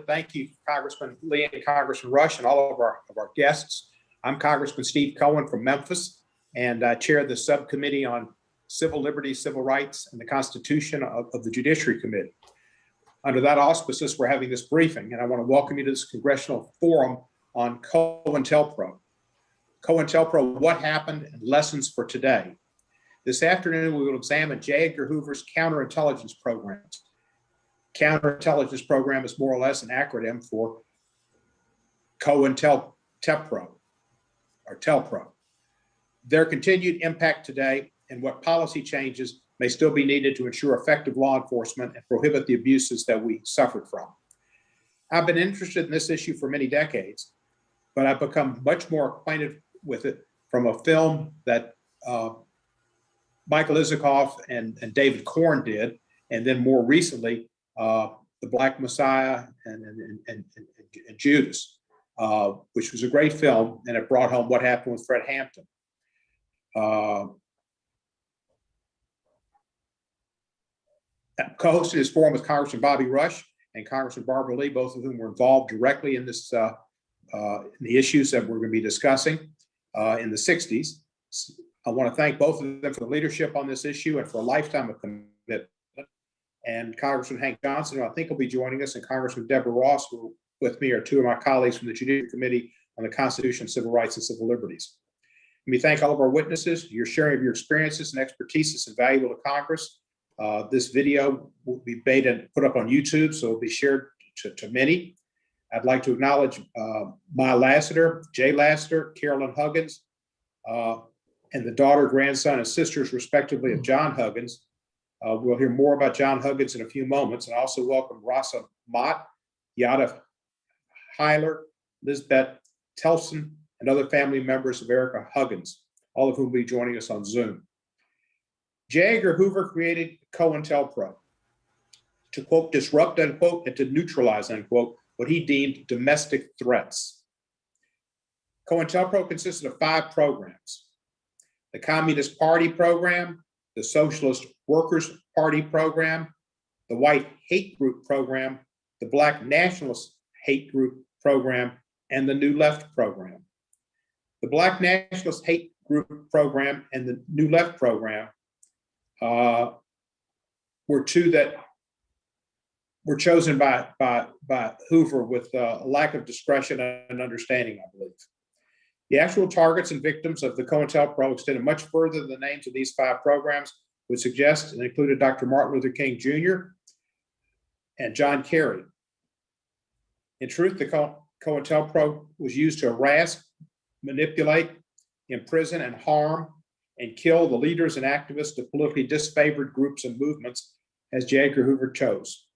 Thank you, Congressman Lee and Congressman Rush and all of our guests. I'm Congressman Steve Cohen from Memphis, and I chair the subcommittee on civil liberties, civil rights, and the Constitution of the Judiciary Committee. Under that auspices, we're having this briefing, and I want to welcome you to this congressional forum on Cointelpro. Cointelpro, what happened and lessons for today. This afternoon, we will examine J. Edgar Hoover's counterintelligence programs. Counterintelligence program is more or less an acronym for Cointelpro, or Telpro. Their continued impact today and what policy changes may still be needed to ensure effective law enforcement and prohibit the abuses that we suffered from. I've been interested in this issue for many decades, but I've become much more acquainted with it from a film that Michael Isikoff and David Korn did, and then more recently, The Black Messiah and Judas, which was a great film, and it brought home what happened with Fred Hampton. Co-hosted this forum with Congressman Bobby Rush and Congressman Barbara Lee, both of whom were involved directly in this in the issues that we're going to be discussing in the 60s. I want to thank both of them for the leadership on this issue and for a lifetime of commitment. And Congressman Hank Johnson, who I think will be joining us, and Congressman Deborah Ross, who with me are two of my colleagues from the Judiciary Committee on the Constitution, Civil Rights, and Civil Liberties. Let me thank all of our witnesses. Your sharing of your experiences and expertise is invaluable to Congress. This video will be made and put up on YouTube, so it will be shared to many. I'd like to acknowledge Ma Lassiter, Jay Lassiter, Carolyn Huggins, and the daughter, grandson, and sisters, respectively, of John Huggins. We'll hear more about John Huggins in a few moments, and also welcome Rasa Mott, Yada Heiler, Lisbeth Telson, and other family members of Ericka Huggins, all of whom will be joining us on Zoom. J. Edgar Hoover created Cointelpro to, quote, disrupt, unquote, and to neutralize, unquote, what he deemed domestic threats. Cointelpro consisted of 5 programs: the Communist Party program, the Socialist Workers Party program, the White Hate Group program, the Black Nationalist Hate Group program, and the New Left program. The Black Nationalist Hate Group program and the New Left program were two that were chosen by Hoover with a lack of discretion and understanding, I believe. The actual targets and victims of the Cointelpro extended much further than the names of these 5 programs would suggest, and included Dr. Martin Luther King Jr. and John Kerry. In truth, the Cointelpro was used to harass, manipulate, imprison, and harm and kill the leaders and activists of politically disfavored groups and movements as J. Edgar Hoover chose.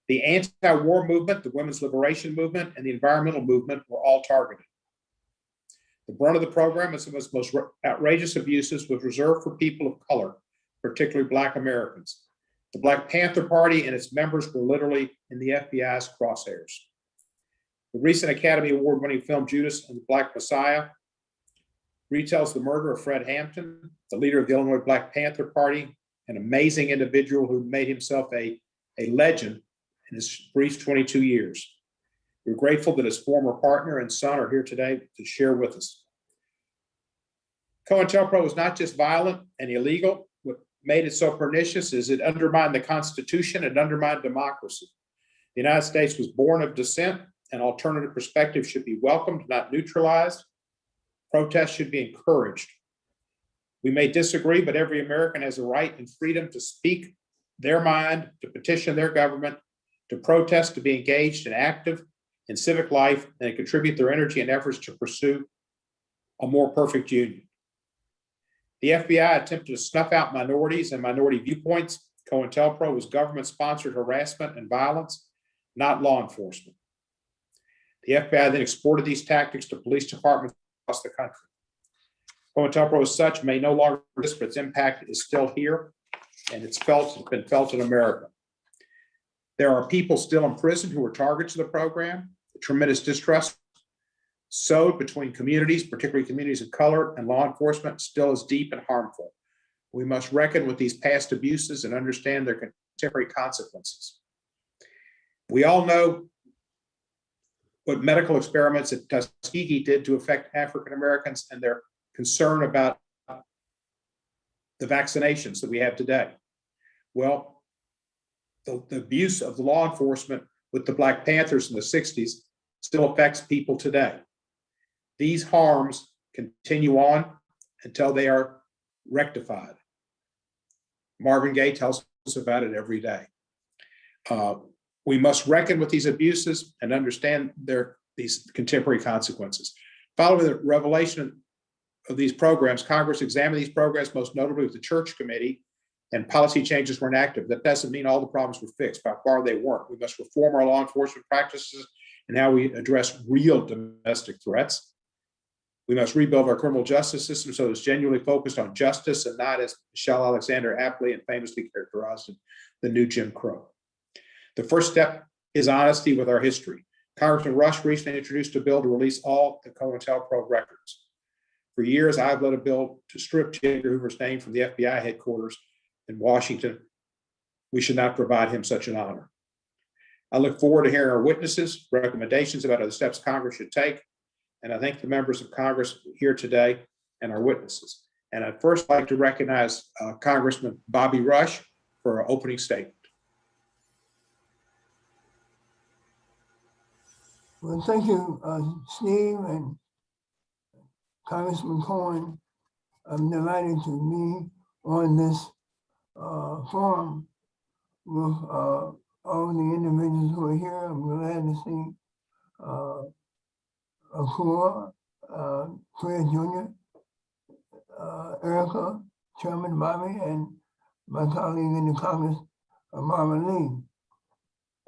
The anti-war movement, the women's liberation movement, and the environmental movement were all targeted. The brunt of the program and some of its most outrageous abuses was reserved for people of color, particularly Black Americans. The Black Panther Party and its members were literally in the FBI's crosshairs. The recent Academy Award-winning film Judas and the Black Messiah retells the murder of Fred Hampton, the leader of the Illinois Black Panther Party, an amazing individual who made himself a legend in his brief 22 years. We're grateful that his former partner and son are here today to share with us. Cointelpro was not just violent and illegal. What made it so pernicious is it undermined the Constitution and undermined democracy. The United States was born of dissent, and alternative perspectives should be welcomed, not neutralized. Protests should be encouraged. We may disagree, but every American has a right and freedom to speak their mind, to petition their government, to protest, to be engaged and active in civic life, and to contribute their energy and efforts to pursue a more perfect union. The FBI attempted to snuff out minorities and minority viewpoints. Cointelpro was government-sponsored harassment and violence, not law enforcement. The FBI then exported these tactics to police departments across the country. Cointelpro as such may no longer exist, but its impact is still here, and it's been felt in America. There are people still in prison who are targets of the program. The tremendous distrust sowed between communities, particularly communities of color, and law enforcement still is deep and harmful. We must reckon with these past abuses and understand their contemporary consequences. We all know what medical experiments at Tuskegee did to affect African Americans and their concern about the vaccinations that we have today. Well, the abuse of the law enforcement with the Black Panthers in the 60s still affects people today. These harms continue on until they are rectified. Marvin Gaye tells us about it every day. We must reckon with these abuses and understand these contemporary consequences. Following the revelation of these programs, Congress examined these programs, most notably with the Church Committee, and policy changes were enacted. That doesn't mean all the problems were fixed. By far, they weren't. We must reform our law enforcement practices and how we address real domestic threats. We must rebuild our criminal justice system so it's genuinely focused on justice and not, as Michelle Alexander aptly and famously characterized it, the new Jim Crow. The first step is honesty with our history. Congressman Rush recently introduced a bill to release all the Cointelpro records. For years, I've led a bill to strip J. Edgar Hoover's name from the FBI headquarters in Washington. We should not provide him such an honor. I look forward to hearing our witnesses' recommendations about other steps Congress should take. And I thank the members of Congress here today and our witnesses. And I'd first like to recognize Congressman Bobby Rush for our opening statement. Well, thank you, Steve and Congressman Cohen. I'm delighted to be on this forum with all the individuals who are here. I'm glad to see Akua, Fred Jr., Ericka, Chairman Bobby, and my colleague in the Congress, Marvin Lee.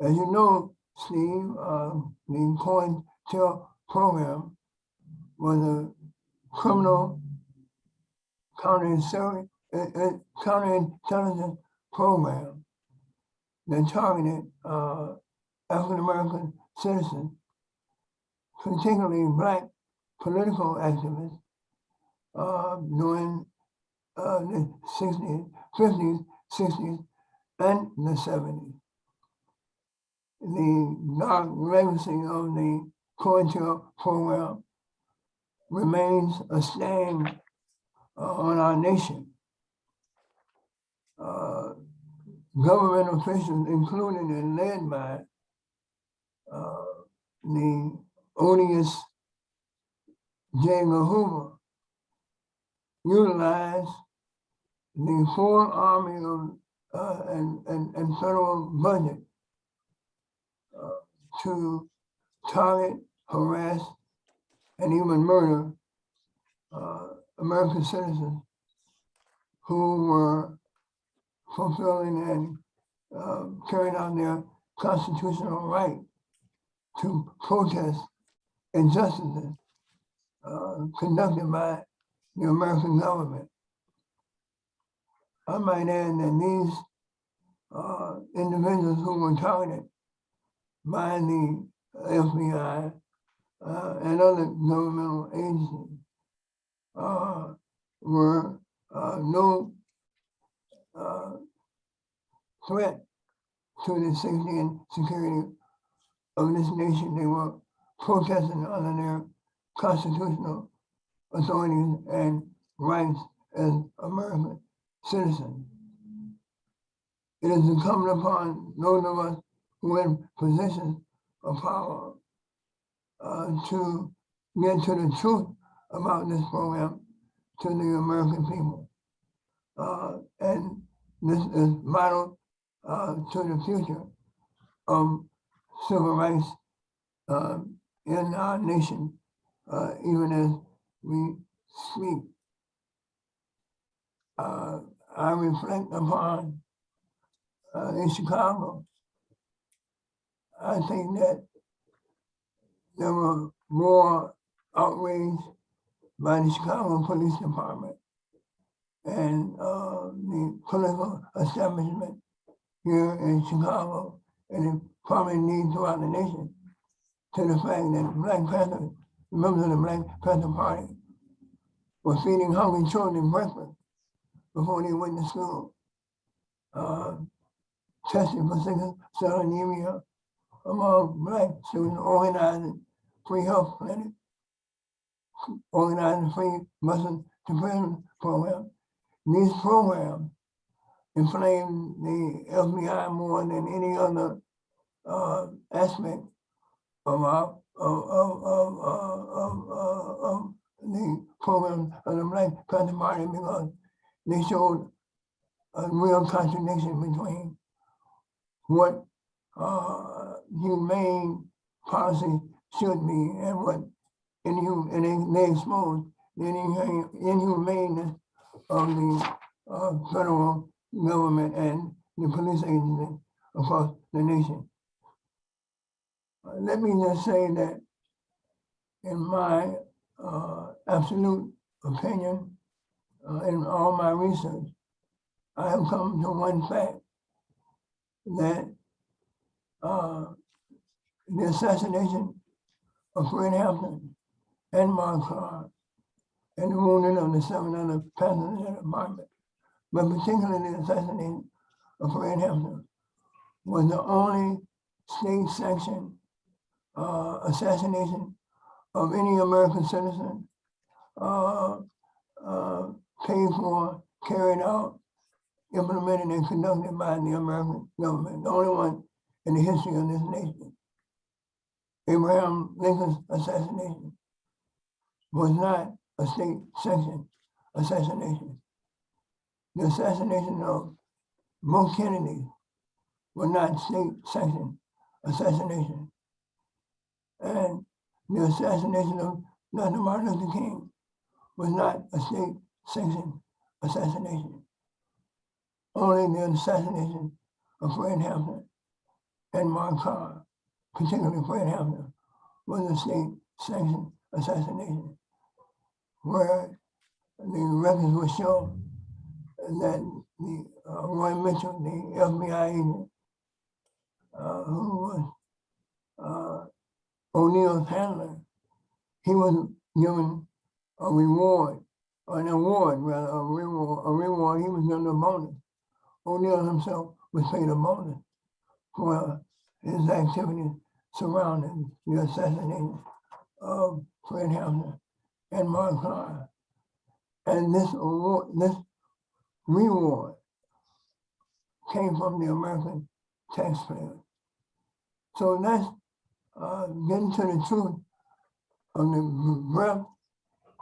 As you know, Steve, the Cointelpro program was a criminal counterintelligence program that targeted African-American citizens, particularly Black political activists, during the 60s, 50s, 60s, and the 70s. The dark legacy of the Cointelpro program remains a stain on our nation. Government officials, including and led by the odious J. Edgar Hoover, utilized the full army of and federal budget to target, harass, and even murder American citizens who were fulfilling and carrying out their constitutional right to protest injustices conducted by the American government. I might add that these individuals who were targeted by the FBI and other governmental agencies were no threat to the safety and security of this nation. They were protesting under their constitutional authorities and rights as American citizens. It is incumbent upon those of us who are in positions of power to get to the truth about this program to the American people. And this is vital to the future of civil rights in our nation, even as we speak. I reflect upon in Chicago. I think that there were more outrage by the Chicago Police Department and the political establishment here in Chicago, and it probably needs throughout the nation, to the fact that Black Panther, members of the Black Panther Party, were feeding hungry children breakfast before they went to school, testing for sickle cell anemia, among Black students organizing free health clinics, organizing free busing to prison programs. These programs inflamed the FBI more than any other aspect of the program of the Black Panther Party, because they showed a real contradiction between what humane policy should be and what they exposed the inhumaneness of the federal government and the police agencies across the nation. Let me just say that in my absolute opinion, in all my research, I have come to one fact, that the assassination of Fred Hampton and Mark Clark and the wounding of the 7 other passengers in the apartment, but particularly the assassination of Fred Hampton, was the only state-sanctioned assassination of any American citizen, paid for, carried out, implemented, and conducted by the American government, the only one in the history of this nation. Abraham Lincoln's assassination was not a state-sanctioned assassination. The assassination of both Kennedys were not state-sanctioned assassination. And the assassination of Dr. Martin Luther King was not a state-sanctioned assassination. Only the assassination of Fred Hampton and Mark Clark, particularly Fred Hampton, was a state-sanctioned assassination, where the records will show that the Roy Mitchell, the FBI agent, who was O'Neill's handler, he was given a reward, an award rather, a reward, he was given a bonus. O'Neill himself was paid a bonus for his activities surrounding the assassination of Fred Hampton and Mark Clark. And this reward came from the American taxpayer. So that's getting to the truth of the breadth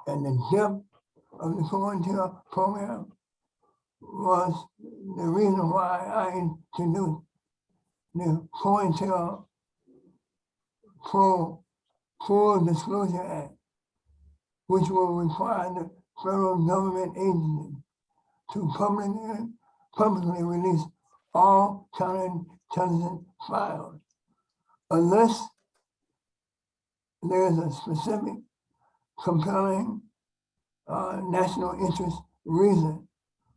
and the depth of the Cointelpro program was the reason why I introduced the Cointelpro Full Disclosure Act, which will require the federal government agencies to publicly release all counterintelligence files, unless there is a specific, compelling national interest reason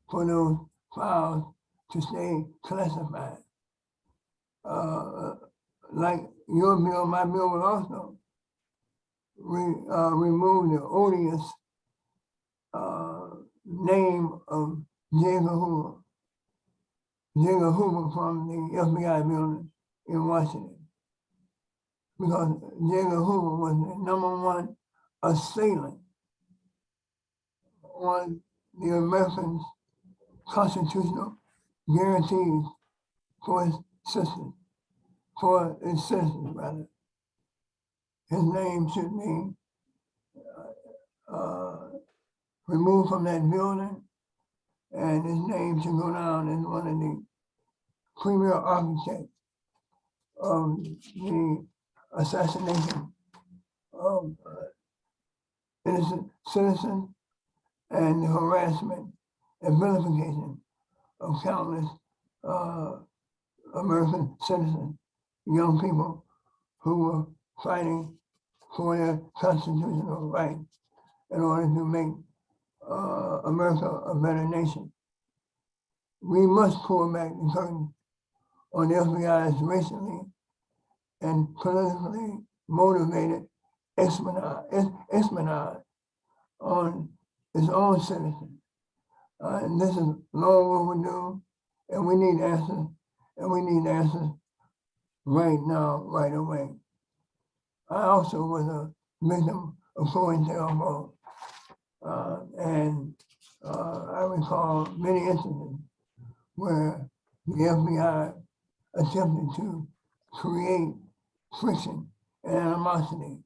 for those files to stay classified. Like your bill, my bill will also remove the odious name of J. Edgar Hoover from the FBI building in Washington, because J. Edgar Hoover was the #1 assailant on the Americans' constitutional guarantees for its citizens, rather. His name should be removed from that building, and his name should go down as one of the premier architects of the assassination of innocent citizens and the harassment and vilification of countless American citizens, young people who were fighting for their constitutional rights in order to make America a better nation. We must pull back the curtain on the FBI's racially and politically motivated espionage on its own citizens. And this is long overdue, and we need answers, right now, right away. I also was a victim of Cointelpro, and I recall many incidents where the FBI attempted to create friction and animosity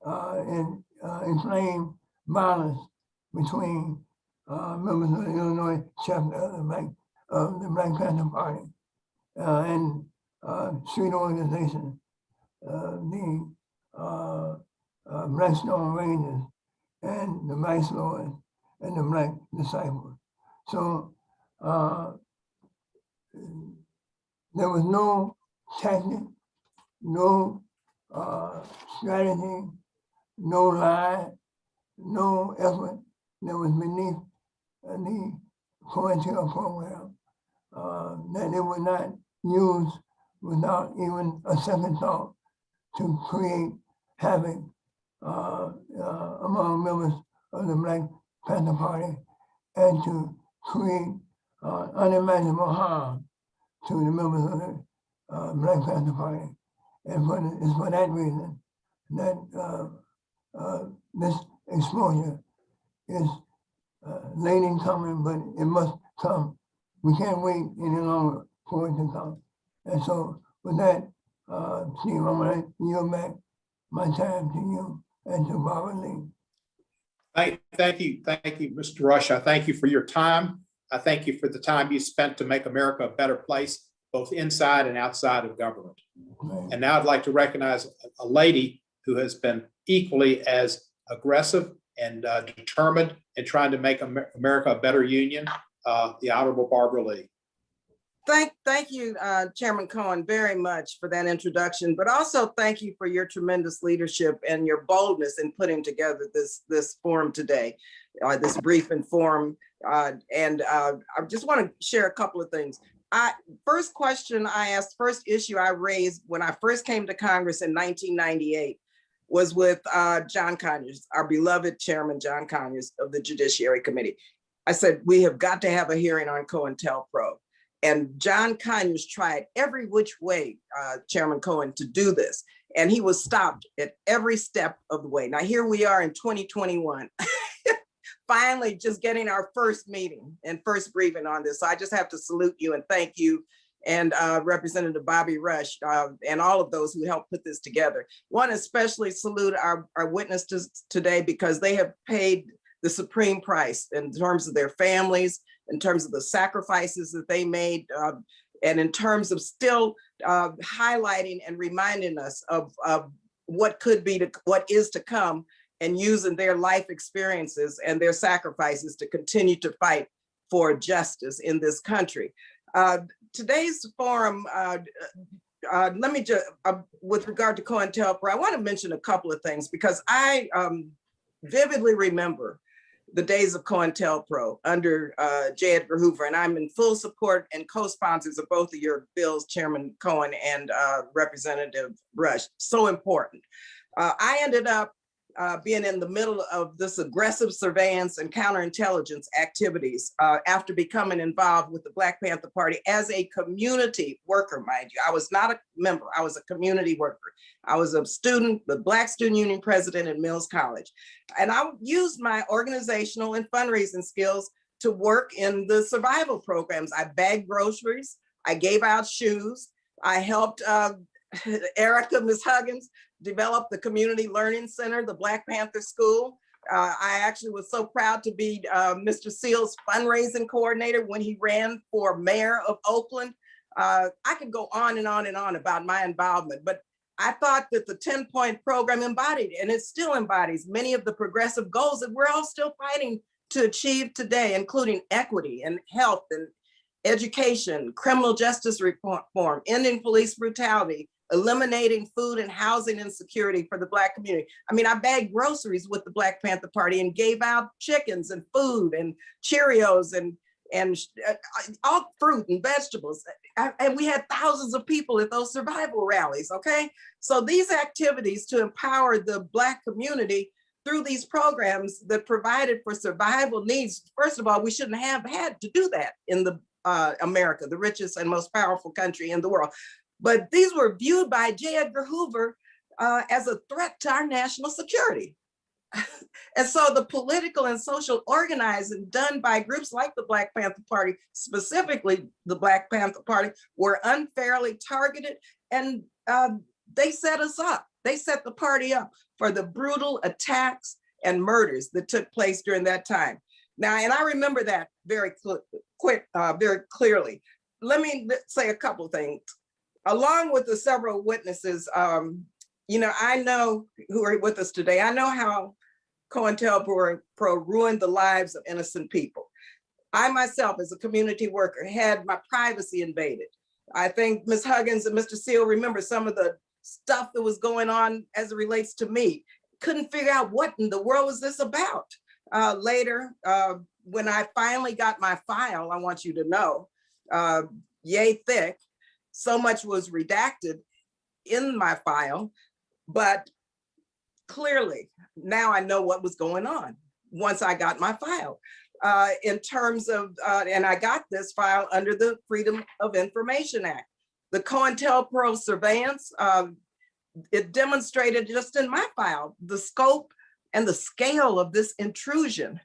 and inflame violence between members of the Illinois chapter of the Black Panther Party and street organizations, the Black Stone Rangers and the Vice Lords and the Black Disciples. So there was no tactic, no strategy, no lie, no effort that was beneath the Cointelpro program that they would not use without even a second thought to create havoc among members of the Black Panther Party and to create unimaginable harm to the members of the Black Panther Party. And it's for that reason that this exposure is late in coming, but it must come. We can't wait any longer for it to come. And so with that, Steve, I'm gonna yield back my time to you and to Barbara Lee. Thank you, Mr. Rush. I thank you for your time. I thank you for the time you spent to make America a better place, both inside and outside of government. Right. And now I'd like to recognize a lady who has been equally as aggressive and determined in trying to make America a better union, the Honorable Barbara Lee. Thank you, Chairman Cohen, very much for that introduction, but also thank you for your tremendous leadership and your boldness in putting together this forum today, this briefing forum. And I just want to share a couple of things. First question I asked, first issue I raised when I first came to Congress in 1998 was with John Conyers, our beloved Chairman John Conyers of the Judiciary Committee. I said, we have got to have a hearing on Cointelpro. And John Conyers tried every which way, Chairman Cohen, to do this. And he was stopped at every step of the way. Now here we are in 2021, finally just getting our first meeting and first briefing on this. So I just have to salute you and thank you and Representative Bobby Rush and all of those who helped put this together. Want to especially salute our witnesses today because they have paid the supreme price in terms of their families, in terms of the sacrifices that they made, and in terms of still highlighting and reminding us of what could be, what is to come, and using their life experiences and their sacrifices to continue to fight for justice in this country. Today's forum, let me just, with regard to Cointelpro, I want to mention a couple of things because I vividly remember the days of Cointelpro under J. Edgar Hoover, and I'm in full support and co-sponsors of both of your bills, Chairman Cohen and Representative Rush. So important. I ended up being in the middle of this aggressive surveillance and counterintelligence activities after becoming involved with the Black Panther Party as a community worker, mind you. I was not a member, I was a community worker. I was a student, the Black Student Union president at Mills College. And I used my organizational and fundraising skills to work in the survival programs. I bagged groceries, I gave out shoes, I helped Ericka, Ms. Huggins, developed the Community Learning Center, the Black Panther School. I actually was so proud to be Mr. Seale's fundraising coordinator when he ran for mayor of Oakland. I could go on and on and on about my involvement, but I thought that the 10-point program embodied, and it still embodies, many of the progressive goals that we're all still fighting to achieve today, including equity and health and education, criminal justice reform, ending police brutality, eliminating food and housing insecurity for the Black community. I mean, I bagged groceries with the Black Panther Party and gave out chickens and food and Cheerios and all fruit and vegetables. And we had thousands of people at those survival rallies, okay? So these activities to empower the Black community through these programs that provided for survival needs, first of all, we shouldn't have had to do that in the America, the richest and most powerful country in the world. but these were viewed by J. Edgar Hoover as a threat to our national security. And so the political and social organizing done by groups like the Black Panther Party, specifically the Black Panther Party, were unfairly targeted, and they set us up. They set the party up for the brutal attacks and murders that took place during that time. Now, and I remember that very clearly. Let me say a couple things. Along with the several witnesses, I know who are with us today. I know how Cointelpro ruined the lives of innocent people. I myself, as a community worker, had my privacy invaded. I think Ms. Huggins and Mr. Seale remember some of the stuff that was going on as it relates to me. Couldn't figure out what in the world was this about. Later, when I finally got my file, I want you to know, yay thick, so much was redacted in my file, but clearly now I know what was going on once I got my file. In terms of, and I got this file under the Freedom of Information Act. The Cointelpro surveillance, it demonstrated just in my file, the scope and the scale of this intrusion.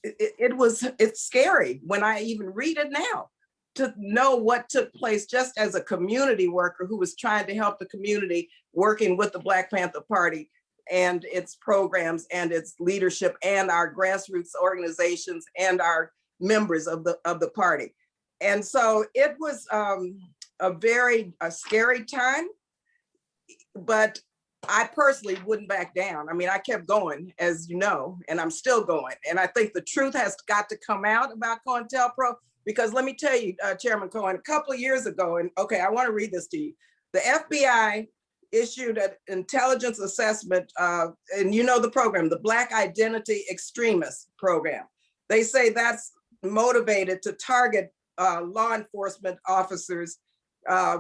It's scary when I even read it now, to know what took place just as a community worker who was trying to help the community, working with the Black Panther Party and its programs and its leadership and our grassroots organizations and our members of the party. And so it was a very scary time, but I personally wouldn't back down. I mean, I kept going, as you know, and I'm still going. And I think the truth has got to come out about Cointelpro, because let me tell you, Chairman Cohen, a couple of years ago, and okay, I want to read this to you. The FBI issued an intelligence assessment, and you know the program, the Black Identity Extremist Program. They say that's motivated to target law enforcement officers,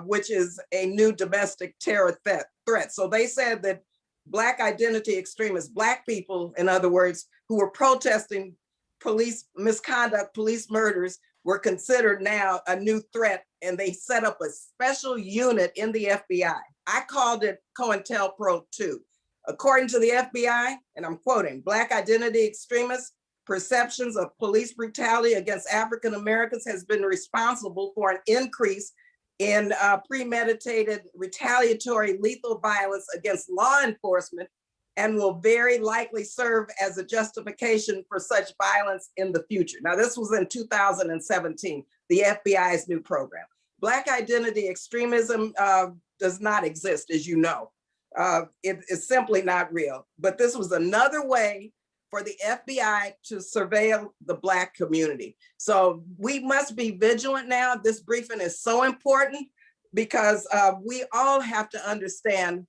which is a new domestic terror threat. So they said that Black identity extremists, Black people, in other words, who were protesting police misconduct, police murders, were considered now a new threat, and they set up a special unit in the FBI. I called it Cointelpro 2. According to the FBI, and I'm quoting, Black identity extremists' perceptions of police brutality against African Americans has been responsible for an increase in premeditated retaliatory lethal violence against law enforcement, and will very likely serve as a justification for such violence in the future. Now, this was in 2017, the FBI's new program. Black identity extremism does not exist, as you know. It is simply not real. But this was another way for the FBI to surveil the Black community. So we must be vigilant now. This briefing is so important because we all have to understand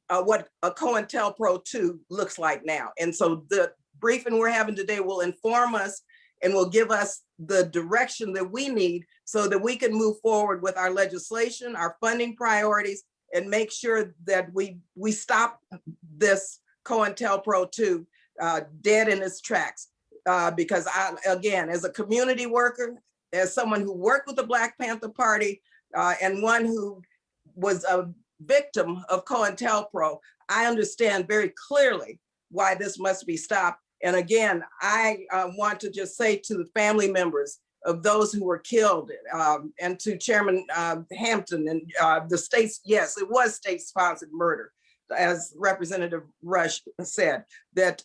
what a Cointelpro 2 looks like now. And so the briefing we're having today will inform us and will give us the direction that we need so that we can move forward with our legislation, our funding priorities, and make sure that we stop this Cointelpro 2 dead in its tracks. Because I, again, as a community worker, as someone who worked with the Black Panther Party, and one who was a victim of Cointelpro, I understand very clearly why this must be stopped. And again, I want to just say to the family members of those who were killed, and to Chairman Hampton and the states, yes, it was state-sponsored murder, as Representative Rush said, that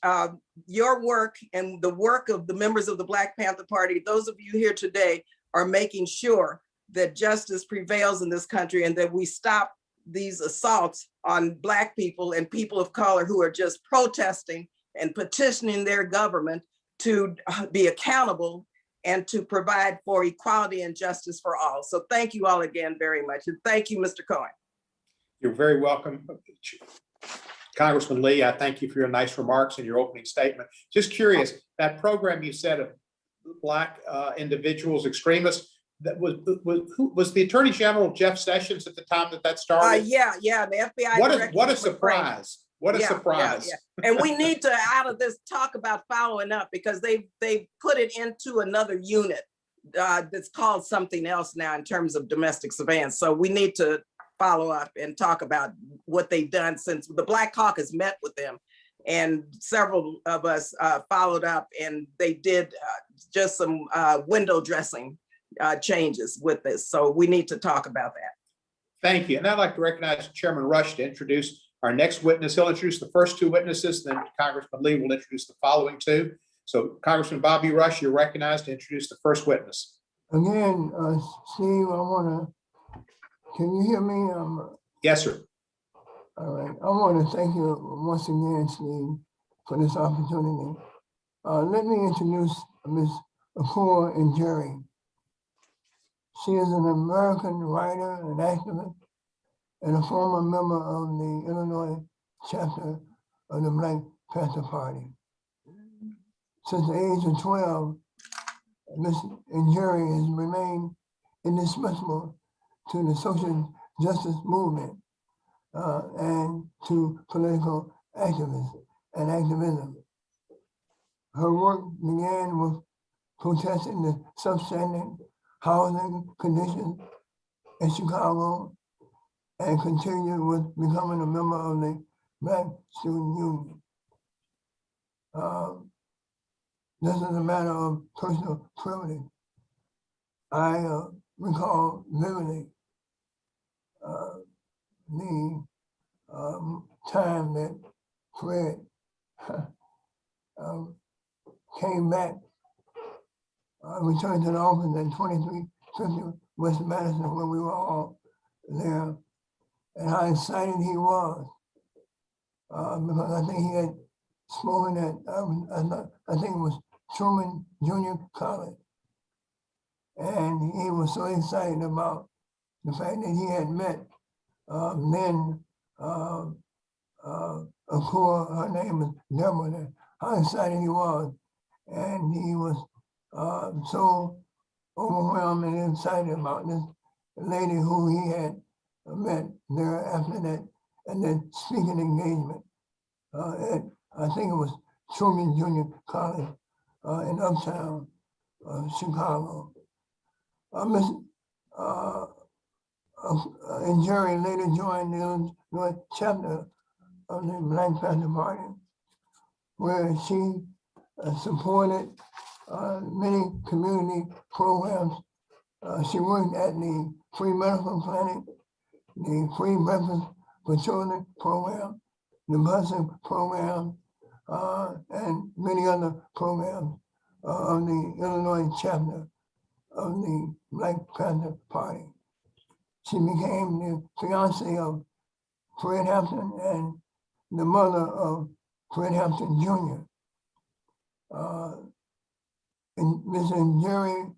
your work and the work of the members of the Black Panther Party, those of you here today, are making sure that justice prevails in this country and that we stop these assaults on Black people and people of color who are just protesting and petitioning their government to be accountable and to provide for equality and justice for all. So thank you all again very much. And thank you, Mr. Cohen. You're very welcome. Congressman Lee, I thank you for your nice remarks and your opening statement. Just curious, that program you said of Black individuals, extremists, that was the Attorney General Jeff Sessions at the time that started? Yeah, the FBI. What a surprise! What a surprise! Yeah. And we need to, out of this, talk about following up, because they put it into another unit that's called something else now in terms of domestic surveillance. So we need to follow up and talk about what they've done since the Black Caucus met with them. And several of us followed up, and they did just some window dressing changes with this. So we need to talk about that. Thank you. And I'd like to recognize Chairman Rush to introduce our next witness. He'll introduce the first two witnesses, then Congressman Lee will introduce the following two. So Congressman Bobby Rush, you're recognized to introduce the first witness. Again, Steve, can you hear me? Yes, sir. All right. I want to thank you once again, Steve, for this opportunity. Let me introduce Ms. Akua Njeri. She is an American writer and activist and a former member of the Illinois chapter of the Black Panther Party. Since the age of 12, Ms. Njeri has remained indispensable to the social justice movement and to political activism. Her work began with protesting the substandard housing conditions in Chicago and continued with becoming a member of the Black Student Union. This is a matter of personal privilege. I recall vividly the time that Fred came back, returned to the office at 2350 West Madison, where we were all there, and how excited he was, because I think he had spoken at, I think it was Truman Junior College, and he was so excited about the fact that he had met then Akua, her name is Deborah, how excited he was. And he was so overwhelmed and excited about this lady who he had met there after that, and then speaking engagement at, I think it was Truman Junior College in Uptown, Chicago. Ms. Njeri later joined the Illinois chapter of the Black Panther Party, where she supported many community programs. She worked at the Free Medical Clinic, the Free Breakfast for Children program, the busing program, and many other programs of the Illinois chapter of the Black Panther Party. She became the fiancée of Fred Hampton and the mother of Fred Hampton Jr. And Ms. Njeri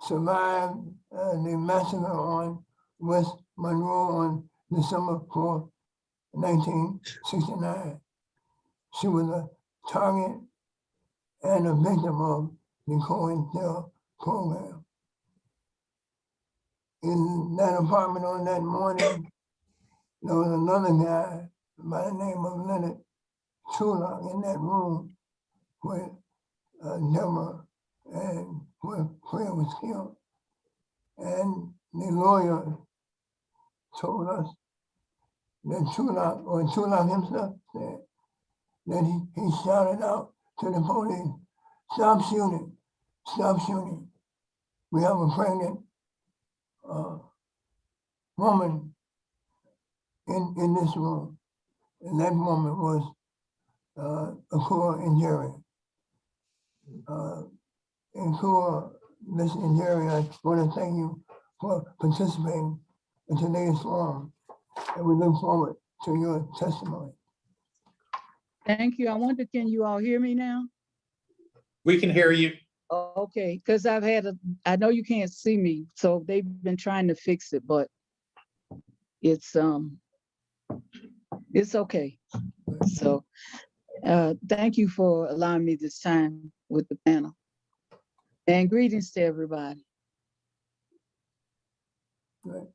survived the massacre on West Monroe on December 4, 1969. She was a target and a victim of the Cointelpro program. In that apartment on that morning, there was another guy by the name of Leonard Trulock in that room with Deborah and where Fred was killed. And the lawyer told us that Trulock himself said that he shouted out to the police, "Stop shooting, stop shooting. We have a pregnant woman in this room." And that woman was Akua Njeri. Akua, Ms. Njeri, I want to thank you for participating in today's forum, and we look forward to your testimony. Thank you. I wonder, can you all hear me now? We can hear you. Okay, because I know you can't see me, so they've been trying to fix it, but it's okay. So thank you for allowing me this time with the panel. And greetings to everybody. Right.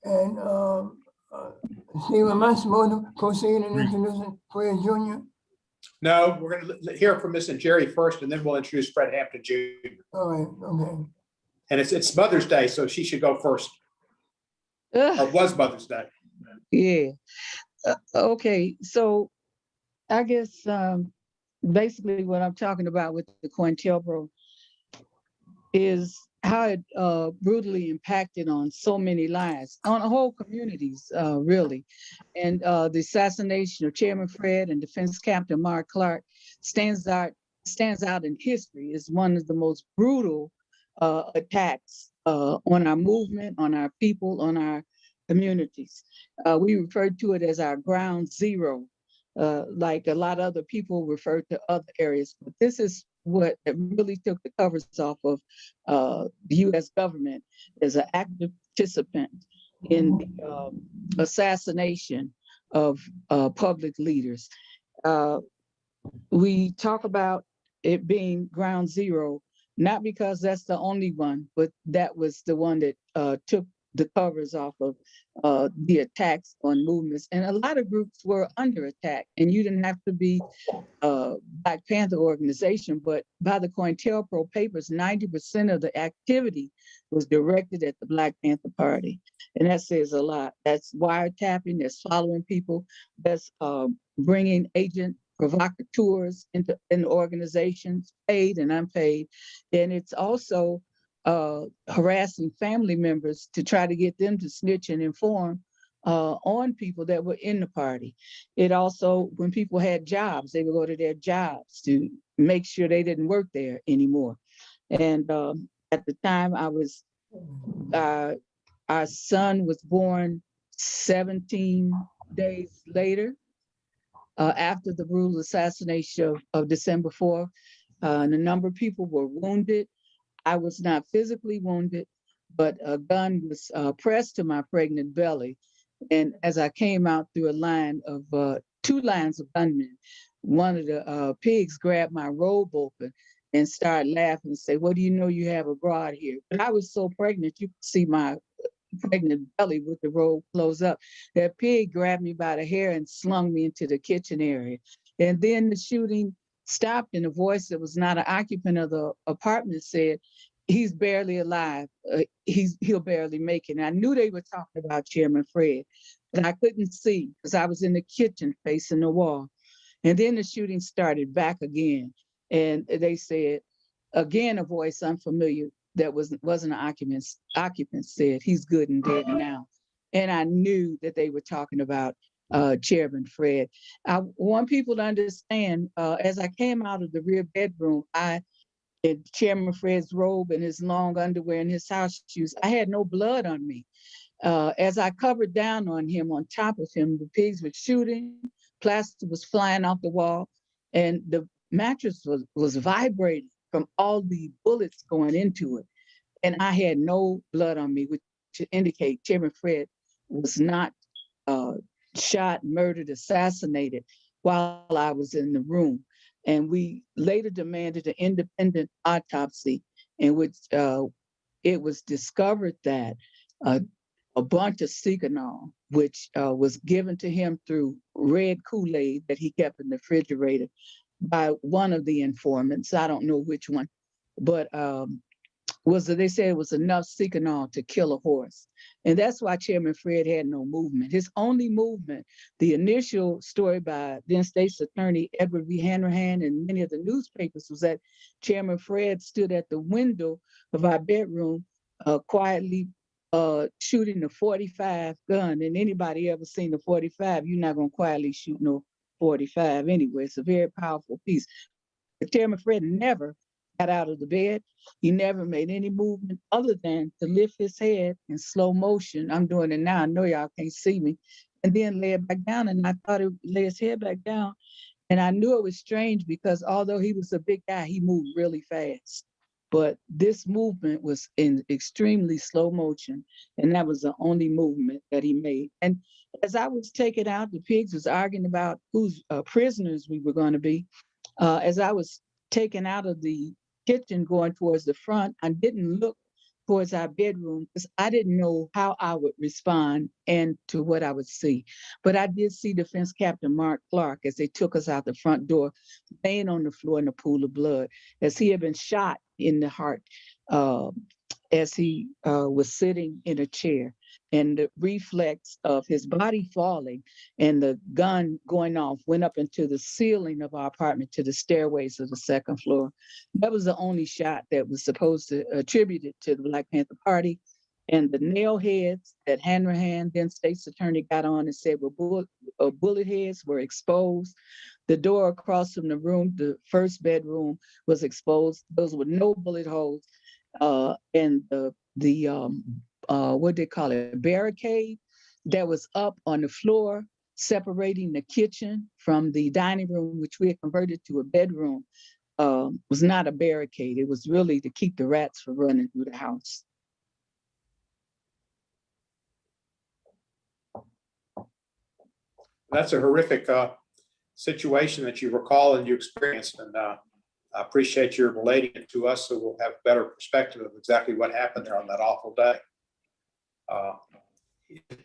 And Steve, am I supposed to proceed in introducing Fred Jr.? No, we're going to hear from Ms. Njeri first, and then we'll introduce Fred Hampton Jr. All right, okay. And it's Mother's Day, so she should go first. Or it was Mother's Day. Yeah. Okay, so I guess basically what I'm talking about with the Cointelpro is how it brutally impacted on so many lives, on whole communities, really. And the assassination of Chairman Fred and Defense Captain Mark Clark stands out in history as one of the most brutal attacks on our movement, on our people, on our communities. We refer to it as our ground zero, like a lot of other people refer to other areas, but this is what really took the covers off of the U.S. government as an active participant in the assassination of public leaders. We talk about it being ground zero, not because that's the only one, but that was the one that took the covers off of the attacks on movements. And a lot of groups were under attack, and you didn't have to be Black Panther organization, but by the Cointelpro papers, 90% of the activity was directed at the Black Panther Party. And that says a lot. That's wiretapping, that's following people, that's bringing agent provocateurs into organizations, paid and unpaid. And it's also harassing family members to try to get them to snitch and inform on people that were in the party. It also, when people had jobs, they would go to their jobs to make sure they didn't work there anymore. And at the time our son was born 17 days later, after the brutal assassination of December 4th. And a number of people were wounded. I was not physically wounded, but a gun was pressed to my pregnant belly. And as I came out through a line of two lines of gunmen, one of the pigs grabbed my robe open and started laughing and say, "What do you know you have abroad here?" But I was so pregnant, you could see my pregnant belly with the robe closed up. That pig grabbed me by the hair and slung me into the kitchen area. And then the shooting stopped, and a voice that was not an occupant of the apartment said, "He's barely alive. He'll barely make it." And I knew they were talking about Chairman Fred, but I couldn't see because I was in the kitchen facing the wall. And then the shooting started back again. And they said, again, a voice unfamiliar that wasn't an occupant said, "He's good and dead now." And I knew that they were talking about Chairman Fred. I want people to understand, as I came out of the rear bedroom, in Chairman Fred's robe and his long underwear and his house shoes, I had no blood on me. As I covered down on him, on top of him, the pigs were shooting, plaster was flying off the wall, and the mattress was vibrating from all the bullets going into it. And I had no blood on me, which should indicate Chairman Fred was not shot, murdered, assassinated while I was in the room. And we later demanded an independent autopsy in which it was discovered that a bunch of Seale, which was given to him through red Kool-Aid that he kept in the refrigerator by one of the informants, I don't know which one, but they said it was enough Seale to kill a horse. And that's why Chairman Fred had no movement. His only movement, the initial story by then State's Attorney Edward V. Hanrahan and many of the newspapers, was that Chairman Fred stood at the window of our bedroom quietly shooting a .45 gun. And anybody ever seen a .45, you're not gonna quietly shoot no .45 anyway. It's a very powerful piece. But Chairman Fred never got out of the bed. He never made any movement other than to lift his head in slow motion. I'm doing it now. I know y'all can't see me. And then lay it back down. And I thought it lay his head back down. And I knew it was strange because although he was a big guy, he moved really fast. But this movement was in extremely slow motion. And that was the only movement that he made. And as I was taken out, the pigs was arguing about whose prisoners we were going to be. As I was taken out of the kitchen going towards the front, I didn't look towards our bedroom because I didn't know how I would respond and to what I would see. But I did see Defense Captain Mark Clark as they took us out the front door, laying on the floor in a pool of blood, as he had been shot in the heart as he was sitting in a chair. And the reflex of his body falling and the gun going off went up into the ceiling of our apartment to the stairways of the second floor. That was the only shot that was supposed to attribute it to the Black Panther Party. And the nail heads that Hanrahan, then State's Attorney, got on and said were bullet heads were exposed. The door across from the room, the first bedroom, was exposed. Those were no bullet holes. And the what they call it, barricade that was up on the floor, separating the kitchen from the dining room, which we had converted to a bedroom, was not a barricade. It was really to keep the rats from running through the house. That's a horrific situation that you recall and you experienced, and I appreciate your relating it to us so we'll have a better perspective of exactly what happened there on that awful day.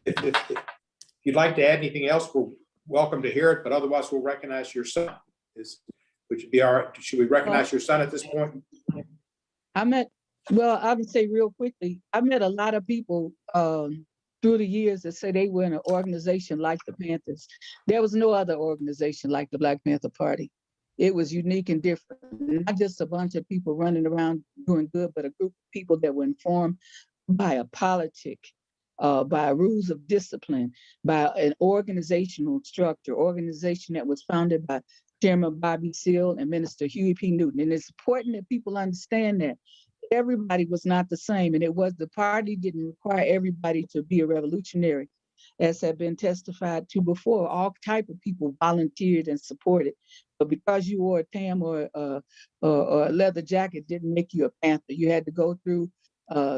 If you'd like to add anything else, we're welcome to hear it, but otherwise we'll recognize your son. Would you be all right? Should we recognize your son at this point? I would say real quickly, I met a lot of people through the years that say they were in an organization like the Panthers. There was no other organization like the Black Panther Party. It was unique and different. Not just a bunch of people running around doing good, but a group of people that were informed by a politic, by rules of discipline, by an organizational structure, organization that was founded by Chairman Bobby Seale and Minister Huey P. Newton. And it's important that people understand that everybody was not the same. And the party didn't require everybody to be a revolutionary, as had been testified to before. All type of people volunteered and supported. But because you wore a tam or a leather jacket didn't make you a Panther. You had to go through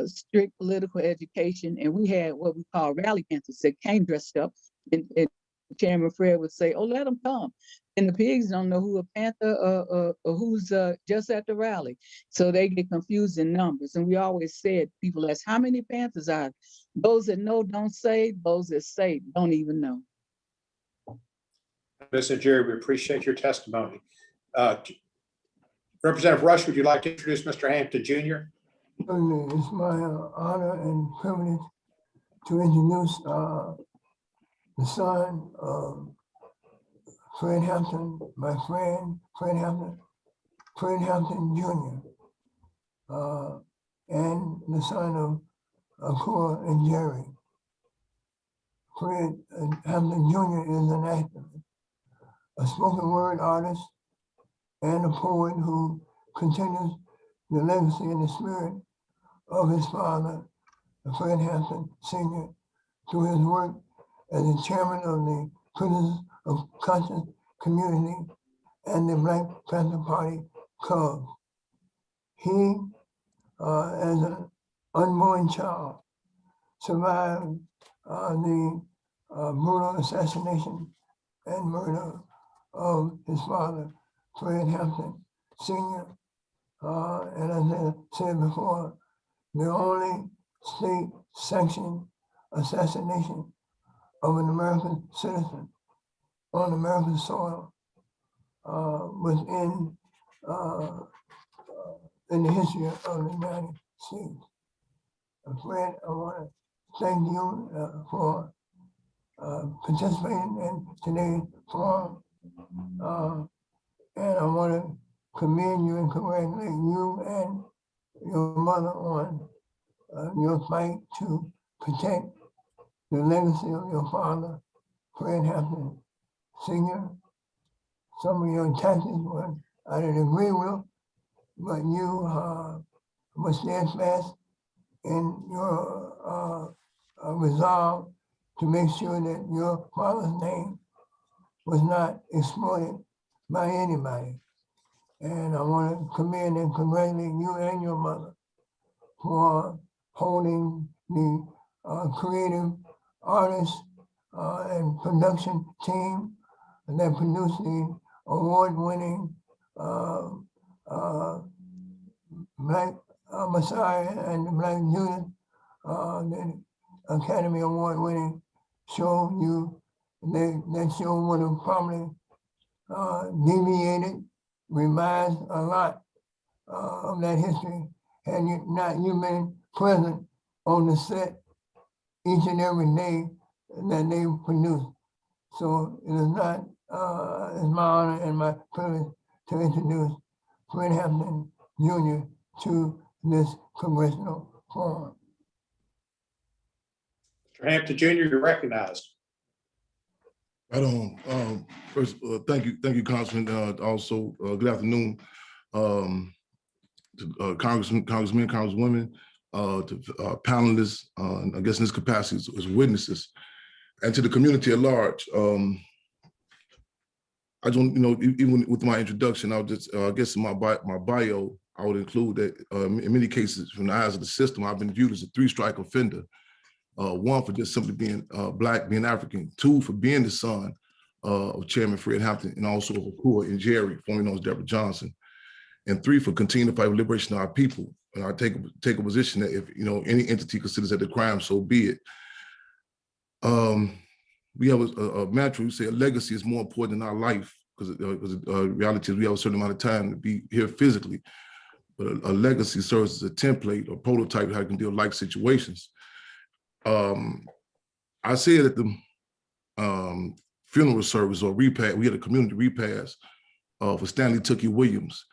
strict political education. And we had what we call rally Panthers that came dressed up. And Chairman Fred would say, oh, let them come. And the pigs don't know who a Panther or who's just at the rally. So they get confused in numbers. And we always said, people ask, how many Panthers are there? Those that know don't say, those that say don't even know. Mr. Njeri, we appreciate your testimony. Representative Rush, would you like to introduce Mr. Hampton Jr.? Certainly, it's my honor and privilege to introduce the son of Fred Hampton, my friend, Fred Hampton Jr., and the son of Akua Njeri. Fred Hampton Jr. is an activist, a spoken word artist, and a poet who continues the legacy and the spirit of his father, Fred Hampton Sr., through his work as the chairman of the Prisoners of Conscience Community and the Black Panther Party Club. He, as an unborn child, survived the brutal assassination and murder of his father, Fred Hampton Sr. And as I said before, the only state-sanctioned assassination of an American citizen on American soil was in the history of the United States. Fred, I want to thank you for participating in today's forum. And I want to commend you and congratulate you and your mother on your fight to protect the legacy of your father, Fred Hampton Sr. Some of your tactics were I didn't agree with, but you were steadfast in your resolve to make sure that your father's name was not exploited by anybody. And I want to commend and congratulate you and your mother for holding the creative artists and production team that produced the award-winning Black Messiah and the Black Judas, the Academy Award winning show. That show would have probably deviated, revised a lot of that history had you been present on the set each and every day that they produced. So it is not, it's my honor and my privilege to introduce Fred Hampton Jr. to this congressional forum. Mr. Hampton Jr., you're recognized. Right on. First, thank you, Congressman. Also, good afternoon, to congressmen, congresswomen, to panelists, I guess in this capacity as witnesses, and to the community at large. I don't, even with my introduction, I'll just, I guess in my bio, I would include that in many cases, from the eyes of the system, I've been viewed as a three-strike offender. One, for just simply being Black, being African. Two, for being the son of Chairman Fred Hampton and also of Akua Njeri, formerly known as Deborah Johnson. And three, for continuing to fight for liberation of our people. And I take a position that if any entity considers that a crime, so be it. We have a mantra. We say a legacy is more important than our life, because reality is we have a certain amount of time to be here physically. But a legacy serves as a template or prototype of how you can deal with like situations. I said at the funeral service or repast, we had a community repast for Stanley Tookie Williams.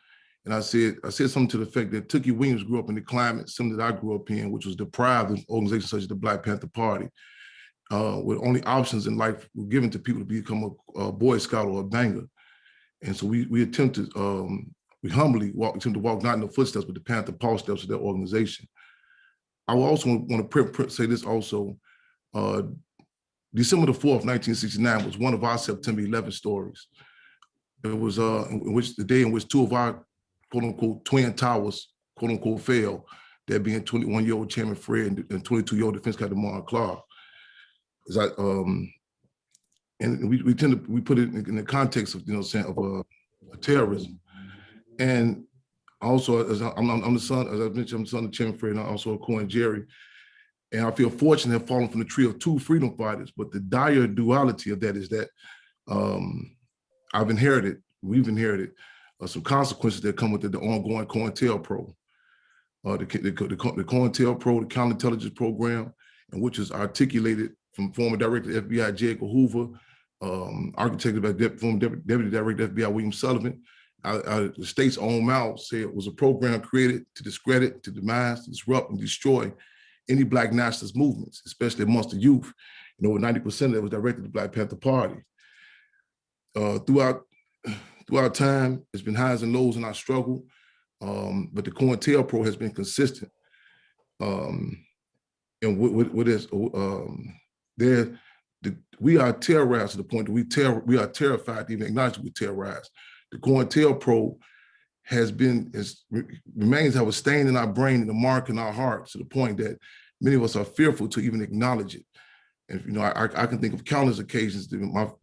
And I said something to the effect that Tookie Williams grew up in the climate similar that I grew up in, which was deprived of organizations such as the Black Panther Party, where only options in life were given to people to become a Boy Scout or a banger. And so we attempted, we humbly attempt to walk not in the footsteps, but the Panther Paw steps of their organization. I will also want to say this also. December the 4th, 1969 was one of our September 11 stories. It was the day in which two of our quote unquote twin towers, quote unquote, fell, that being 21-year-old Chairman Fred and 22-year-old Defense Captain Mark Clark. And we put it in the context of terrorism. And also, as I'm the son, as I mentioned, I'm the son of Chairman Fred and also Akua Njeri. And I feel fortunate to have fallen from the tree of two freedom fighters. But the dire duality of that is that we've inherited some consequences that come with the ongoing Cointelpro. The Cointelpro, the counterintelligence program, and which is articulated from former Director of FBI J. Edgar Hoover, architected by former Deputy Director FBI William Sullivan. The state's own mouth said it was a program created to discredit, to demise, to disrupt, and destroy any Black nationalist movements, especially amongst the youth. Over 90% of it was directed to the Black Panther Party. Throughout time, there's been highs and lows in our struggle, but the Cointelpro has been consistent. And with this, we are terrorized to the point that we are terrified to even acknowledge that we're terrorized. The Cointelpro remains to have a stain in our brain and a mark in our hearts to the point that many of us are fearful to even acknowledge it. And I can think of countless occasions that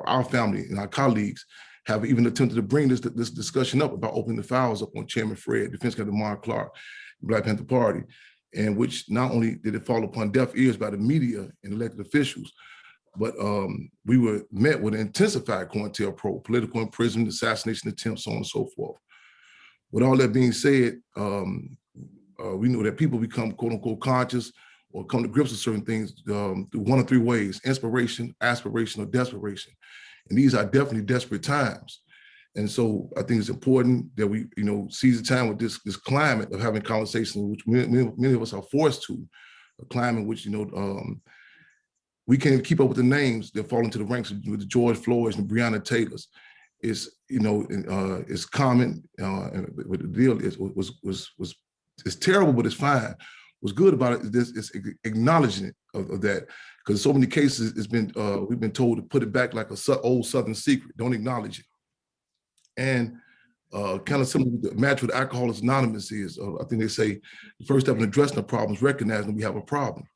our family and our colleagues have even attempted to bring this discussion up about opening the files up on Chairman Fred, Defense Captain Mark Clark, Black Panther Party, and which not only did it fall upon deaf ears by the media and elected officials, but we were met with an intensified Cointelpro, political imprisonment, assassination attempts, so on and so forth. With all that being said, we know that people become quote unquote conscious or come to grips with certain things through one of three ways: inspiration, aspiration, or desperation. And these are definitely desperate times. And so I think it's important that we, seize the time with this climate of having conversations, which many of us are forced to, a climate which, we can't even keep up with the names that fall into the ranks with the George Floyds and Breonna Taylors. It's, it's common, but the deal it's terrible, but it's fine. What's good about it is acknowledging it of that, because so many cases it's been we've been told to put it back like a old Southern secret. Don't acknowledge it. And kind of similar to the match with Alcoholics Anonymous is, I think they say the first step in addressing the problem is recognizing we have a problem.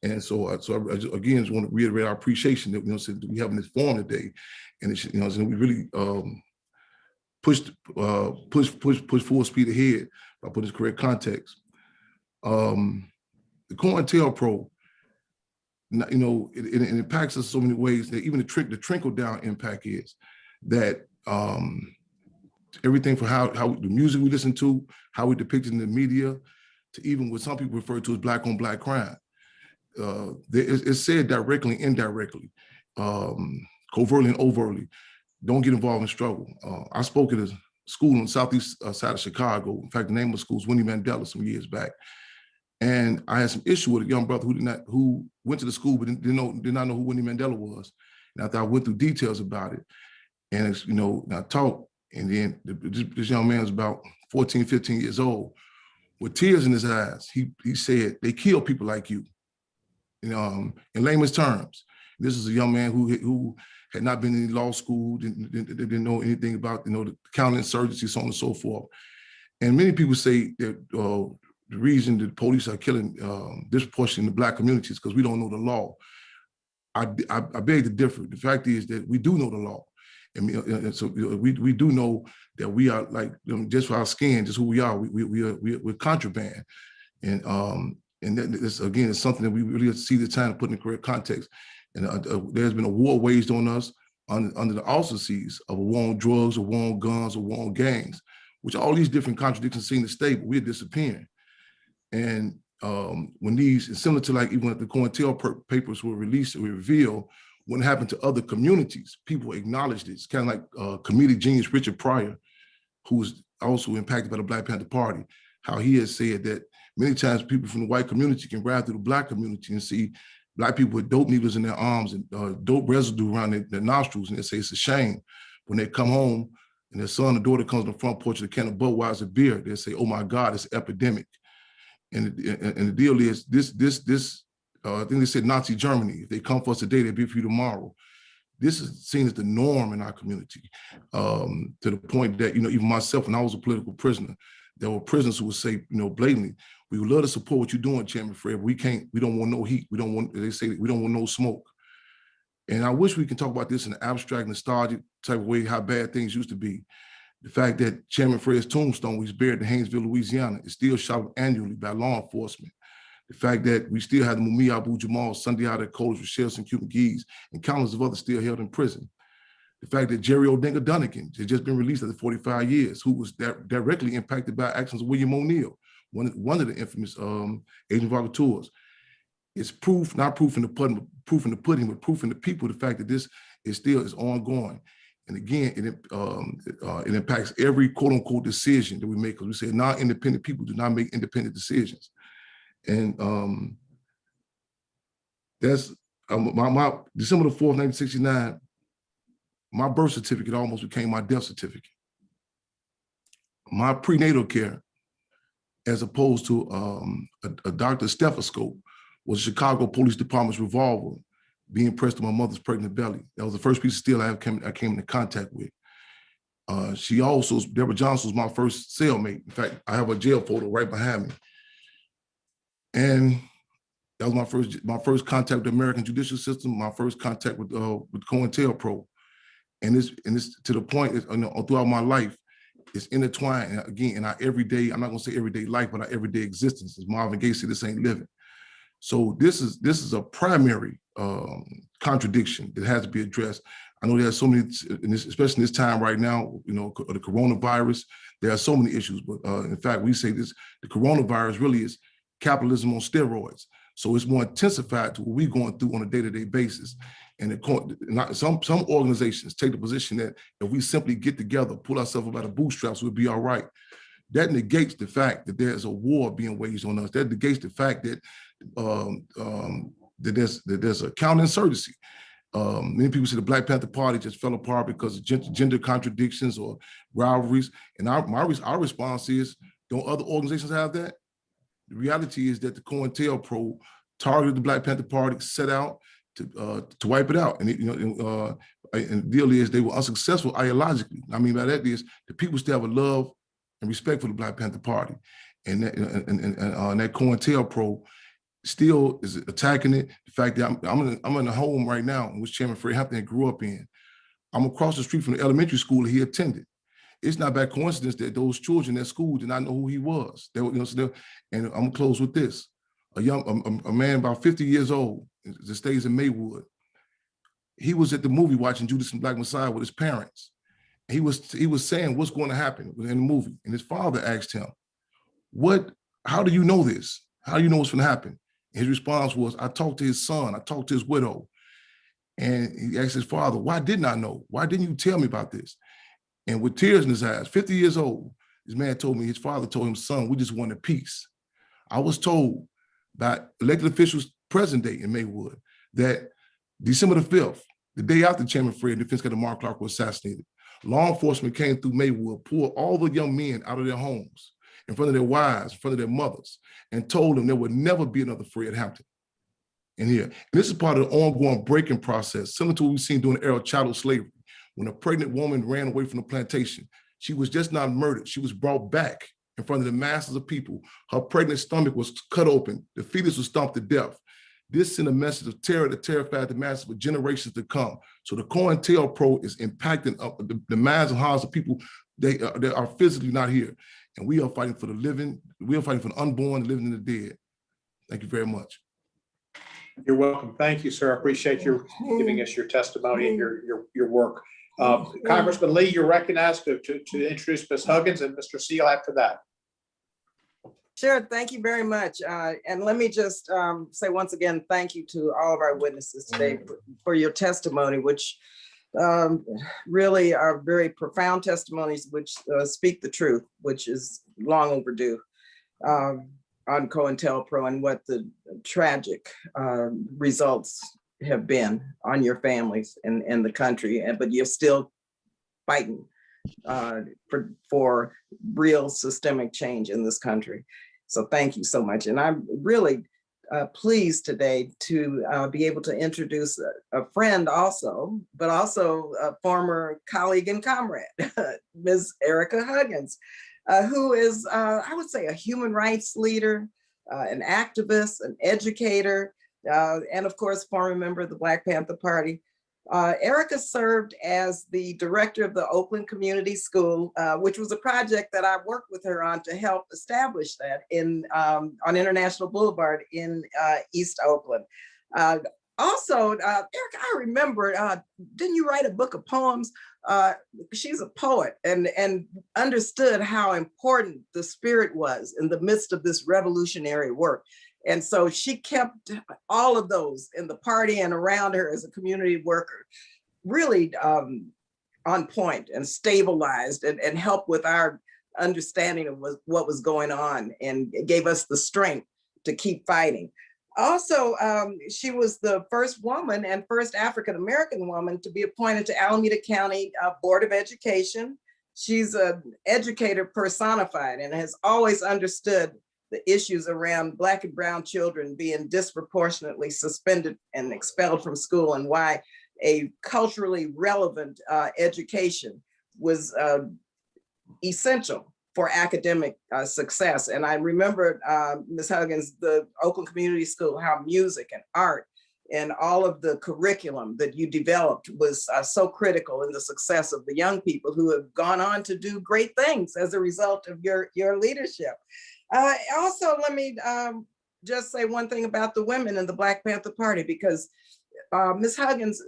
And so I again just want to reiterate our appreciation that we have in this forum today, and we really push full speed ahead by putting this correct context. The Cointelpro, you know, it impacts us so many ways that even the trickle down impact is that everything from how the music we listen to, how we depict it in the media, to even what some people refer to as black on black crime. It's said directly and indirectly, covertly and overtly, don't get involved in struggle. I spoke at a school on the southeast side of Chicago. In fact, the name of the school is Winnie Mandela some years back. And I had some issue with a young brother who went to the school but did not know who Winnie Mandela was. And after I went through details about it, and it's, you know, I talked, and then this young man was about 14, 15 years old, with tears in his eyes. He said, "They kill people like you." You know, in layman's terms, this is a young man who had not been in law school, didn't know anything about, you know, the counterinsurgency, so on and so forth. And many people say that the reason that the police are killing disproportionately in the black communities is because we don't know the law. I beg to differ. The fact is that we do know the law. And so we do know that we are, like, just for our skin, just who we are. We're contraband, and this again is something that we really have to see the time to put in the correct context. And there's been a war waged on us under the auspices of a war on drugs, a war on guns, a war on gangs, which all these different contradictions seem to stay, but we're disappearing. And when these, it's similar to like even when the Cointelpro papers were released or revealed, what happened to other communities, people acknowledged it. It's kind of like comedic genius Richard Pryor, who was also impacted by the Black Panther Party, how he has said that many times people from the white community can ride through the black community and see black people with dope needles in their arms and dope residue around their nostrils, and they say it's a shame. When they come home and their son or daughter comes on the front porch with a can of Budweiser beer, they say, "Oh my God, it's an epidemic." And the deal is this. I think they said Nazi Germany. If they come for us today, they'll be for you tomorrow. This is seen as the norm in our community, to the point that, you know, even myself, when I was a political prisoner, there were prisoners who would say, you know, blatantly, "We would love to support what you're doing, Chairman Fred, but we can't. We don't want no heat. We don't want." They say we don't want no smoke. And I wish we can talk about this in an abstract, nostalgic type of way, how bad things used to be. The fact that Chairman Fred's tombstone was buried in Haynesville, Louisiana, is still shot annually by law enforcement. The fact that we still have the Mumia Abu-Jamal, Sunday out at Coles, Rochelle, and Cuban Geese, and countless of others still held in prison. The fact that Jerry Odinga Dunnigan has just been released after 45 years, who was directly impacted by actions of William O'Neill, one of the infamous agent provocateurs. It's proof, not proof in the pudding, but proof in the people, the fact that this is ongoing. And again, it impacts every quote unquote decision that we make, because we say non-independent people do not make independent decisions. And that's my December the 4th, 1969, my birth certificate almost became my death certificate. My prenatal care, as opposed to a doctor's stethoscope, was Chicago Police Department's revolver being pressed to my mother's pregnant belly. That was the first piece of steel I came into contact with. Deborah Johnson was my first cellmate. In fact, I have a jail photo right behind me. And that was my first contact with the American judicial system, my first contact with Cointelpro. And it's to the point, you know, throughout my life, it's intertwined, and again, in our everyday, I'm not gonna say everyday life, but our everyday existence. As Marvin Gaye said, this ain't living. So this is a primary contradiction that has to be addressed. I know there's so many, especially in this time right now, you know, the coronavirus, there are so many issues, but in fact, we say this, the coronavirus really is capitalism on steroids. So it's more intensified to what we're going through on a day-to-day basis. And some organizations take the position that if we simply get together, pull ourselves up by the bootstraps, we'll be all right. That negates the fact that there's a war being waged on us. That negates the fact that there's a counterinsurgency. Many people say the Black Panther Party just fell apart because of gender contradictions or rivalries. And our response is, don't other organizations have that? The reality is that the Cointelpro targeted the Black Panther Party, set out to wipe it out. And and the deal is they were unsuccessful ideologically. I mean by that is the people still have a love and respect for the Black Panther Party. And that Cointelpro still is attacking it. The fact that I'm in a home right now in which Chairman Fred Hampton grew up in. I'm across the street from the elementary school that he attended. it's not by coincidence that those children at school did not know who he was. They were, and I'm gonna close with this. A man about 50 years old that stays in Maywood. He was at the movie watching Judas and Black Messiah with his parents. He was saying what's going to happen in the movie. And his father asked him, how do you know this? How do you know what's going to happen? And his response was, I talked to his son, I talked to his widow. And he asked his father, why didn't I know? Why didn't you tell me about this? And with tears in his eyes, 50 years old, this man told me, his father told him, son, we just wanted peace. I was told by elected officials present day in Maywood that December the 5th, the day after Chairman Fred, Defense Secretary Mark Clark was assassinated, law enforcement came through Maywood, pulled all the young men out of their homes, in front of their wives, in front of their mothers, and told them there would never be another Fred Hampton in here. And this is part of the ongoing breaking process, similar to what we've seen during the era of chattel slavery. When a pregnant woman ran away from the plantation, she was just not murdered. She was brought back in front of the masses of people. Her pregnant stomach was cut open. The fetus was stomped to death. This sent a message of terror that terrified the masses for generations to come. So the Cointelpro is impacting the minds and hearts of people that are physically not here. And we are fighting for the living. We are fighting for the unborn, the living, and the dead. Thank you very much. You're welcome. Thank you, sir. I appreciate your giving us your testimony and your work. Congressman Lee, you're recognized to introduce Ms. Huggins and Mr. Seale after that. Sure, thank you very much. And let me just say once again, thank you to all of our witnesses today for your testimony, which really are very profound testimonies, which speak the truth, which is long overdue on Cointelpro and what the tragic results have been on your families and the country, but you're still fighting for real systemic change in this country. So thank you so much. And I'm really pleased today to be able to introduce a friend also, but also a former colleague and comrade, Ms. Ericka Huggins, who is, I would say, a human rights leader, an activist, an educator, and of course, former member of the Black Panther Party. Ericka served as the director of the Oakland Community School, which was a project that I worked with her on to help establish that on International Boulevard in East Oakland. Also, Ericka, I remember, didn't you write a book of poems? She's a poet and understood how important the spirit was in the midst of this revolutionary work. And so she kept all of those in the party and around her as a community worker, really on point and stabilized and helped with our understanding of what was going on and gave us the strength to keep fighting. Also, she was the first woman and first African-American woman to be appointed to Alameda County Board of Education. She's an educator personified and has always understood the issues around Black and brown children being disproportionately suspended and expelled from school, and why a culturally relevant education was essential for academic success. And I remember, Ms. Huggins, the Oakland Community School, how music and art and all of the curriculum that you developed was so critical in the success of the young people who have gone on to do great things as a result of your leadership. Also, let me just say one thing about the women in the Black Panther Party, because Ms. Huggins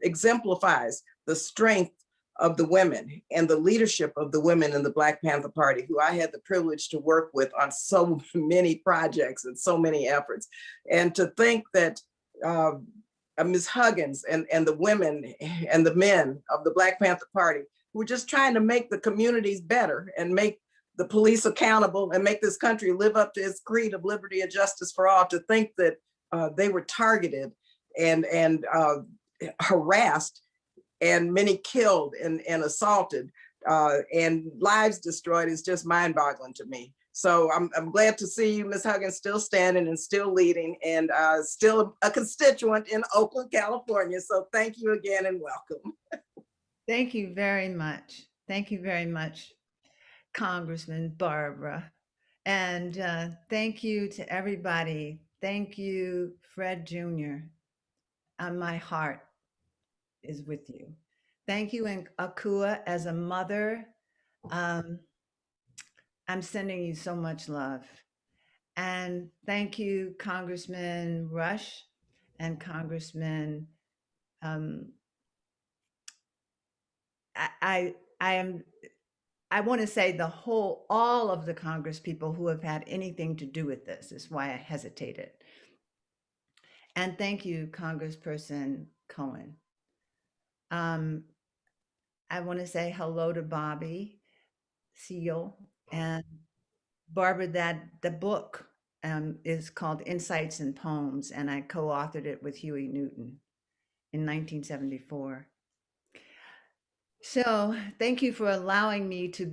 exemplifies the strength of the women and the leadership of the women in the Black Panther Party, who I had the privilege to work with on so many projects and so many efforts. And to think that Ms. Huggins and the women and the men of the Black Panther Party who were just trying to make the communities better and make the police accountable and make this country live up to its creed of liberty and justice for all, to think that they were targeted and harassed and many killed and assaulted and lives destroyed is just mind-boggling to me. So I'm glad to see you, Ms. Huggins, still standing and still leading and still a constituent in Oakland, California. So thank you again and welcome. Thank you very much. Thank you very much, Congressman Barbara. And thank you to everybody. Thank you, Fred Jr. My heart is with you. Thank you, and Akua, as a mother, Um, I'm sending you so much love. And thank you, Congressman Rush and Congressman. Um, I am. I want to say all of the Congress people who have had anything to do with this is why I hesitated. And thank you, Congressperson Cohen. I want to say hello to Bobby Seale and Barbara. That the book is called Insights and Poems, and I co-authored it with Huey Newton in 1974. So thank you for allowing me to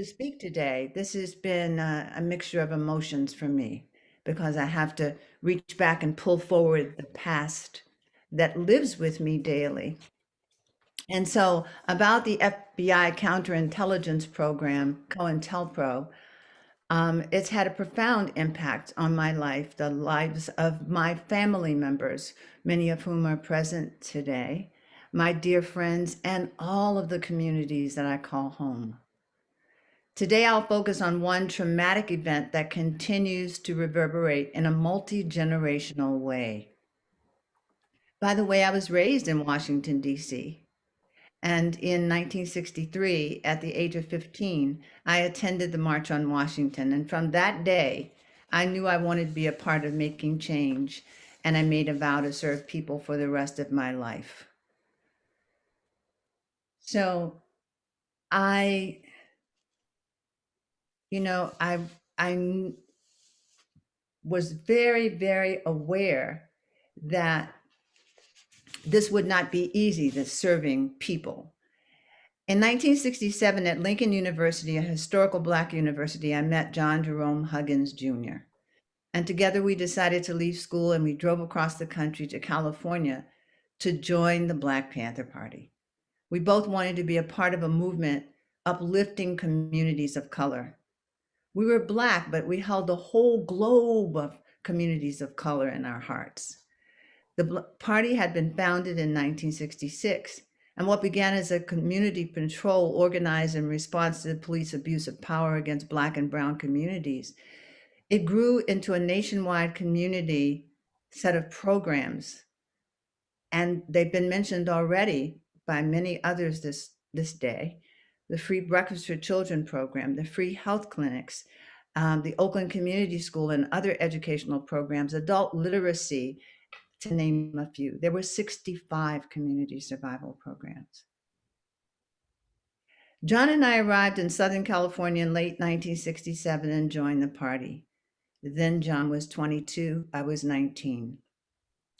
speak today. This has been a mixture of emotions for me because I have to reach back and pull forward the past that lives with me daily. And so, about the FBI counterintelligence program, Cointelpro, it's had a profound impact on my life, the lives of my family members, many of whom are present today, my dear friends, and all of the communities that I call home. Today, I'll focus on one traumatic event that continues to reverberate in a multi-generational way. By the way, I was raised in Washington, D.C., and in 1963, at the age of 15, I attended the March on Washington. And from that day, I knew I wanted to be a part of making change, and I made a vow to serve people for the rest of my life. So I, I was very, very aware that this would not be easy, this serving people. In 1967 at Lincoln University, a historical Black university, I met John Jerome Huggins Jr. And together we decided to leave school and we drove across the country to California to join the Black Panther Party. We both wanted to be a part of a movement uplifting communities of color. We were Black, but we held the whole globe of communities of color in our hearts. The party had been founded in 1966, and what began as a community patrol organized in response to the police abuse of power against Black and brown communities, it grew into a nationwide community set of programs. And they've been mentioned already by many others this day. The Free Breakfast for Children program, the free health clinics, the Oakland Community School and other educational programs, adult literacy, to name a few. There were 65 community survival programs. John and I arrived in Southern California in late 1967 and joined the party. Then John was 22, I was 19.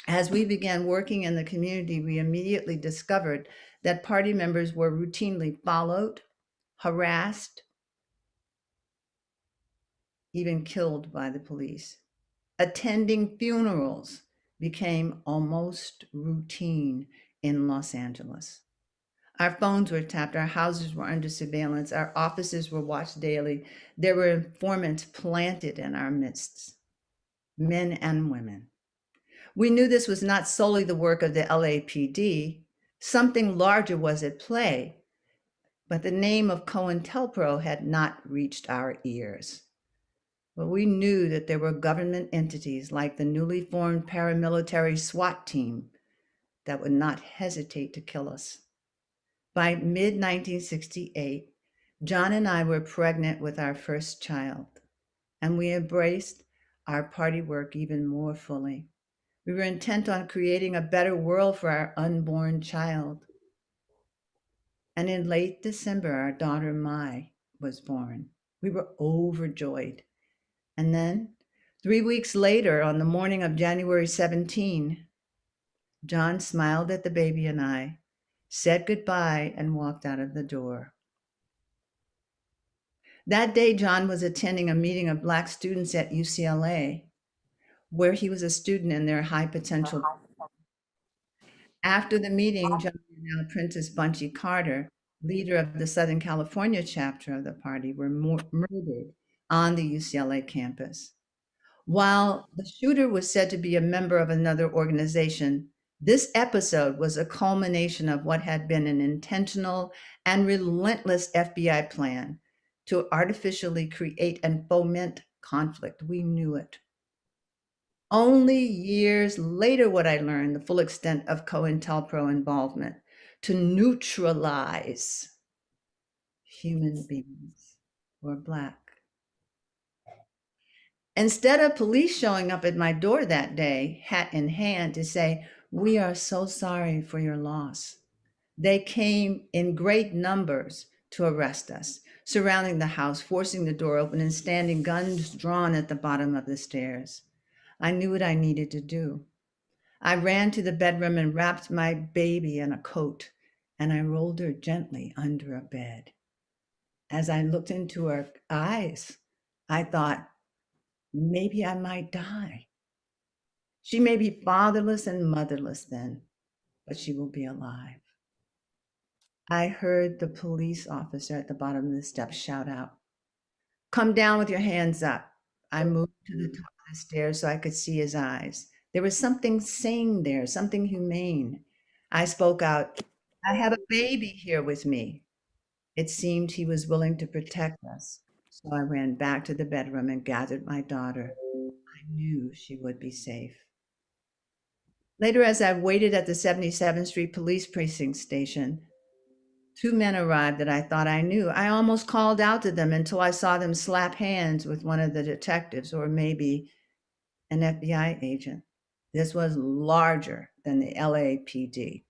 As we began working in the community, we immediately discovered that party members were routinely followed, harassed, even killed by the police. Attending funerals became almost routine in Los Angeles. Our phones were tapped, our houses were under surveillance, our offices were watched daily. There were informants planted in our midst, men and women. We knew this was not solely the work of the LAPD. Something larger was at play, but the name of Cointelpro had not reached our ears. But we knew that there were government entities like the newly formed paramilitary SWAT team that would not hesitate to kill us. By mid-1968, John and I were pregnant with our first child, and we embraced our party work even more fully. We were intent on creating a better world for our unborn child. And in late December, our daughter Mai was born. We were overjoyed. And then 3 weeks later, on the morning of January 17, John smiled at the baby and I, said goodbye, and walked out of the door. That day, John was attending a meeting of Black students at UCLA, where he was a student in their high potential. After the meeting, John and Apprentice Bunchy Carter, leader of the Southern California chapter of the party, were murdered on the UCLA campus. While the shooter was said to be a member of another organization, This episode was a culmination of what had been an intentional and relentless FBI plan to artificially create and foment conflict. We knew it. Only years later would I learn the full extent of Cointelpro involvement to neutralize human beings who are Black. Instead of police showing up at my door that day, hat in hand, to say, "We are so sorry for your loss," they came in great numbers to arrest us, surrounding the house, forcing the door open and standing guns drawn at the bottom of the stairs. I knew what I needed to do. I ran to the bedroom and wrapped my baby in a coat, and I rolled her gently under a bed. As I looked into her eyes, I thought, maybe I might die. She may be fatherless and motherless then, but she will be alive. I heard the police officer at the bottom of the steps shout out, "Come down with your hands up." I moved to the top of the stairs so I could see his eyes. There was something sane there, something humane. I spoke out, "I have a baby here with me." It seemed he was willing to protect us. So I ran back to the bedroom and gathered my daughter. I knew she would be safe. Later, as I waited at the 77th Street Police Precinct station, two men arrived that I thought I knew. I almost called out to them until I saw them slap hands with one of the detectives, or maybe an FBI agent. This was larger than the LAPD.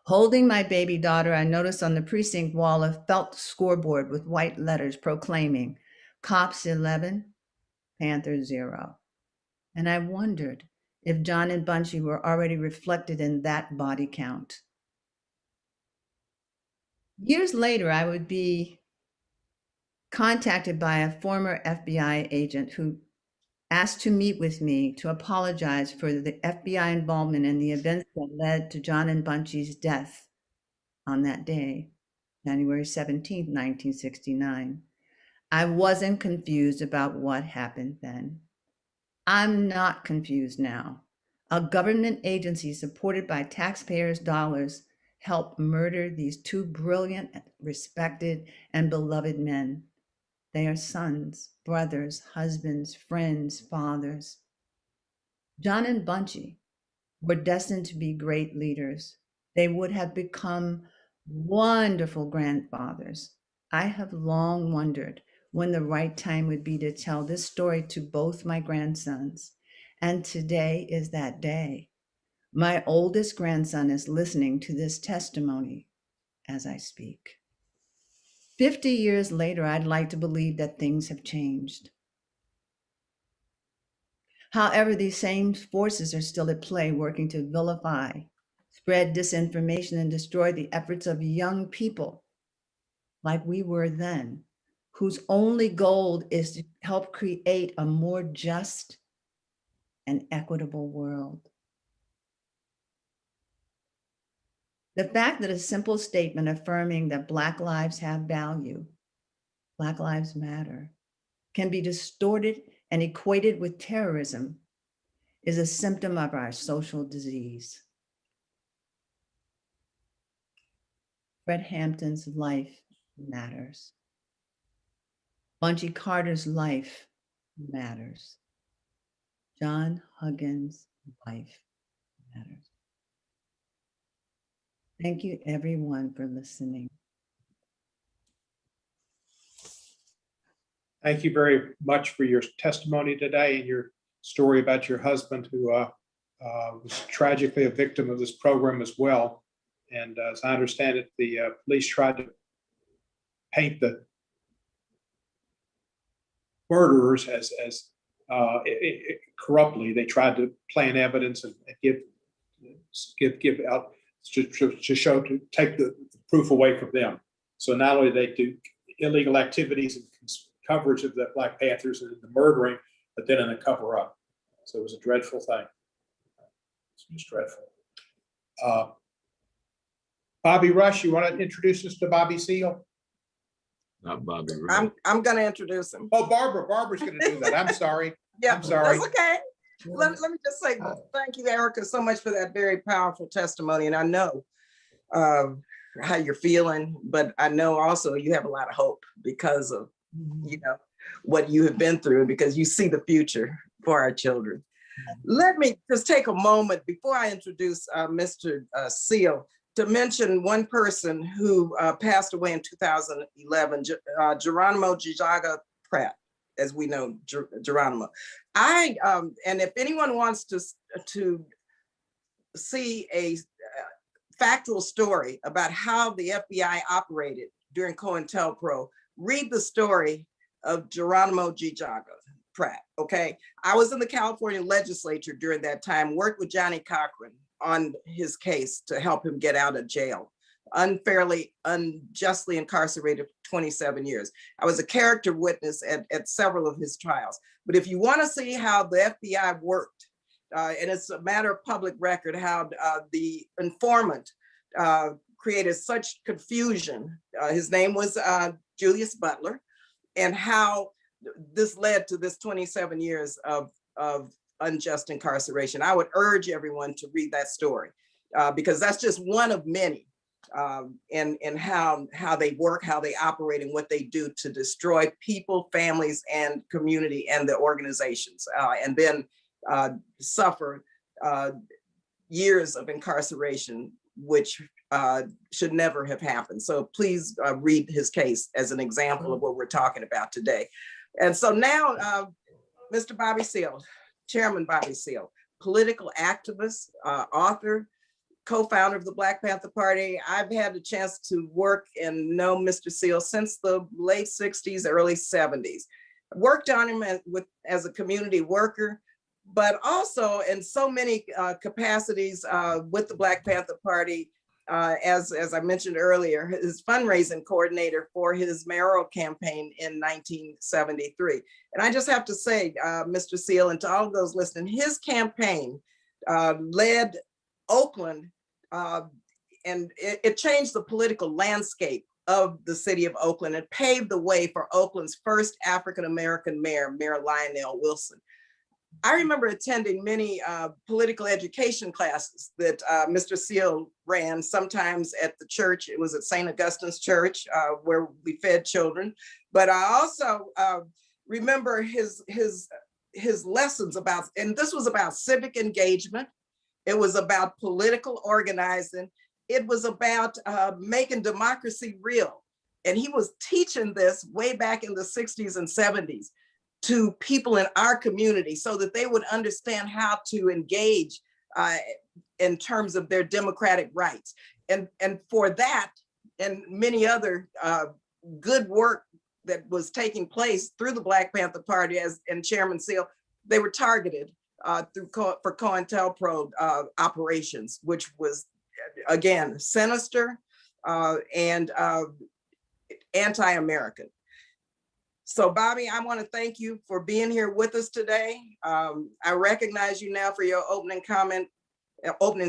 Holding my baby daughter, I noticed on the precinct wall a felt scoreboard with white letters proclaiming "Cops 11, Panthers 0." And I wondered if John and Bunchy were already reflected in that body count. Years later, I would be contacted by a former FBI agent who asked to meet with me to apologize for the FBI involvement in the events that led to John and Bunchy's death on that day, January 17th, 1969. I wasn't confused about what happened then. I'm not confused now. A government agency supported by taxpayers' dollars helped murder these two brilliant, respected, and beloved men. They are sons, brothers, husbands, friends, fathers. John and Bunchy were destined to be great leaders. They would have become wonderful grandfathers. I have long wondered when the right time would be to tell this story to both my grandsons. And today is that day. My oldest grandson is listening to this testimony as I speak. 50 years later, I'd like to believe that things have changed. However, these same forces are still at play, working to vilify, spread disinformation, and destroy the efforts of young people like we were then, whose only goal is to help create a more just and equitable world. The fact that a simple statement affirming that Black lives have value, Black lives matter, can be distorted and equated with terrorism is a symptom of our social disease. Fred Hampton's life matters. Bunchy Carter's life matters. John Huggins' life matters. Thank you, everyone, for listening. Thank you very much for your testimony today and your story about your husband who was tragically a victim of this program as well. And as I understand it, the police tried to paint the murderers as corruptly. They tried to plant evidence and give out to show, to take the proof away from them. So not only they do illegal activities and coverage of the Black Panthers and the murdering, but then in a cover up. So it was a dreadful thing. It's just dreadful. Bobby Rush, you want to introduce us to Bobby Seale? Not Bobby Rush. I'm going to introduce him. Oh, Barbara's going to do that. I'm sorry. Yeah, I'm sorry. that's okay. Let me just say thank you, Ericka, so much for that very powerful testimony. And I know how you're feeling, but I know also you have a lot of hope because of what you have been through, because you see the future for our children. Let me just take a moment before I introduce Mr. Seale to mention one person who passed away in 2011, Geronimo Jijaga Pratt, as we know, Geronimo. And if anyone wants to see a factual story about how the FBI operated during Cointelpro, read the story of Geronimo Jijaga Pratt, okay? I was in the California legislature during that time, worked with Johnny Cochran on his case to help him get out of jail, unjustly incarcerated for 27 years. I was a character witness at several of his trials. But if you want to see how the FBI worked, and it's a matter of public record, how the informant created such confusion. His name was Julius Butler, and how this led to this 27 years of unjust incarceration. I would urge everyone to read that story because that's just one of many, and how they work, how they operate, and what they do to destroy people, families, and community and the organizations, and then suffer years of incarceration, which should never have happened. So please read his case as an example of what we're talking about today. And so now, Mr. Bobby Seale, Chairman Bobby Seale, political activist, author, co-founder of the Black Panther Party. I've had the chance to work and know Mr. Seale since the late 60s, early 70s. Worked on him as a community worker, but also in so many capacities with the Black Panther Party, as I mentioned earlier, his fundraising coordinator for his mayoral campaign in 1973. And I just have to say, Mr. Seale, and to all of those listening, his campaign led Oakland, and it changed the political landscape of the city of Oakland and paved the way for Oakland's first African-American mayor, Mayor Lionel Wilson. I remember attending many political education classes that Mr. Seale ran, sometimes at the church. It was at St. Augustine's Church, where we fed children. But I also remember his lessons about, and this was about civic engagement. It was about political organizing. It was about making democracy real. And he was teaching this way back in the 60s and 70s. To people in our community so that they would understand how to engage in terms of their democratic rights. And for that and many other good work that was taking place through the Black Panther Party and Chairman Seale, they were targeted for COINTELPRO operations, which was, again, sinister and anti-American. So Bobby, I want to thank you for being here with us today. I recognize you now for your opening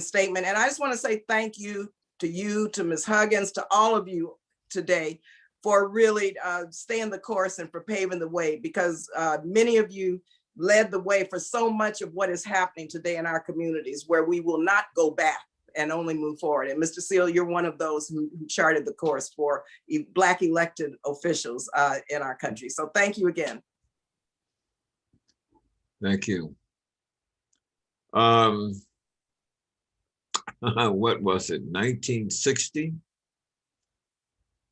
statement. And I just want to say thank you, to Ms. Huggins, to all of you today for really staying the course and for paving the way, because many of you led the way for so much of what is happening today in our communities, where we will not go back and only move forward. And Mr. Seale, you're one of those who charted the course for Black elected officials in our country. So thank you again. Thank you. What was it, 1960?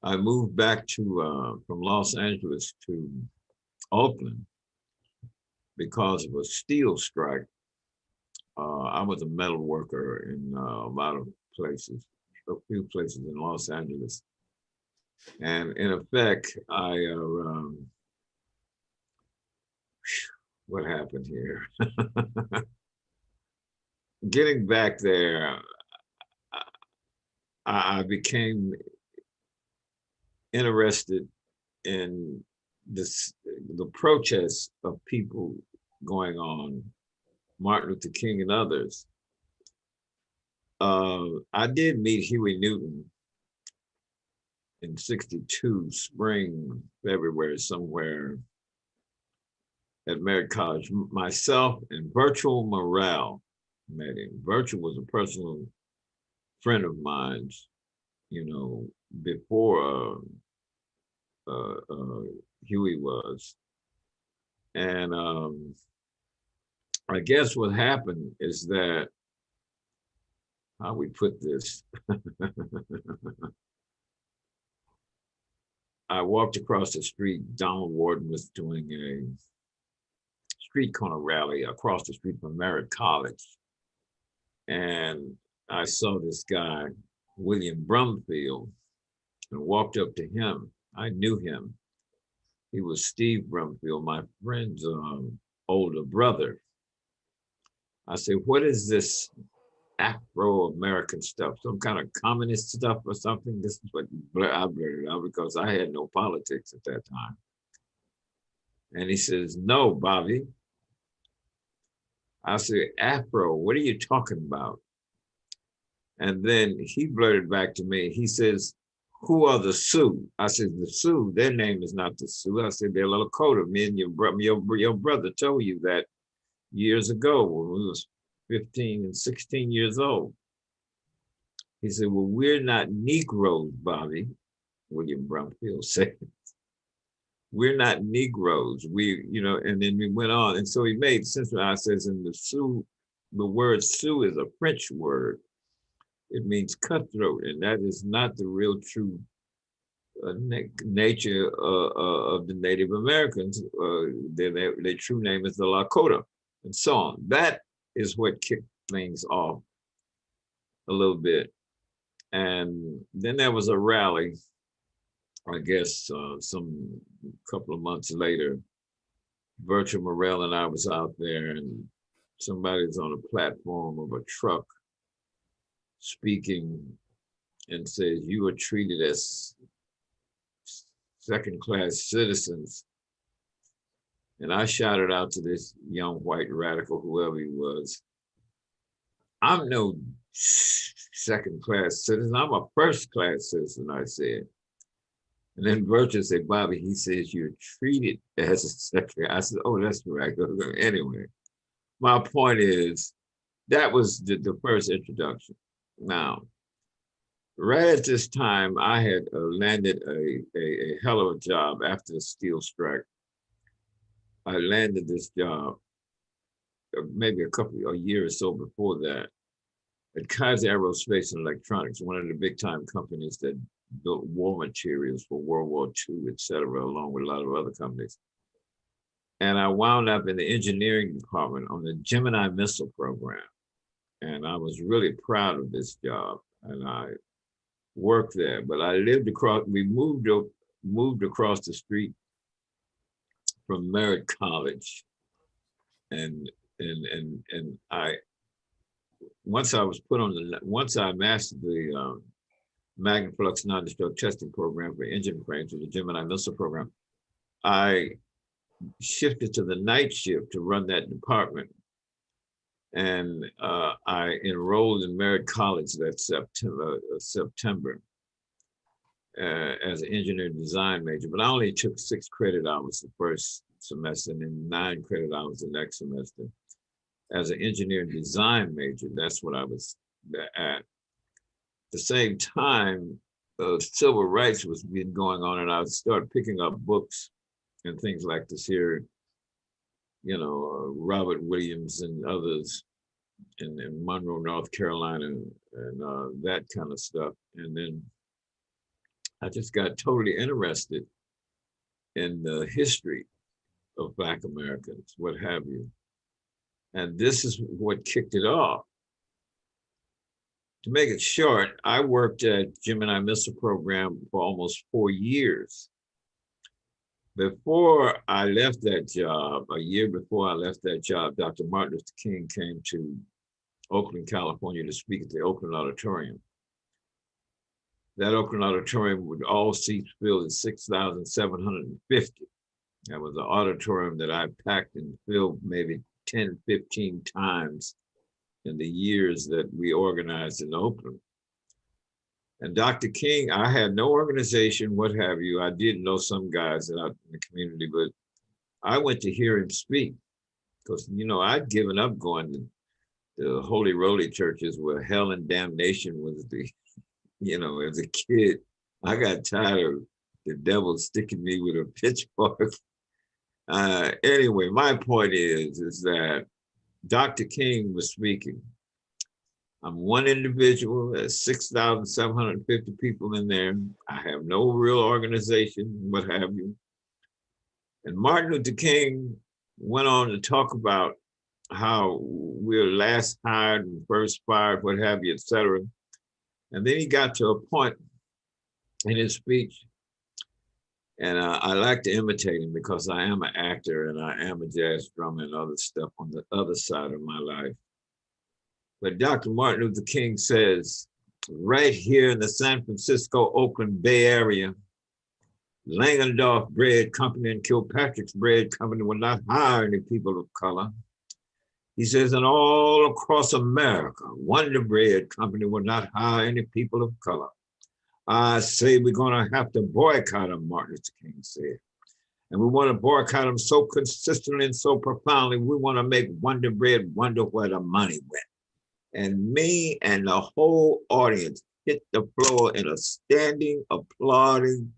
I moved back to from Los Angeles to Oakland because of a steel strike. I was a metal worker in a lot of places, a few places in Los Angeles. And in effect, what happened here? Getting back there, I became interested in the protests of people going on, Martin Luther King and others. I did meet Huey Newton in '62, spring, February, somewhere. at Merritt College. Myself and Virtual Morale met him. Virtual was a personal friend of mine, you know, before Huey was. And I guess what happened is that, how we put this, I walked across the street. Donald Warden was doing a street corner rally across the street from Merritt College. And I saw this guy, William Brumfield, and walked up to him. I knew him. He was Steve Brumfield, my friend's older brother. I said, what is this Afro-American stuff? Some kind of communist stuff or something? This is what I blurted out because I had no politics at that time. And he says, no, Bobby. I said, Afro, what are you talking about? And then he blurted back to me. He says, who are the Sioux? I said, the Sioux, their name is not the Sioux. I said, they're Lakota. Me and your brother told you that years ago when we was 15 and 16 years old. He said, well, we're not Negroes, Bobby, William Brumfield said. We're not Negroes. We, you know, and then we went on. And so he made sense when I says, in the Sioux, the word Sioux is a French word. It means cutthroat, and that is not the real true nature of the Native Americans. Their true name is the Lakota, and so on. That is what kicked things off a little bit. And then there was a rally, I guess, some couple of months later. Virtual Morale and I was out there, and somebody's on a platform of a truck speaking and says, you are treated as second-class citizens. And I shouted out to this young white radical, whoever he was, I'm no second-class citizen, I'm a first-class citizen, I said. And then Virtual said, Bobby, he says you're treated as a second. I said, oh, that's right. Anyway, my point is, that was the first introduction. Now, right at this time, I had landed a hell of a job after the steel strike. I landed this job maybe a year or so before that at Kaiser Aerospace and Electronics, one of the big time companies that built war materials for World War II, et cetera, along with a lot of other companies. And I wound up in the engineering department on the Gemini missile program. And I was really proud of this job, and I worked there. But I lived across. We moved across the street from Merritt College, and I once I mastered the Magna Flux non-destruct testing program for engine frames with the Gemini missile program, I shifted to the night shift to run that department. And I enrolled in Merritt College that September as an engineering design major, but I only took 6 credit hours the first semester and then 9 credit hours the next semester. As an engineering design major, that's what I was at. At the same time, civil rights was been going on, and I would start picking up books and things like this here, you know, Robert Williams and others in Monroe, North Carolina, and that kind of stuff. And then I just got totally interested in the history of Black Americans, what have you. And this is what kicked it off. To make it short, I worked at Gemini Missile Program for almost 4 years. Before I left that job, a year before I left that job, Dr. Martin Luther King came to Oakland, California to speak at the Oakland Auditorium. That Oakland Auditorium with all seats filled at 6,750. That was an auditorium that I packed and filled maybe 10, 15 times in the years that we organized in Oakland. And Dr. King, I had no organization, what have you. I did know some guys out in the community, but I went to hear him speak because, you know, I'd given up going to the holy roly churches where hell and damnation was the, you know, as a kid. I got tired of the devil sticking me with a pitchfork. Anyway, my point is that Dr. King was speaking. I'm one individual, there's 6,750 people in there. I have no real organization, what have you. And Martin Luther King went on to talk about how we're last hired and first fired, what have you, et cetera. And then he got to a point in his speech, and I like to imitate him because I am an actor and I am a jazz drummer and other stuff on the other side of my life. But Dr. Martin Luther King says, right here in the San Francisco, Oakland Bay Area, Langendorf Bread Company and Kilpatrick's Bread Company will not hire any people of color. He says, and all across America, Wonder Bread Company will not hire any people of color. I say we're gonna have to boycott them, Martin Luther King said. And we wanna boycott them so consistently and so profoundly, we wanna make Wonder Bread wonder where the money went. And me and the whole audience hit the floor in a standing, applauding.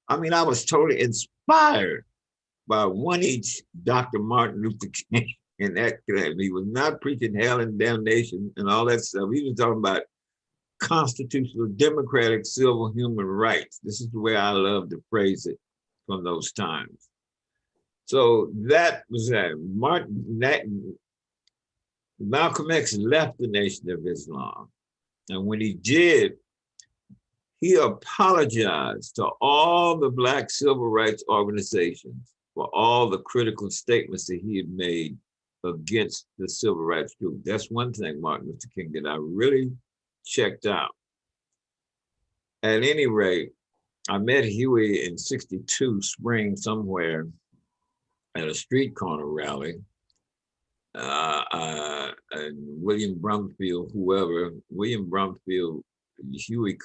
I mean, I was totally inspired by one each Dr. Martin Luther King in that class. He was not preaching hell and damnation and all that stuff. He was talking about constitutional, democratic, civil human rights. This is the way I love to phrase it from those times. So that was that. Malcolm X left the Nation of Islam. And when he did, he apologized to all the Black civil rights organizations for all the critical statements that he had made against the civil rights group. That's one thing Martin Luther King did I really checked out. At any rate, I met Huey in '62 spring somewhere at a street corner rally. And William Brumfield, William Brumfield, Huey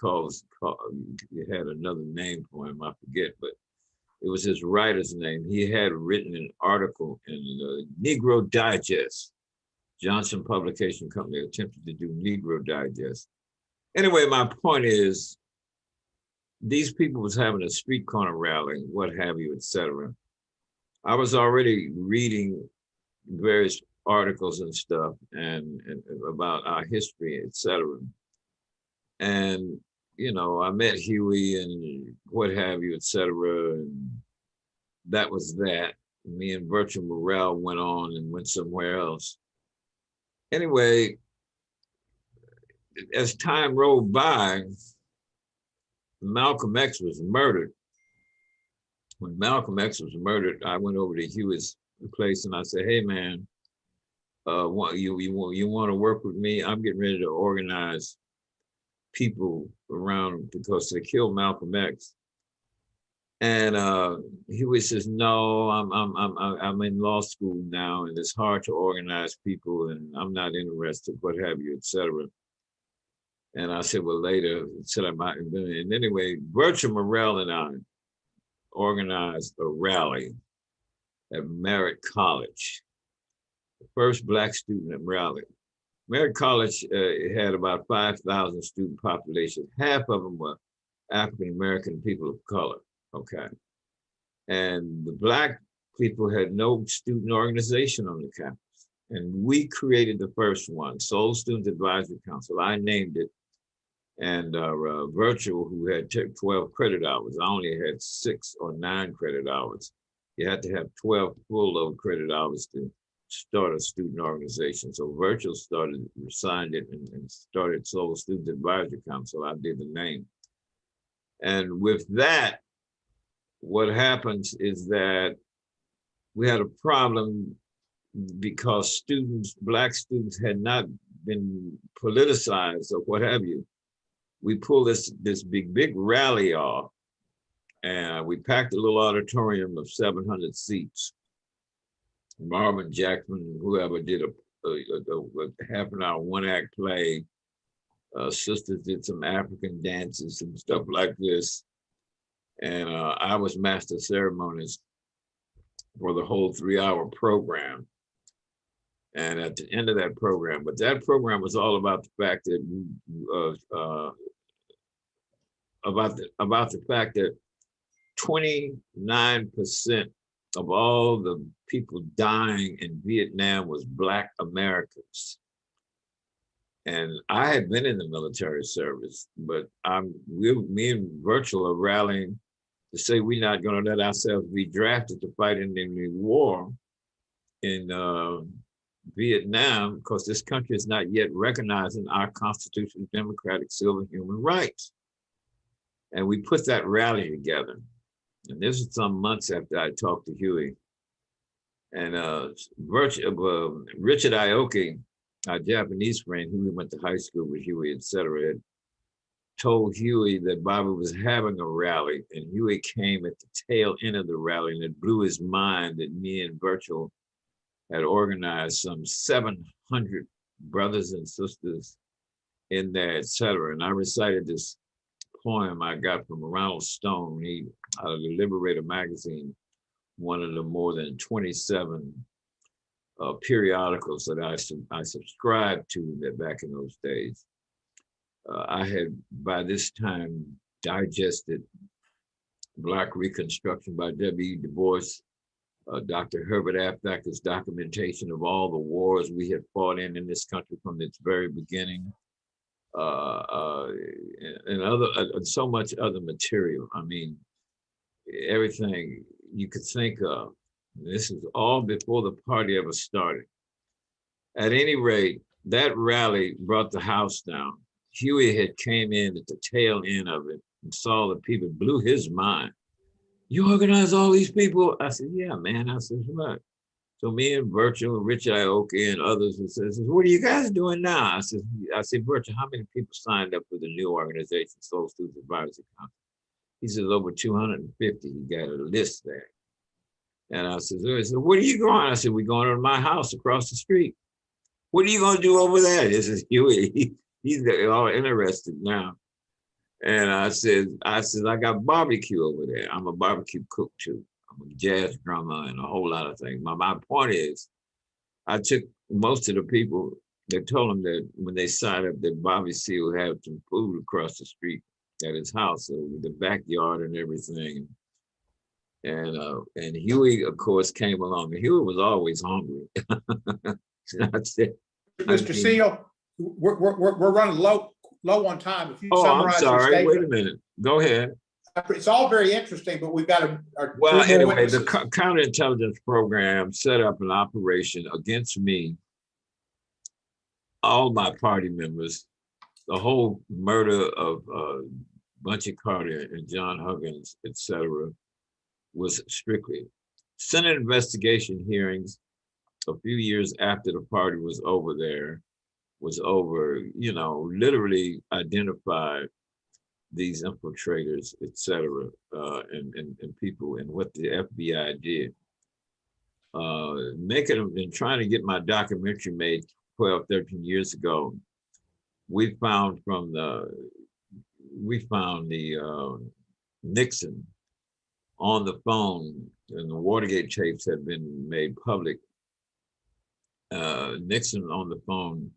he had another name for him, I forget, but it was his writer's name. He had written an article in the Negro Digest. Johnson Publication Company attempted to do Negro Digest. Anyway, my point is, these people was having a street corner rally, what have you, et cetera. I was already reading various articles and stuff and about our history, et cetera. And, you know, I met Huey and what have you, et cetera. And that was that. Me and Virgil Morel went on and went somewhere else. Anyway, as time rolled by, Malcolm X was murdered. When Malcolm X was murdered, I went over to Huey's place and I said, hey man, you want to work with me? I'm getting ready to organize people around because they killed Malcolm X. And Huey says, no, I'm in law school now and it's hard to organize people and I'm not interested, what have you, et cetera. And I said, well, later, said I might have been. And anyway, Virgil Morel and I organized a rally at Merritt College, the first Black student rally. Merritt College had about 5,000 student population. Half of them were African-American people of color, okay? And the Black people had no student organization on the campus. And we created the first one, Seoul Student Advisory Council. I named it. And Virtual, who had 12 credit hours, I only had 6 or 9 credit hours. You had to have 12 full load credit hours to start a student organization. So Virtual signed it and started Seoul Student Advisory Council. I did the name. And with that, what happens is that we had a problem because students, Black students had not been politicized or what have you. We pulled this big rally off and we packed a little auditorium of 700 seats. Marvin Jackson, whoever did a half an hour, 1-act play. Sisters did some African dances and stuff like this. And I was master of ceremonies. for the whole 3-hour program. And at the end of that program, but that program was all about the fact that about the fact that 29% of all the people dying in Vietnam was Black Americans. And I had been in the military service, but me and Virgil are rallying to say we're not going to let ourselves be drafted to fight in the war in Vietnam, because this country is not yet recognizing our constitutional, democratic, civil, and human rights. And we put that rally together. And this was some months after I talked to Huey. And Richard Aoki, our Japanese friend who we went to high school with Huey, et cetera, had told Huey that Bobby was having a rally, and Huey came at the tail end of the rally, and it blew his mind that me and Virgil had organized some 700 brothers and sisters in there, et cetera. And I recited this poem I got from Ronald Stone, out of the Liberator magazine, one of the more than 27 periodicals that I subscribed to back in those days. I had by this time digested Black Reconstruction by W. Du Bois, Dr. Herbert Apthacker's documentation of all the wars we had fought in this country from its very beginning, and so much other material. I mean, everything you could think of. This is all before the party ever started. At any rate, that rally brought the house down. Huey had came in at the tail end of it and saw the people, blew his mind. You organize all these people? I said, yeah, man. I said, what? So me and Virgil and Richard Aoki and others says, what are you guys doing now? I said, Virgil, how many people signed up for the new organization, Soul Student Advisory Council? He says, over 250. He got a list there. And I said, what are you going? I said, we're going to my house across the street. What are you going to do over there? This is Huey. He's all interested now. And I said, I got barbecue over there. I'm a barbecue cook too. I'm a jazz drummer and a whole lot of things. My point is, I took most of the people, they told them that when they signed up that Bobby Seale would have some food across the street at his house, so with the backyard and everything. And Huey, of course, came along. And Huey was always hungry. I said, Mr. Seale, we're running low on time. If you I'm summarize your sorry. Wait a statement. minute. Go ahead. It's all very interesting, but we've got to. Well, anyway, the counterintelligence program set up an operation against me, all my party members, the whole murder of Bunchy Carter and John Huggins, et cetera, was strictly Senate investigation hearings a few years after the party was over there, literally identified these infiltrators, et cetera, and people and what the FBI did. Trying to get my documentary made 12, 13 years ago, we found the Nixon on the phone, and the Watergate tapes had been made public. Nixon on the phone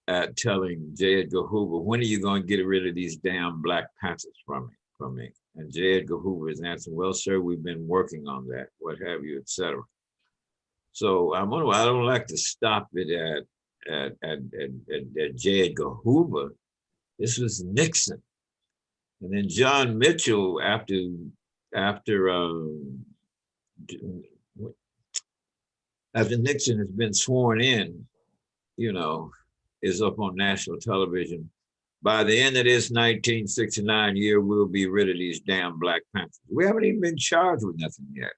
at telling J. Edgar Hoover, when are you going to get rid of these damn Black Panthers from me? And J. Edgar Hoover is answering, well, sir, we've been working on that, what have you, et cetera. So I don't like to stop it at J. Edgar Hoover. This was Nixon. And then John Mitchell, after Nixon has been sworn in, is up on national television. By the end of this 1969 year, we'll be rid of these damn Black Panthers. We haven't even been charged with nothing yet.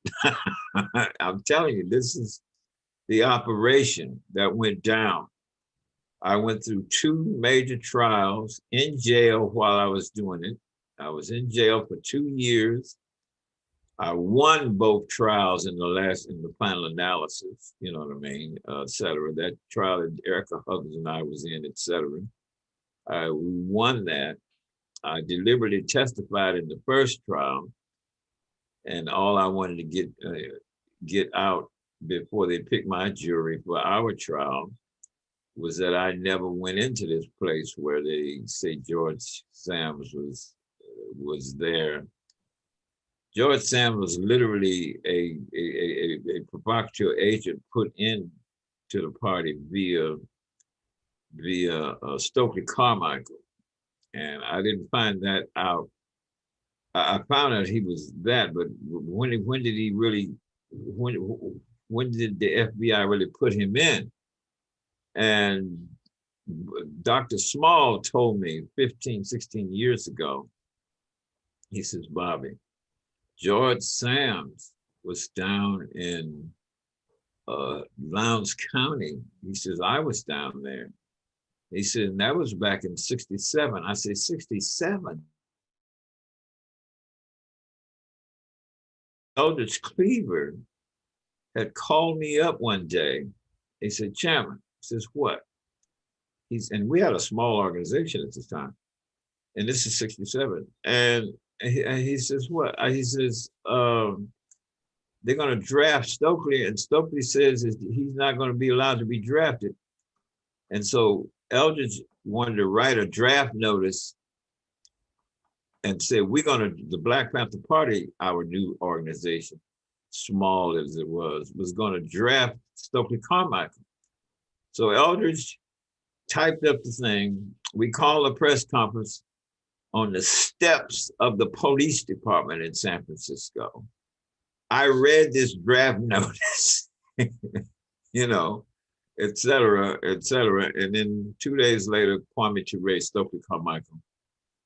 I'm telling you, this is the operation that went down. I went through 2 major trials in jail while I was doing it. I was in jail for 2 years. I won both trials in the final analysis, you know what I mean, et cetera. That trial that Ericka Huggins and I was in, et cetera. We won that. I deliberately testified in the first trial, and all I wanted to get out before they picked my jury for our trial was that I never went into this place where they say George Sams was there. George Sams was literally a provocateur agent put in to the party via Stokely Carmichael, and I didn't find that out. I found out he was that, but when did he really? When did the FBI really put him in? And Dr. Small told me 15, 16 years ago. He says, Bobby, George Sams was down in Lowndes County. He says, I was down there. He said, and that was back in 67. I said, 67? Eldridge Cleaver had called me up one day. He said, Chairman, he says, what? And we had a small organization at this time. And this is 67. And he says, what? He says, they're going to draft Stokely, and Stokely says he's not going to be allowed to be drafted. And so Eldridge wanted to write a draft notice and say, the Black Panther Party, our new organization, small as it was going to draft Stokely Carmichael. So Eldridge typed up the thing. We called a press conference on the steps of the police department in San Francisco. I read this draft notice, et cetera, et cetera. And then 2 days later, Kwame Ture, Stokely Carmichael,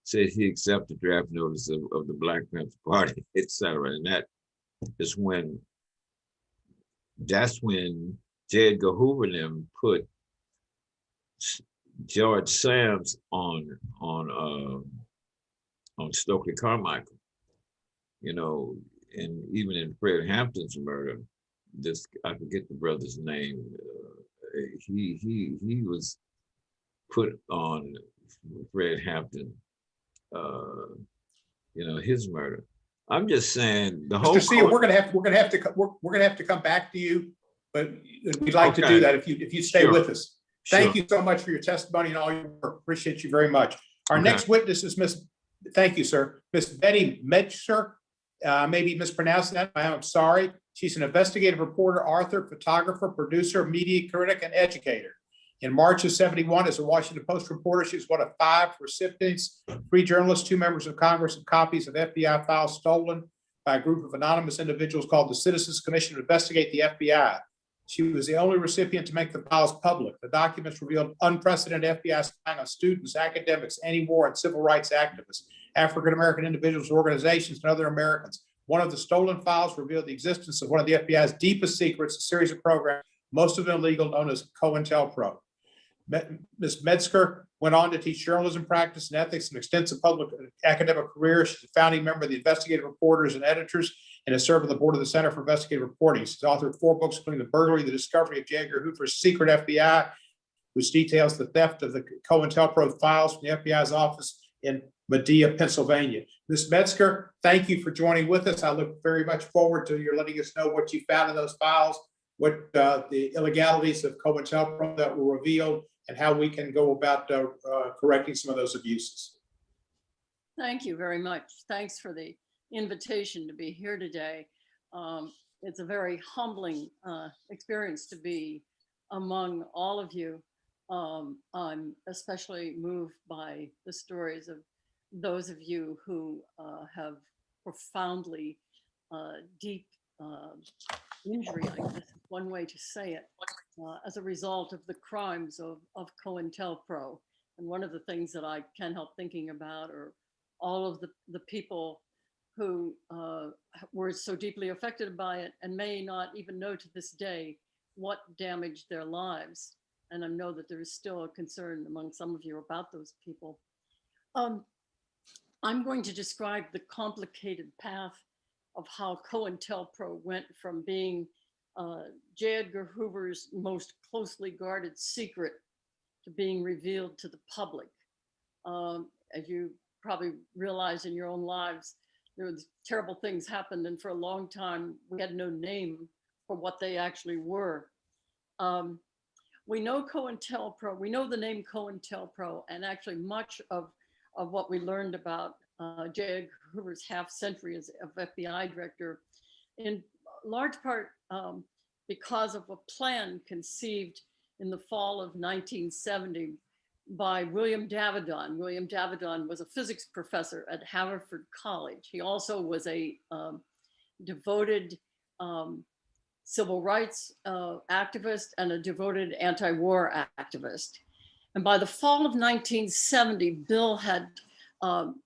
said he accepted the draft notice of the Black Panther Party, et cetera. And that's when J. Edgar Hoover and them put George Sams on Stokely Carmichael, and even in Fred Hampton's murder, I forget the brother's name. He was put on Fred Hampton, his murder. I'm just saying the whole. Mr. Seale, we're gonna have to come back to you, but we'd like to do that if you stay with us. Thank you so much for your testimony and all your work. Appreciate you very much. Our next witness is thank you, sir, Miss Betty Metzger. Maybe mispronouncing that. I'm sorry. She's an investigative reporter, author, photographer, producer, media critic, and educator. In March of '71, as a Washington Post reporter, she was one of 5 recipients, 3 journalists, 2 members of Congress, of copies of FBI files stolen by a group of anonymous individuals called the Citizens Commission to Investigate the FBI. She was the only recipient to make the files public. The documents revealed unprecedented FBI spying on students, academics, anti-war and civil rights activists, African-American individuals, organizations, and other Americans. One of the stolen files revealed the existence of one of the FBI's deepest secrets, a series of programs, most of them illegal, known as Cointelpro. Ms. Metzger went on to teach journalism practice and ethics, an extensive public academic career. She's a founding member of the Investigative Reporters and Editors, and has served on the board of the Center for Investigative Reporting. She's authored 4 books, including The Burglary, The Discovery of J. Edgar Hoover's Secret FBI, which details the theft of the Cointelpro files from the FBI's office in Medea, Pennsylvania. Ms. Metzger, thank you for joining with us. I look very much forward to your letting us know what you found in those files, what the illegalities of Cointelpro that were revealed, and how we can go about correcting some of those abuses. Thank you very much. Thanks for the invitation to be here today. It's a very humbling experience to be among all of you. I'm especially moved by the stories of those of you who have profoundly deep injury, I guess is one way to say it, as a result of the crimes of Cointelpro. And one of the things that I can't help thinking about are all of the people who were so deeply affected by it and may not even know to this day what damaged their lives. And I know that there is still a concern among some of you about those people. I'm going to describe the complicated path of how Cointelpro went from being J. Edgar Hoover's most closely guarded secret to being revealed to the public. As you probably realize in your own lives, there were terrible things happened, and for a long time we had no name for what they actually were. We know Cointelpro, we know the name Cointelpro, and actually much of what we learned about J. Edgar Hoover's half century as FBI director, in large part because of a plan conceived in the fall of 1970 by William Davidon. William Davidon was a physics professor at Haverford College. He also was a devoted civil rights activist and a devoted anti-war activist. And by the fall of 1970, Bill had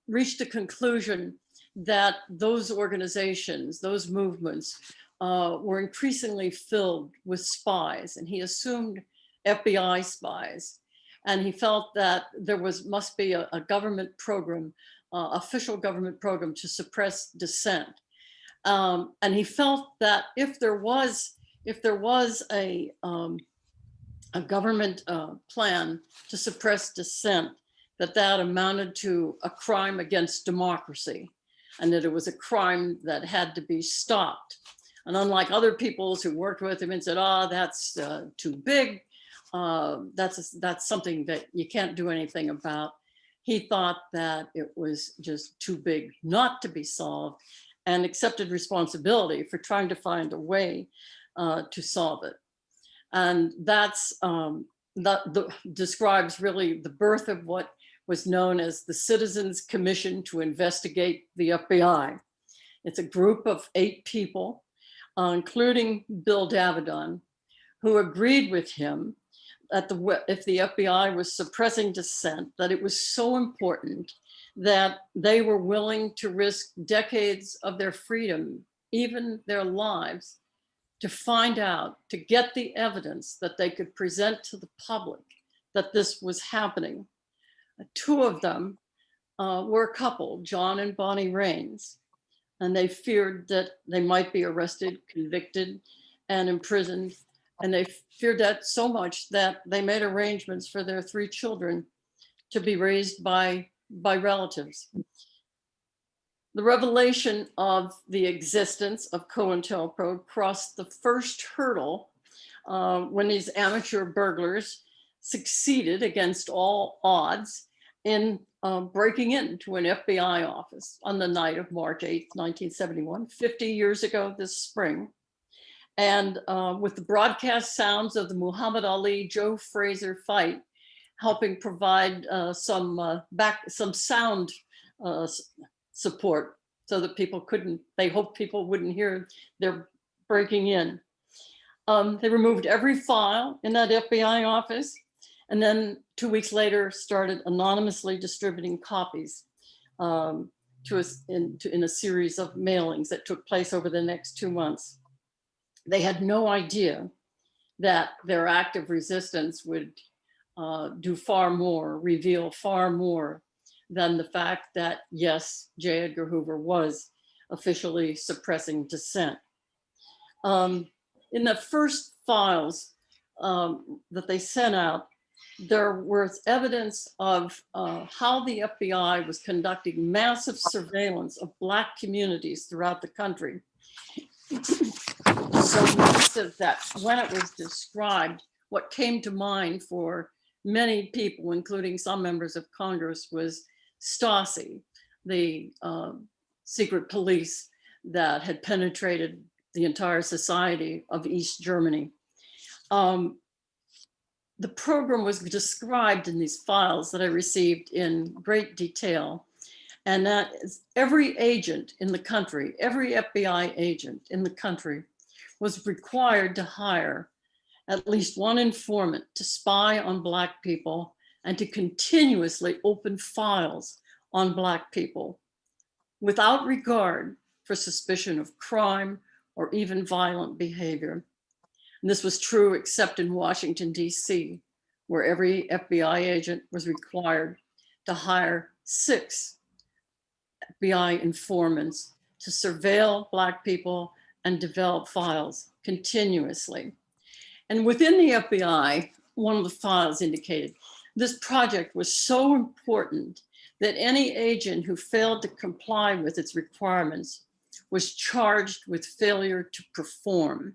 reached a conclusion that those organizations, those movements were increasingly filled with spies, and he assumed FBI spies. And he felt that there must be a government program, official government program to suppress dissent. And he felt that if there was a government plan to suppress dissent, that amounted to a crime against democracy, and that it was a crime that had to be stopped. And unlike other peoples who worked with him and said, "Oh, that's too big, that's something that you can't do anything about," he thought that it was just too big not to be solved, and accepted responsibility for trying to find a way to solve it. And that describes really the birth of what was known as the Citizens Commission to Investigate the FBI. It's a group of 8 people, including Bill Davidon, who agreed with him that if the FBI was suppressing dissent, that it was so important that they were willing to risk decades of their freedom, even their lives, to find out, to get the evidence that they could present to the public that this was happening. 2 of them were a couple, John and Bonnie Raines, and they feared that they might be arrested, convicted, and imprisoned. And they feared that so much that they made arrangements for their 3 children to be raised by relatives. The revelation of the existence of Cointelpro crossed the first hurdle when these amateur burglars succeeded against all odds in breaking into an FBI office on the night of March 8th, 1971, 50 years ago this spring. And with the broadcast sounds of the Muhammad Ali, Joe Frazier fight, helping provide some sound support so that they hoped people wouldn't hear their breaking in. They removed every file in that FBI office, and then 2 weeks later started anonymously distributing copies in a series of mailings that took place over the next 2 months. They had no idea that their act of resistance would do far more, reveal far more than the fact that, yes, J. Edgar Hoover was officially suppressing dissent. In the first files that they sent out, there was evidence of how the FBI was conducting massive surveillance of Black communities throughout the country. So massive that when it was described, what came to mind for many people, including some members of Congress, was Stasi, the secret police that had penetrated the entire society of East Germany. The program was described in these files that I received in great detail. And that is every agent in the country, every FBI agent in the country was required to hire at least one informant to spy on Black people and to continuously open files on Black people without regard for suspicion of crime or even violent behavior. And this was true except in Washington, D.C., where every FBI agent was required to hire 6 FBI informants to surveil Black people and develop files continuously. And within the FBI, one of the files indicated this project was so important that any agent who failed to comply with its requirements was charged with failure to perform.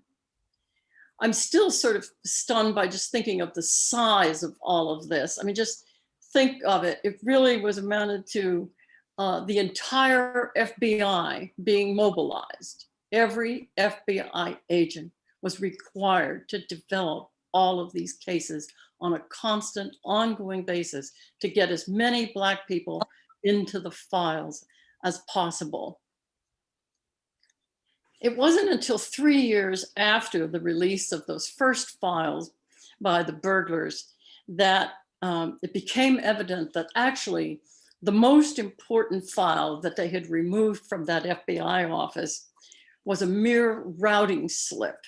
I'm still sort of stunned by just thinking of the size of all of this. I mean, just think of it. It really was amounted to the entire FBI being mobilized. Every FBI agent was required to develop all of these cases on a constant, ongoing basis to get as many Black people into the files as possible. It wasn't until 3 years after the release of those first files by the burglars that it became evident that actually the most important file that they had removed from that FBI office was a mere routing slip.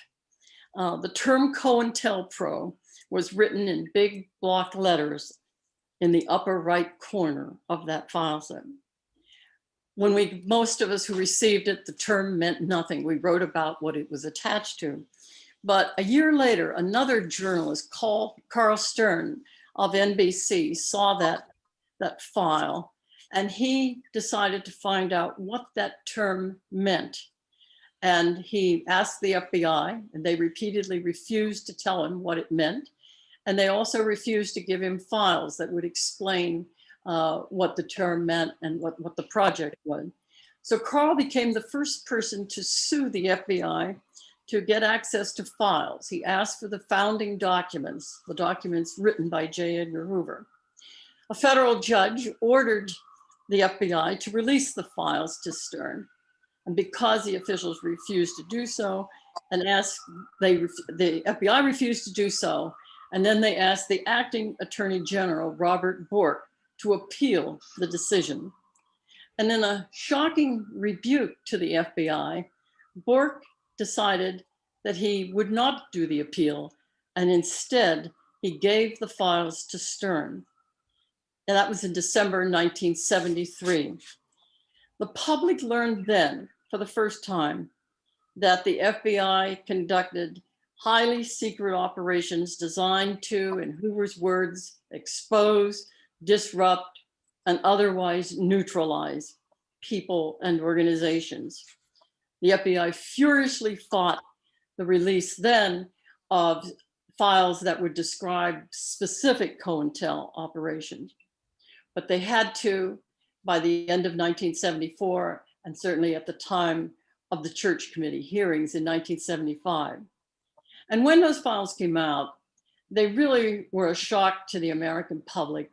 The term Cointelpro was written in big block letters in the upper right corner of that file set. When most of us who received it, the term meant nothing. We wrote about what it was attached to. But a year later, another journalist, Carl Stern of NBC, saw that file, and he decided to find out what that term meant. And he asked the FBI, and they repeatedly refused to tell him what it meant. And they also refused to give him files that would explain what the term meant and what the project was. So Carl became the first person to sue the FBI to get access to files. He asked for the founding documents, the documents written by J. Edgar Hoover. A federal judge ordered the FBI to release the files to Stern. And because the officials refused to do so, and the FBI refused to do so, and then they asked the acting Attorney General, Robert Bork, to appeal the decision. And in a shocking rebuke to the FBI, Bork decided that he would not do the appeal, and instead he gave the files to Stern. And that was in December 1973. The public learned then, for the first time, that the FBI conducted highly secret operations designed to, in Hoover's words, expose, disrupt, and otherwise neutralize people and organizations. The FBI furiously fought the release then of files that would describe specific COINTEL operations. But they had to, by the end of 1974, and certainly at the time of the Church Committee hearings in 1975. And when those files came out, they really were a shock to the American public.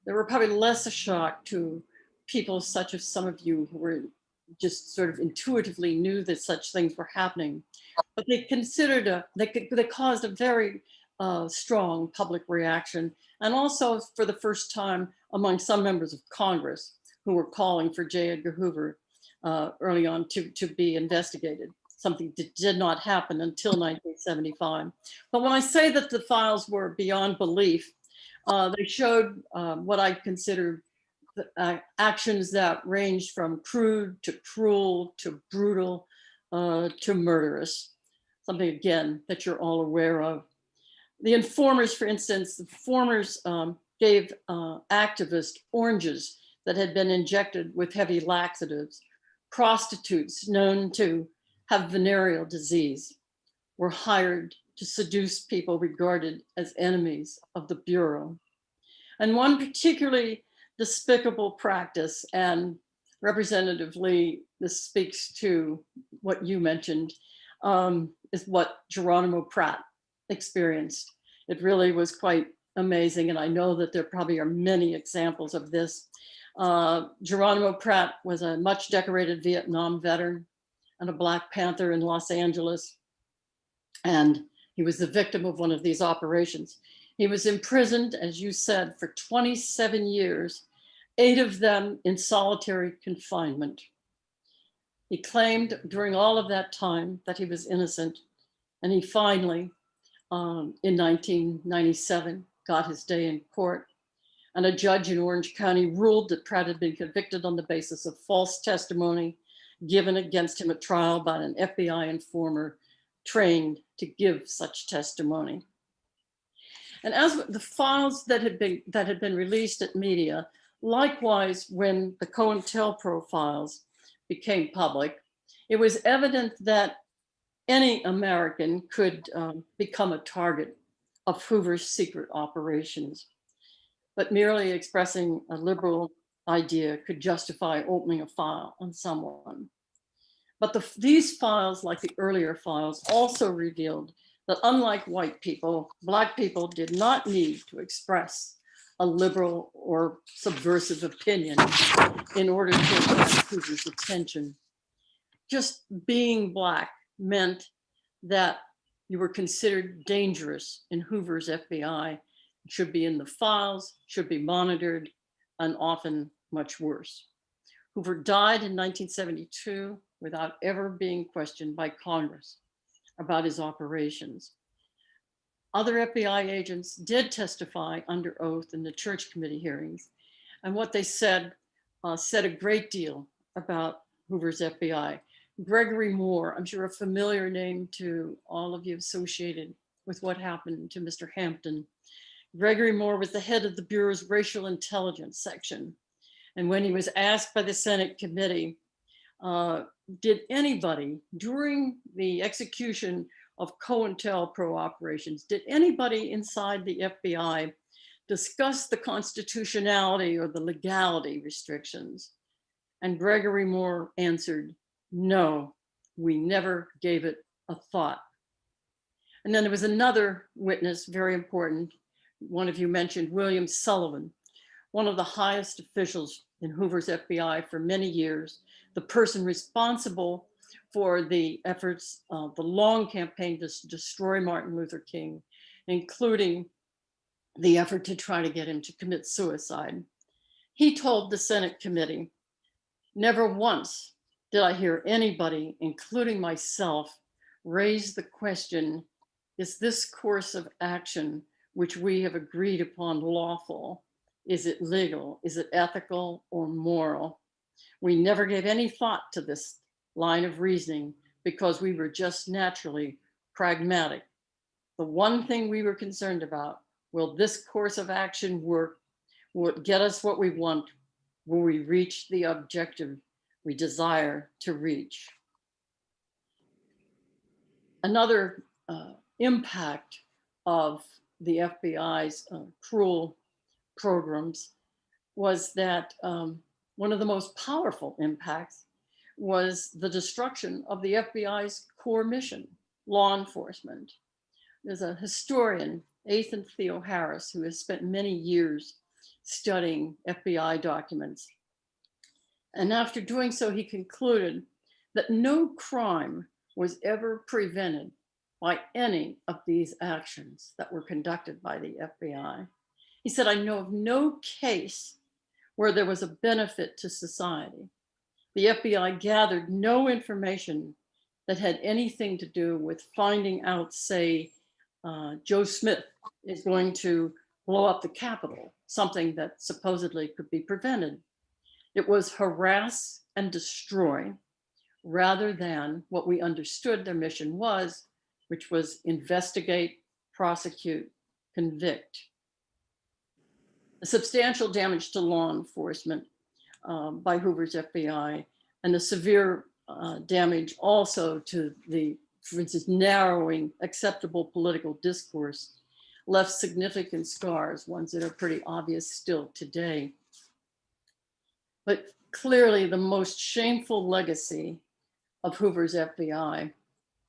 They were probably less a shock to people such as some of you who were just sort of intuitively knew that such things were happening. But they considered, they caused a very strong public reaction. And also for the first time among some members of Congress who were calling for J. Edgar Hoover early on to be investigated, something that did not happen until 1975. But when I say that the files were beyond belief, they showed what I consider actions that ranged from crude to cruel to brutal to murderous, something again that you're all aware of. The informers, for instance, the informers gave activists oranges that had been injected with heavy laxatives. Prostitutes known to have venereal disease were hired to seduce people regarded as enemies of the Bureau. And one particularly despicable practice, and Representative Lee, this speaks to what you mentioned, is what Geronimo Pratt experienced. It really was quite amazing, and I know that there probably are many examples of this. Geronimo Pratt was a much decorated Vietnam veteran and a Black Panther in Los Angeles, and he was the victim of one of these operations. He was imprisoned, as you said, for 27 years, 8 of them in solitary confinement. He claimed during all of that time that he was innocent, and he finally, in 1997, got his day in court. And a judge in Orange County ruled that Pratt had been convicted on the basis of false testimony given against him at trial by an FBI informer trained to give such testimony. And as the files that had been released at media, likewise, when the Cointelpro files became public, it was evident that any American could become a target of Hoover's secret operations, but merely expressing a liberal idea could justify opening a file on someone. But these files, like the earlier files, also revealed that unlike white people, Black people did not need to express a liberal or subversive opinion in order to attract Hoover's attention. Just being Black meant that you were considered dangerous in Hoover's FBI. It should be in the files, should be monitored, and often much worse. Hoover died in 1972 without ever being questioned by Congress about his operations. Other FBI agents did testify under oath in the Church Committee hearings, and what they said said a great deal about Hoover's FBI. Gregory Moore, I'm sure a familiar name to all of you associated with what happened to Mr. Hampton. Gregory Moore was the head of the Bureau's Racial Intelligence Section. And when he was asked by the Senate committee, did anybody during the execution of Cointelpro operations, did anybody inside the FBI discuss the constitutionality or the legality restrictions? And Gregory Moore answered, no, we never gave it a thought. And then there was another witness, very important. One of you mentioned William Sullivan, one of the highest officials in Hoover's FBI for many years, the person responsible for the efforts of the long campaign to destroy Martin Luther King, including the effort to try to get him to commit suicide. He told the Senate committee, never once did I hear anybody, including myself, raise the question, is this course of action which we have agreed upon lawful? Is it legal? Is it ethical or moral? We never gave any thought to this line of reasoning because we were just naturally pragmatic. The one thing we were concerned about, will this course of action work? Will it get us what we want? Will we reach the objective we desire to reach? Another impact of the FBI's cruel programs was that one of the most powerful impacts was the destruction of the FBI's core mission, law enforcement. There's a historian, Athan Theo Harris, who has spent many years studying FBI documents. And after doing so, he concluded that no crime was ever prevented by any of these actions that were conducted by the FBI. He said, I know of no case where there was a benefit to society. The FBI gathered no information that had anything to do with finding out, say, Joe Smith is going to blow up the Capitol, something that supposedly could be prevented. It was harass and destroy rather than what we understood their mission was, which was investigate, prosecute, convict. The substantial damage to law enforcement by Hoover's FBI and the severe damage also to the, for instance, narrowing acceptable political discourse left significant scars, ones that are pretty obvious still today. But clearly the most shameful legacy of Hoover's FBI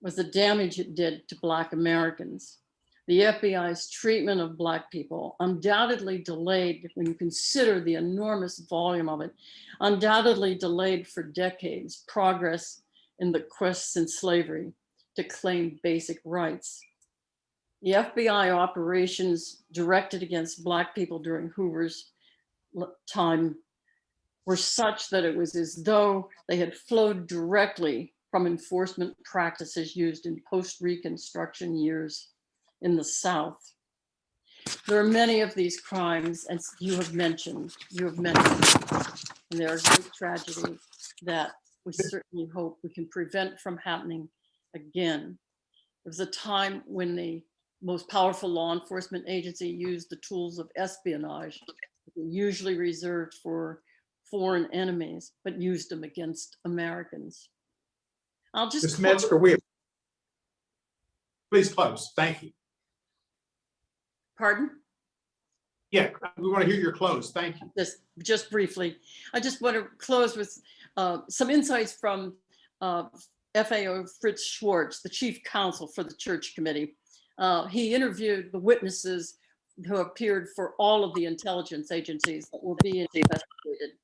was the damage it did to Black Americans. The FBI's treatment of Black people undoubtedly delayed, when you consider the enormous volume of it, undoubtedly delayed for decades progress in the quest since slavery to claim basic rights. The FBI operations directed against Black people during Hoover's time were such that it was as though they had flowed directly from enforcement practices used in post-Reconstruction years in the South. There are many of these crimes, as you have mentioned, and they are great tragedies that we certainly hope we can prevent from happening again. There was a time when the most powerful law enforcement agency used the tools of espionage, usually reserved for foreign enemies, but used them against Americans. I'll just Ms. Metzger, we Please close. Thank you. Pardon? Yeah, we want to hear your close. Thank you. Just briefly, I just want to close with some insights from FAO Fritz Schwartz, the chief counsel for the Church Committee. He interviewed the witnesses who appeared for all of the intelligence agencies that were being investigated.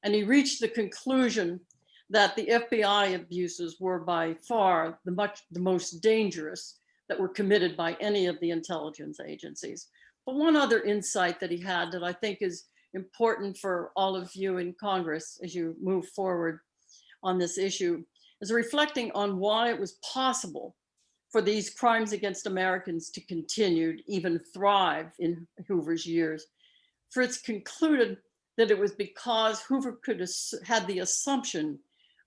And he reached the conclusion that the FBI abuses were by far the most dangerous that were committed by any of the intelligence agencies. But one other insight that he had that I think is important for all of you in Congress as you move forward on this issue is reflecting on why it was possible for these crimes against Americans to continue, even thrive in Hoover's years. Fritz concluded that it was because Hoover had the assumption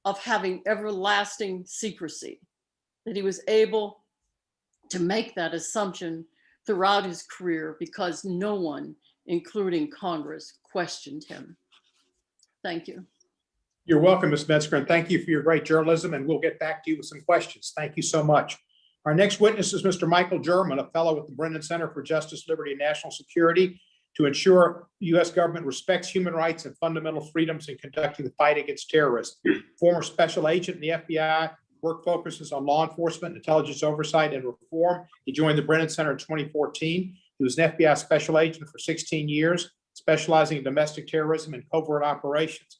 of having everlasting secrecy, that he was able to make that assumption throughout his career because no one, including Congress, questioned him. Thank you. You're welcome, Ms. Metzger, and thank you for your great journalism, and we'll get back to you with some questions. Thank you so much. Our next witness is Mr. Michael German, a fellow with the Brennan Center for Justice, Liberty, and National Security, to ensure the U.S. government respects human rights and fundamental freedoms in conducting the fight against terrorism. Former special agent in the FBI, work focuses on law enforcement, intelligence oversight, and reform. He joined the Brennan Center in 2014. He was an FBI special agent for 16 years, specializing in domestic terrorism and covert operations.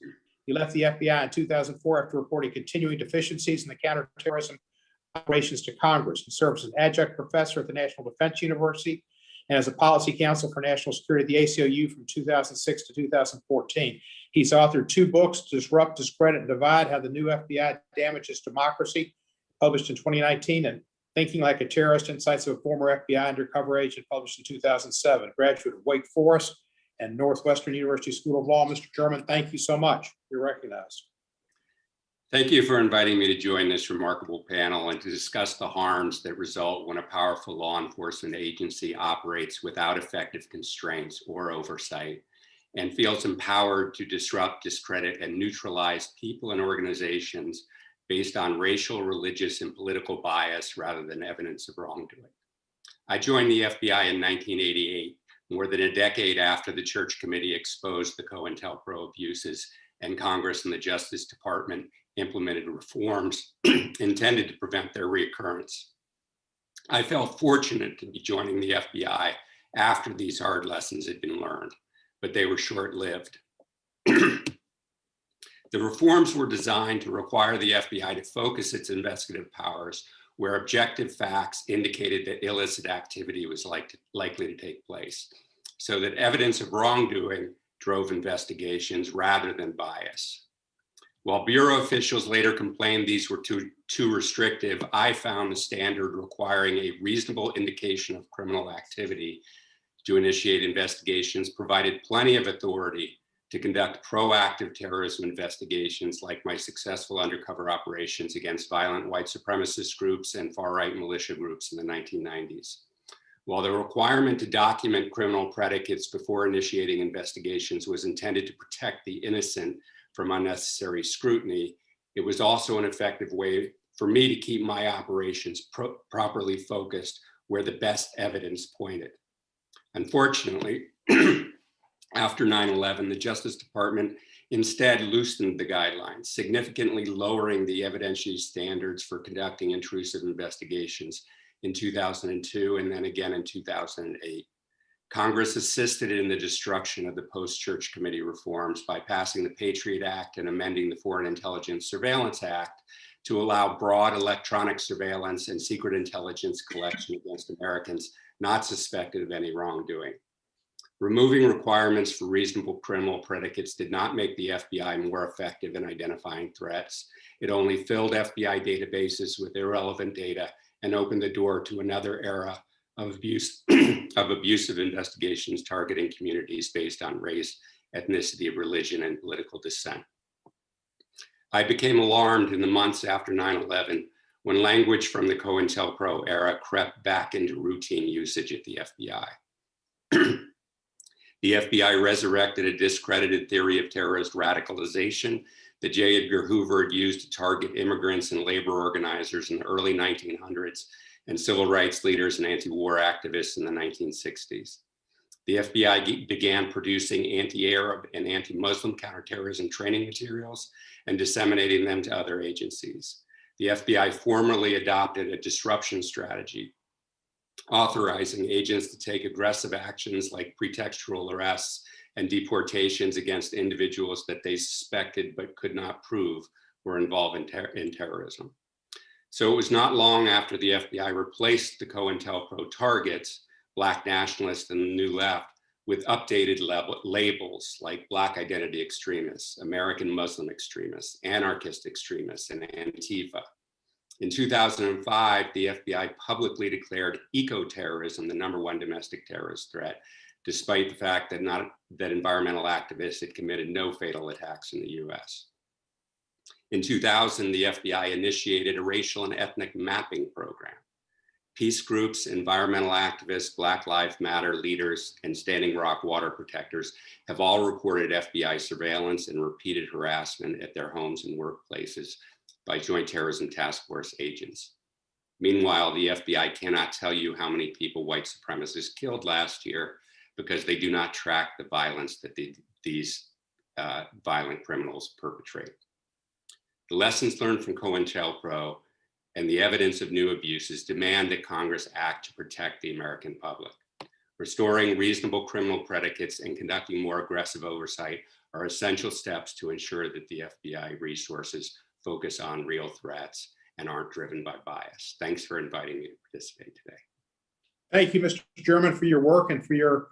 He left the FBI in 2004 after reporting continuing deficiencies in the counterterrorism operations to Congress. He serves as an adjunct professor at the National Defense University and as a policy counsel for national security at the ACLU from 2006 to 2014. He's authored 2 books, Disrupt, Discredit, and Divide, How the New FBI Damages Democracy, published in 2019, and Thinking Like a Terrorist, Insights of a Former FBI Undercover Agent, published in 2007. Graduate of Wake Forest and Northwestern University School of Law. Mr. German, thank you so much. You're recognized. Thank you for inviting me to join this remarkable panel and to discuss the harms that result when a powerful law enforcement agency operates without effective constraints or oversight and feels empowered to disrupt, discredit, and neutralize people and organizations based on racial, religious, and political bias rather than evidence of wrongdoing. I joined the FBI in 1988, more than a decade after the Church Committee exposed the Cointelpro abuses and Congress and the Justice Department implemented reforms intended to prevent their reoccurrence. I felt fortunate to be joining the FBI after these hard lessons had been learned, but they were short-lived. The reforms were designed to require the FBI to focus its investigative powers where objective facts indicated that illicit activity was likely to take place, so that evidence of wrongdoing drove investigations rather than bias. While Bureau officials later complained these were too restrictive, I found the standard requiring a reasonable indication of criminal activity to initiate investigations provided plenty of authority to conduct proactive terrorism investigations like my successful undercover operations against violent white supremacist groups and far-right militia groups in the 1990s. While the requirement to document criminal predicates before initiating investigations was intended to protect the innocent from unnecessary scrutiny, it was also an effective way for me to keep my operations properly focused where the best evidence pointed. Unfortunately, after 9/11, the Justice Department instead loosened the guidelines, significantly lowering the evidentiary standards for conducting intrusive investigations in 2002 and then again in 2008. Congress assisted in the destruction of the post-Church Committee reforms by passing the Patriot Act and amending the Foreign Intelligence Surveillance Act to allow broad electronic surveillance and secret intelligence collection against Americans not suspected of any wrongdoing. Removing requirements for reasonable criminal predicates did not make the FBI more effective in identifying threats. It only filled FBI databases with irrelevant data and opened the door to another era of abusive investigations targeting communities based on race, ethnicity, religion, and political dissent. I became alarmed in the months after 9/11 when language from the Cointelpro era crept back into routine usage at the FBI. The FBI resurrected a discredited theory of terrorist radicalization that J. Edgar Hoover had used to target immigrants and labor organizers in the early 1900s and civil rights leaders and anti-war activists in the 1960s. The FBI began producing anti-Arab and anti-Muslim counterterrorism training materials and disseminating them to other agencies. The FBI formally adopted a disruption strategy, authorizing agents to take aggressive actions like pretextual arrests and deportations against individuals that they suspected but could not prove were involved in terrorism. So it was not long after the FBI replaced the Cointelpro targets, Black nationalists and the New Left, with updated labels like Black identity extremists, American Muslim extremists, anarchist extremists, and Antifa. In 2005, the FBI publicly declared eco-terrorism the #1 domestic terrorist threat, despite the fact that environmental activists had committed no fatal attacks in the US. In 2000, the FBI initiated a racial and ethnic mapping program. Peace groups, environmental activists, Black Lives Matter leaders, and Standing Rock water protectors have all reported FBI surveillance and repeated harassment at their homes and workplaces by Joint Terrorism Task Force agents. Meanwhile, the FBI cannot tell you how many people white supremacists killed last year because they do not track the violence that these violent criminals perpetrate. The lessons learned from Cointelpro and the evidence of new abuses demand that Congress act to protect the American public. Restoring reasonable criminal predicates and conducting more aggressive oversight are essential steps to ensure that the FBI resources focus on real threats and aren't driven by bias. Thanks for inviting me to participate today. Thank you, Mr. German, for your work and for your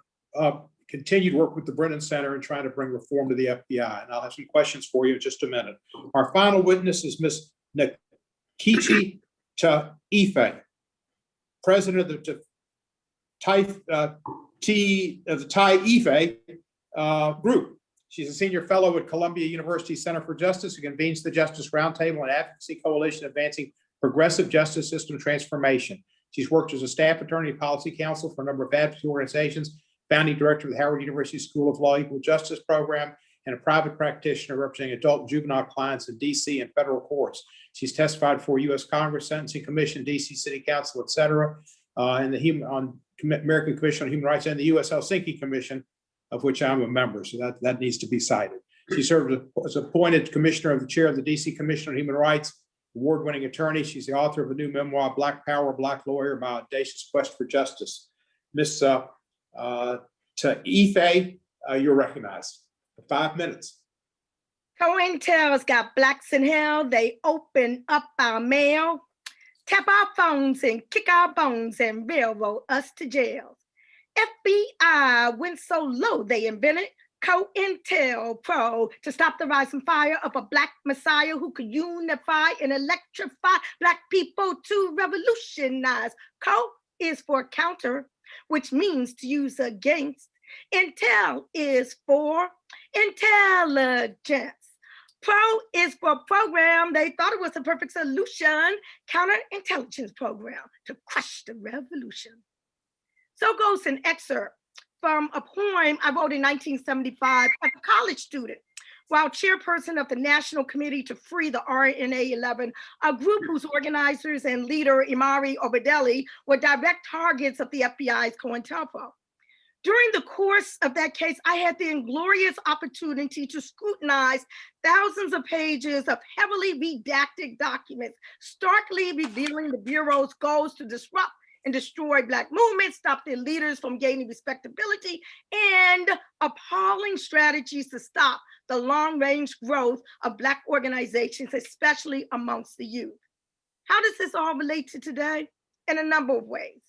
continued work with the Brennan Center and trying to bring reform to the FBI. And I'll have some questions for you in just a minute. Our final witness is Ms. Nkechi Taifa, president of the Taifa group. She's a senior fellow at Columbia University Center for Justice who convenes the Justice Roundtable and Advocacy Coalition advancing progressive justice system transformation. She's worked as a staff attorney and policy counsel for a number of advocacy organizations, founding director of the Howard University School of Law Equal Justice Program, and a private practitioner representing adult and juvenile clients in DC and federal courts. She's testified for U.S. Congress, Sentencing Commission, DC City Council, et cetera, and the American Commission on Human Rights and the U.S. Helsinki Commission, of which I'm a member, so that needs to be cited. She served as appointed commissioner of the chair of the DC Commission on Human Rights, award-winning attorney. She's the author of a new memoir, Black Power, Black Lawyer, My Audacious Quest for Justice. Ms. Taifa, you're recognized for 5 minutes. COINTEL's got blacks in hell. They open up our mail, tap our phones and kick our bones and railroad us to jail. FBI went so low they invented Cointelpro to stop the rising fire of a black messiah who could unify and electrify black people to revolutionize. Co is for counter, which means to use against. Intel is for intelligence. Pro is for program. They thought it was the perfect solution. Counterintelligence program to crush the revolution. So goes an excerpt from a poem I wrote in 1975 as a college student, while chairperson of the National Committee to Free the RNA 11, a group whose organizers and leader, Imari Obadeli, were direct targets of the FBI's Cointelpro. During the course of that case, I had the inglorious opportunity to scrutinize thousands of pages of heavily redacted documents, starkly revealing the Bureau's goals to disrupt and destroy Black movements, stop their leaders from gaining respectability, and appalling strategies to stop the long-range growth of Black organizations, especially amongst the youth. How does this all relate to today? In a number of ways.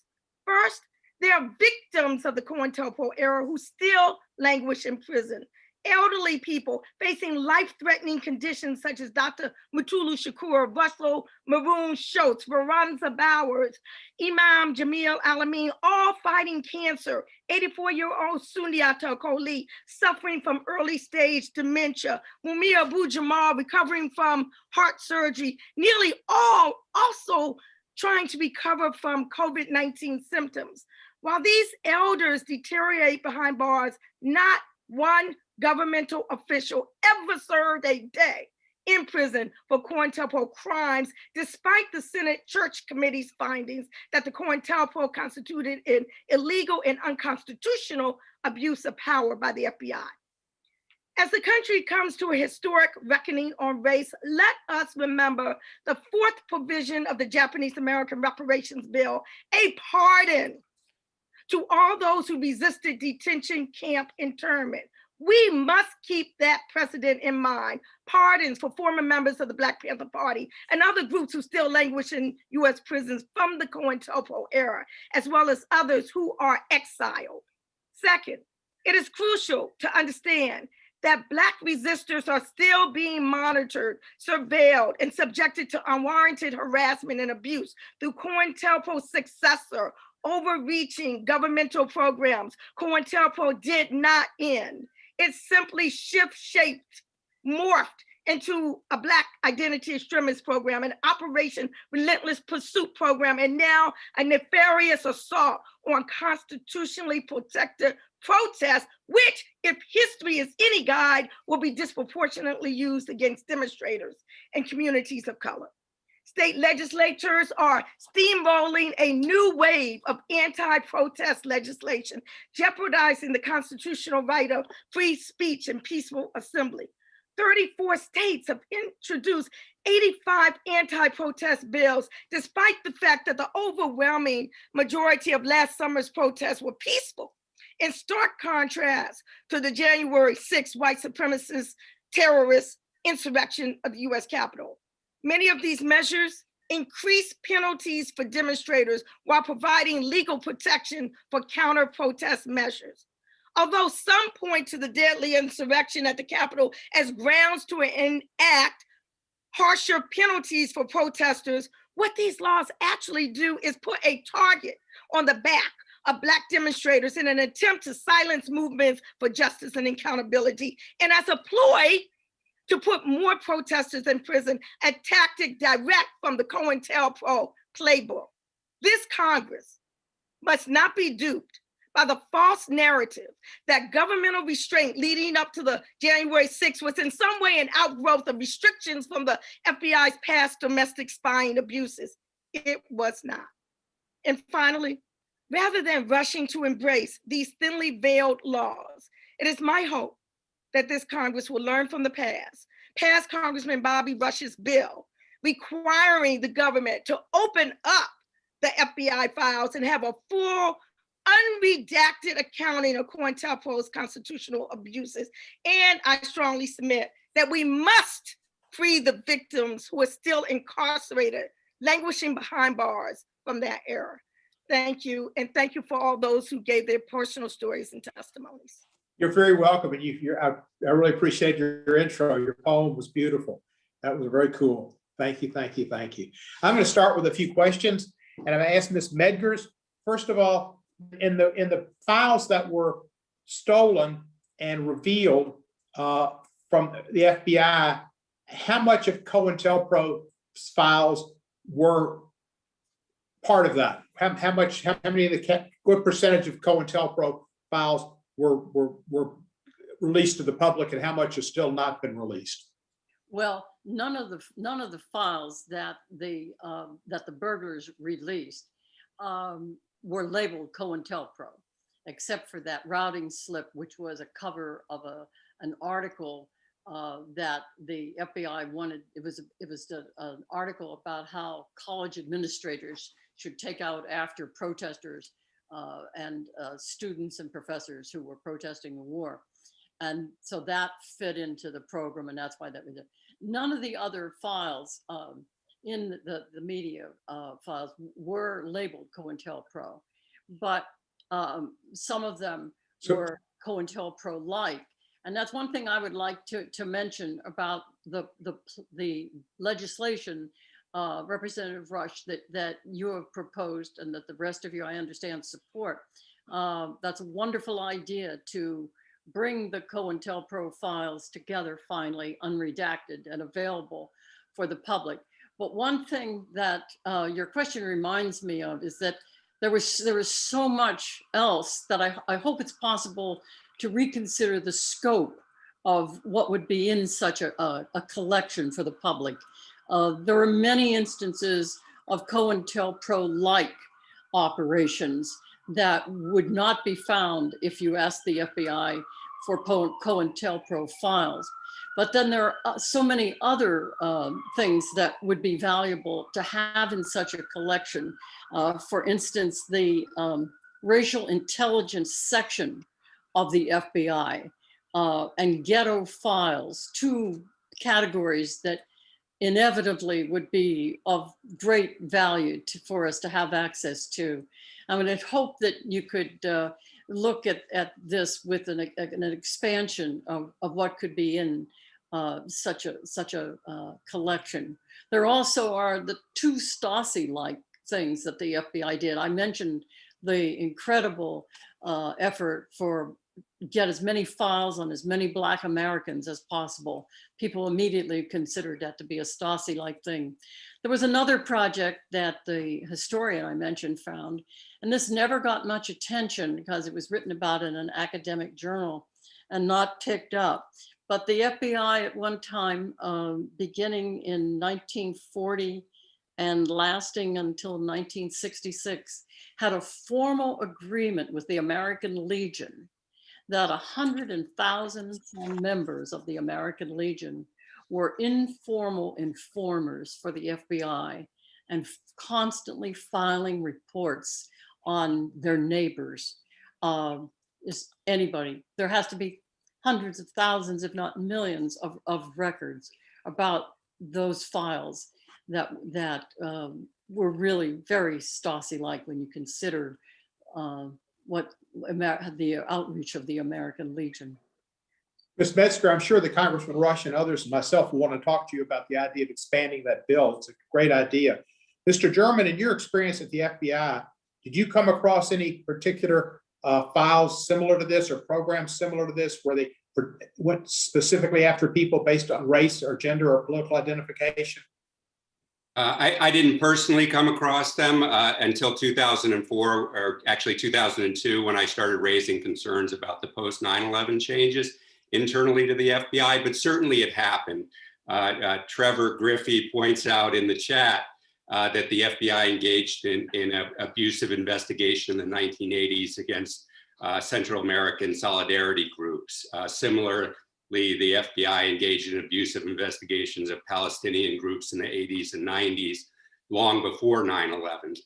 First, there are victims of the Cointelpro era who still languish in prison. Elderly people facing life-threatening conditions such as Dr. Mutulu Shakur, Russell Maroon Schultz, Veronza Bowers, Imam Jamil Alameen, all fighting cancer. 84-year-old Sundiata Kohli suffering from early stage dementia. Mumia Abu Jamal recovering from heart surgery. Nearly all also trying to recover from COVID-19 symptoms. While these elders deteriorate behind bars, not one governmental official ever served a day in prison for Cointelpro crimes, despite the Senate Church Committee's findings that the Cointelpro constituted an illegal and unconstitutional abuse of power by the FBI. As the country comes to a historic reckoning on race, let us remember the fourth provision of the Japanese American Reparations Bill, a pardon to all those who resisted detention camp internment. We must keep that precedent in mind. Pardons for former members of the Black Panther Party and other groups who still languish in US prisons from the Cointelpro era, as well as others who are exiled. Second, it is crucial to understand that Black resistors are still being monitored, surveilled, and subjected to unwarranted harassment and abuse through Cointelpro's successor, overreaching governmental programs. Cointelpro did not end. It simply shift-shaped, morphed into a Black identity extremist program, an Operation Relentless Pursuit program, and now a nefarious assault on constitutionally protected protests, which, if history is any guide, will be disproportionately used against demonstrators and communities of color. State legislatures are steamrolling a new wave of anti-protest legislation, jeopardizing the constitutional right of free speech and peaceful assembly. 34 states have introduced 85 anti-protest bills, despite the fact that the overwhelming majority of last summer's protests were peaceful, in stark contrast to the January 6th white supremacist terrorist insurrection of the US Capitol. Many of these measures increase penalties for demonstrators while providing legal protection for counter-protest measures. Although some point to the deadly insurrection at the Capitol as grounds to enact harsher penalties for protesters, what these laws actually do is put a target on the back of Black demonstrators in an attempt to silence movements for justice and accountability, and as a ploy to put more protesters in prison, a tactic direct from the Cointelpro playbook. This Congress must not be duped by the false narrative that governmental restraint leading up to the January 6th was in some way an outgrowth of restrictions from the FBI's past domestic spying abuses. It was not. And finally, rather than rushing to embrace these thinly veiled laws, it is my hope that this Congress will learn from the past. Past Congressman Bobby Rush's bill requiring the government to open up the FBI files and have a full, unredacted accounting of Cointelpro's constitutional abuses. And I strongly submit that we must free the victims who are still incarcerated, languishing behind bars from that era. Thank you, and thank you for all those who gave their personal stories and testimonies. You're very welcome, and I really appreciate your intro. Your poem was beautiful. That was very cool. Thank you, thank you, thank you. I'm going to start with a few questions, and I'm going to ask Ms. Medgars. First of all, in the files that were stolen and revealed from the FBI, how much of COINTELPRO's files were part of that? How many of what percentage of COINTELPRO files were released to the public, and how much has still not been released? Well, none of the files that the burglars released were labeled COINTELPRO, except for that routing slip, which was a cover of an article that the FBI wanted. It was an article about how college administrators should take out after protesters and students and professors who were protesting the war. And so that fit into the program, and that's why that was it. None of the other files in the media files were labeled COINTELPRO, but some of them were COINTELPRO-like. And that's one thing I would like to mention about the legislation, Representative Rush, that you have proposed and that the rest of you, I understand, support. That's a wonderful idea to bring the COINTELPRO files together, finally, unredacted and available for the public. But one thing that your question reminds me of is that there was so much else that I hope it's possible to reconsider the scope of what would be in such a collection for the public. There are many instances of COINTELPRO-like operations that would not be found if you asked the FBI for COINTELPRO files. But then there are so many other things that would be valuable to have in such a collection. For instance, the racial intelligence section of the FBI and ghetto files, two categories that inevitably would be of great value for us to have access to. I would hope that you could look at this with an expansion of what could be in such a collection. There also are the two Stasi-like things that the FBI did. I mentioned the incredible effort for get as many files on as many Black Americans as possible. People immediately considered that to be a Stasi-like thing. There was another project that the historian I mentioned found, and this never got much attention because it was written about in an academic journal and not picked up. But the FBI at one time, beginning in 1940 and lasting until 1966, had a formal agreement with the American Legion that 100,000 members of the American Legion were informal informers for the FBI and constantly filing reports on their neighbors. Is anybody, there has to be hundreds of thousands, if not millions of records about those files that were really very Stasi-like when you consider what the outreach of the American Legion. Ms. Metzger, I'm sure that Congressman Rush and others and myself will want to talk to you about the idea of expanding that bill. It's a great idea. Mr. German, in your experience at the FBI, did you come across any particular files similar to this or programs similar to this where they went specifically after people based on race or gender or political identification? I didn't personally come across them until 2004, or actually 2002, when I started raising concerns about the post 9/11 changes internally to the FBI, but certainly it happened. Trevor Griffey points out in the chat that the FBI engaged in an abusive investigation in the 1980s against Central American solidarity groups. Similarly, the FBI engaged in abusive investigations of Palestinian groups in the 80s and 90s, long before 9/11.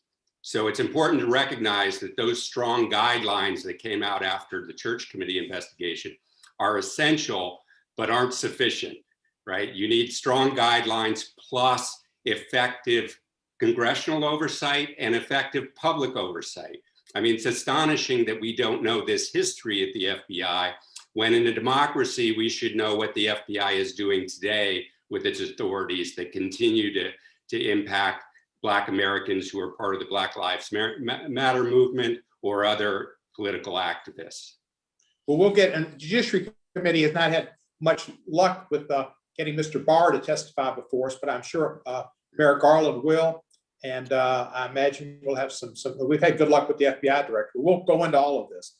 So it's important to recognize that those strong guidelines that came out after the Church Committee investigation are essential, but aren't sufficient, right? You need strong guidelines plus effective congressional oversight and effective public oversight. I mean, it's astonishing that we don't know this history at the FBI, when in a democracy, we should know what the FBI is doing today with its authorities that continue to impact Black Americans who are part of the Black Lives Matter movement or other political activists. Well, we'll get, and the Judiciary Committee has not had much luck with getting Mr. Barr to testify before us, but I'm sure Mayor Garland will. And I imagine we'll have some, we've had good luck with the FBI director. We'll go into all of this.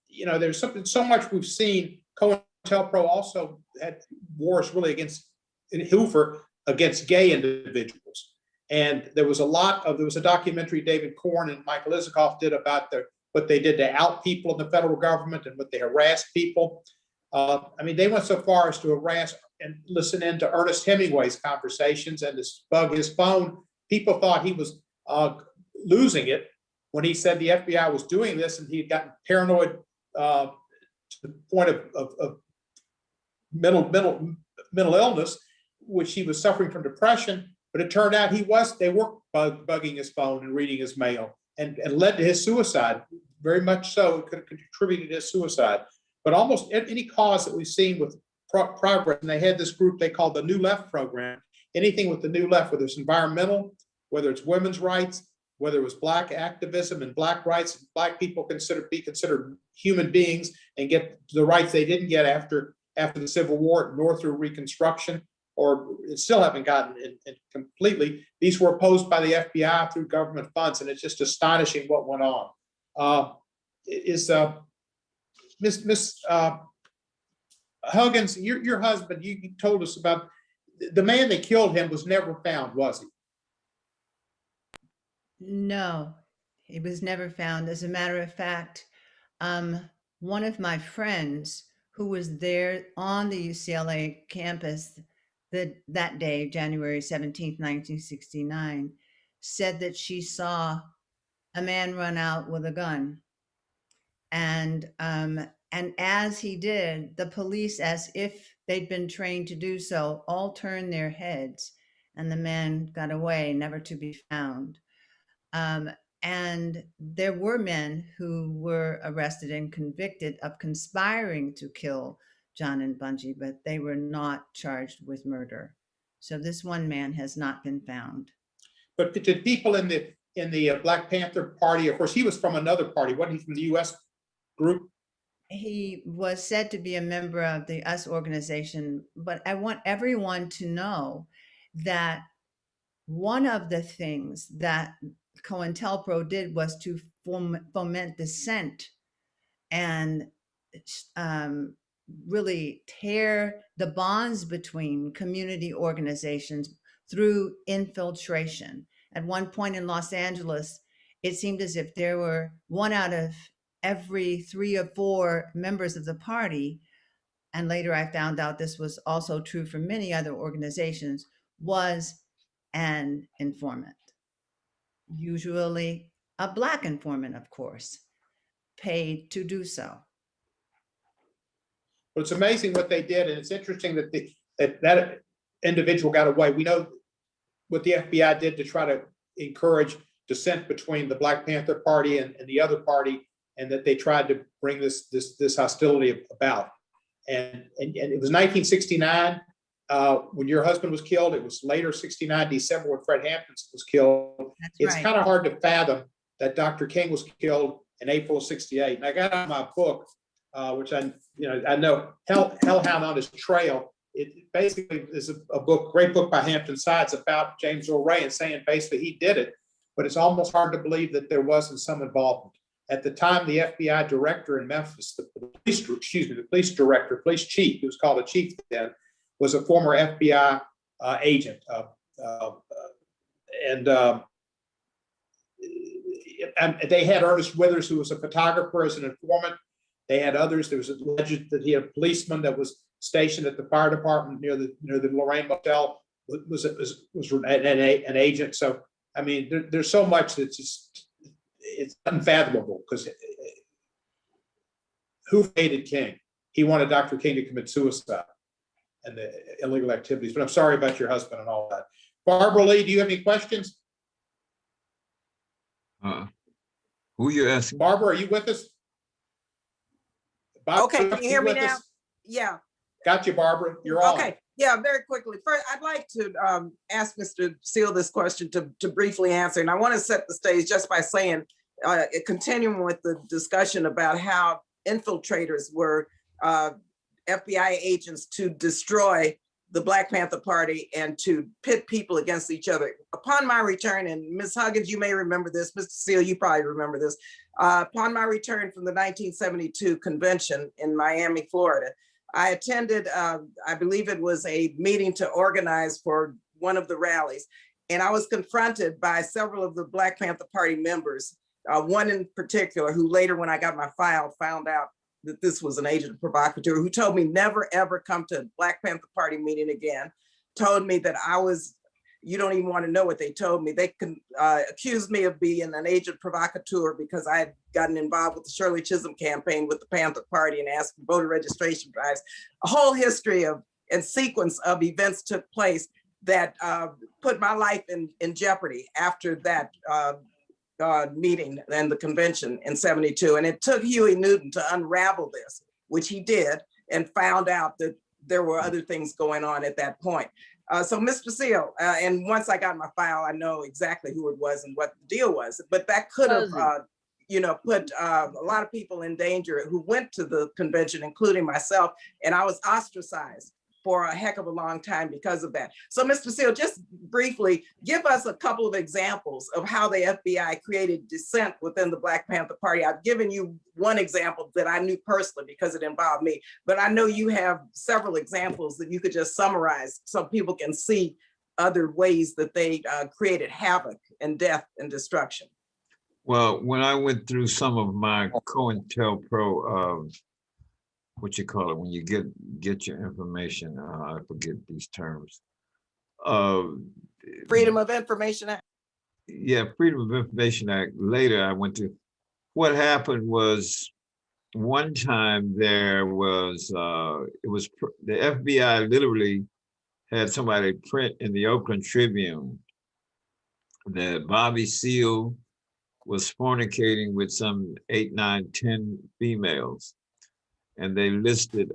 You know, there's so much we've seen. COINTELPRO also had wars really in Hoover against gay individuals. And there was a documentary David Korn and Michael Isikoff did about what they did to out people in the federal government and what they harassed people. I mean, they went so far as to harass and listen in to Ernest Hemingway's conversations and to bug his phone. People thought he was losing it when he said the FBI was doing this, and he had gotten paranoid to the point of mental illness, which he was suffering from depression. But it turned out they were bugging his phone and reading his mail, and led to his suicide. Very much so, it could have contributed to his suicide. But almost any cause that we've seen with progress, and they had this group they called the New Left program. Anything with the New Left, whether it's environmental, whether it's women's rights, whether it was Black activism and Black rights, Black people be considered human beings and get the rights they didn't get after the Civil War, nor through Reconstruction, or still haven't gotten it completely. These were opposed by the FBI through government funds, and it's just astonishing what went on. Ms. Huggins, your husband, you told us about the man that killed him was never found, was he? No, he was never found. As a matter of fact, one of my friends who was there on the UCLA campus that day, January 17th, 1969, said that she saw a man run out with a gun. And as he did, the police, as if they'd been trained to do so, all turned their heads, and the man got away, never to be found. And there were men who were arrested and convicted of conspiring to kill John and Bungie, but they were not charged with murder. So this one man has not been found. But did people in the Black Panther Party, of course, he was from another party, wasn't he from the U.S. group? He was said to be a member of the US organization, but I want everyone to know that one of the things that Cointelpro did was to foment dissent and really tear the bonds between community organizations through infiltration. At one point in Los Angeles, it seemed as if there were one out of every 3 or 4 members of the party, and later I found out this was also true for many other organizations, was an informant. Usually a Black informant, of course, paid to do so. But it's amazing what they did, and it's interesting that that individual got away. We know what the FBI did to try to encourage dissent between the Black Panther Party and the other party, and that they tried to bring this hostility about. And it was 1969 when your husband was killed. It was later 69 December when Fred Hampton was killed. It's right. kind of hard to fathom that Dr. King was killed in April of 68. And I got out my book, which I know, Hellhound on His Trail. It basically is a book, great book by Hampton Sides about James Earl Ray, and saying basically he did it, but it's almost hard to believe that there wasn't some involvement. At the time, the FBI director in Memphis, the police director, police chief, who was called a chief then, was a former FBI agent. And they had Ernest Withers, who was a photographer, as an informant. They had others. There was alleged that he had a policeman that was stationed at the fire department near the Lorraine Motel, was an agent. So, I mean, there's so much that's just, it's unfathomable, because who hated King? He wanted Dr. King to commit suicide and the illegal activities. But I'm sorry about your husband and all that. Barbara Lee, do you have any questions? Who you asking? Barbara, are you with us? Okay, can you hear me now? Yeah. Got you, Barbara. You're on. Okay, yeah, very quickly. First, I'd like to ask Mr. Seale this question to briefly answer. And I want to set the stage just by saying, continuing with the discussion about how infiltrators were FBI agents to destroy the Black Panther Party and to pit people against each other. Upon my return, and Ms. Huggins, you may remember this, Mr. Seale, you probably remember this. Upon my return from the 1972 convention in Miami, Florida, I attended, I believe it was a meeting to organize for one of the rallies. And I was confronted by several of the Black Panther Party members, one in particular, who later, when I got my file, found out that this was an agent provocateur, who told me never, ever come to a Black Panther Party meeting again, told me that I was, you don't even want to know what they told me. They accused me of being an agent provocateur because I had gotten involved with the Shirley Chisholm campaign with the Panther Party and asked for voter registration drives. A whole history of and sequence of events took place that put my life in jeopardy after that meeting and the convention in 72. And it took Huey Newton to unravel this, which he did, and found out that there were other things going on at that point. So Mr. Seale, and once I got my file, I know exactly who it was and what the deal was, but that could have, put a lot of people in danger who went to the convention, including myself, and I was ostracized for a heck of a long time because of that. So Mr. Seale, just briefly, give us a couple of examples of how the FBI created dissent within the Black Panther Party. I've given you one example that I knew personally because it involved me, but I know you have several examples that you could just summarize so people can see other ways that they created havoc and death and destruction. Well, when I went through some of my Cointelpro, what you call it, when you get your information, I forget these terms. Freedom of Information Act. Yeah, Freedom of Information Act. Later, I went to, what happened was one time there was, the FBI literally had somebody print in the Oakland Tribune that Bobby Seale was fornicating with some 8, 9, 10 females. And they listed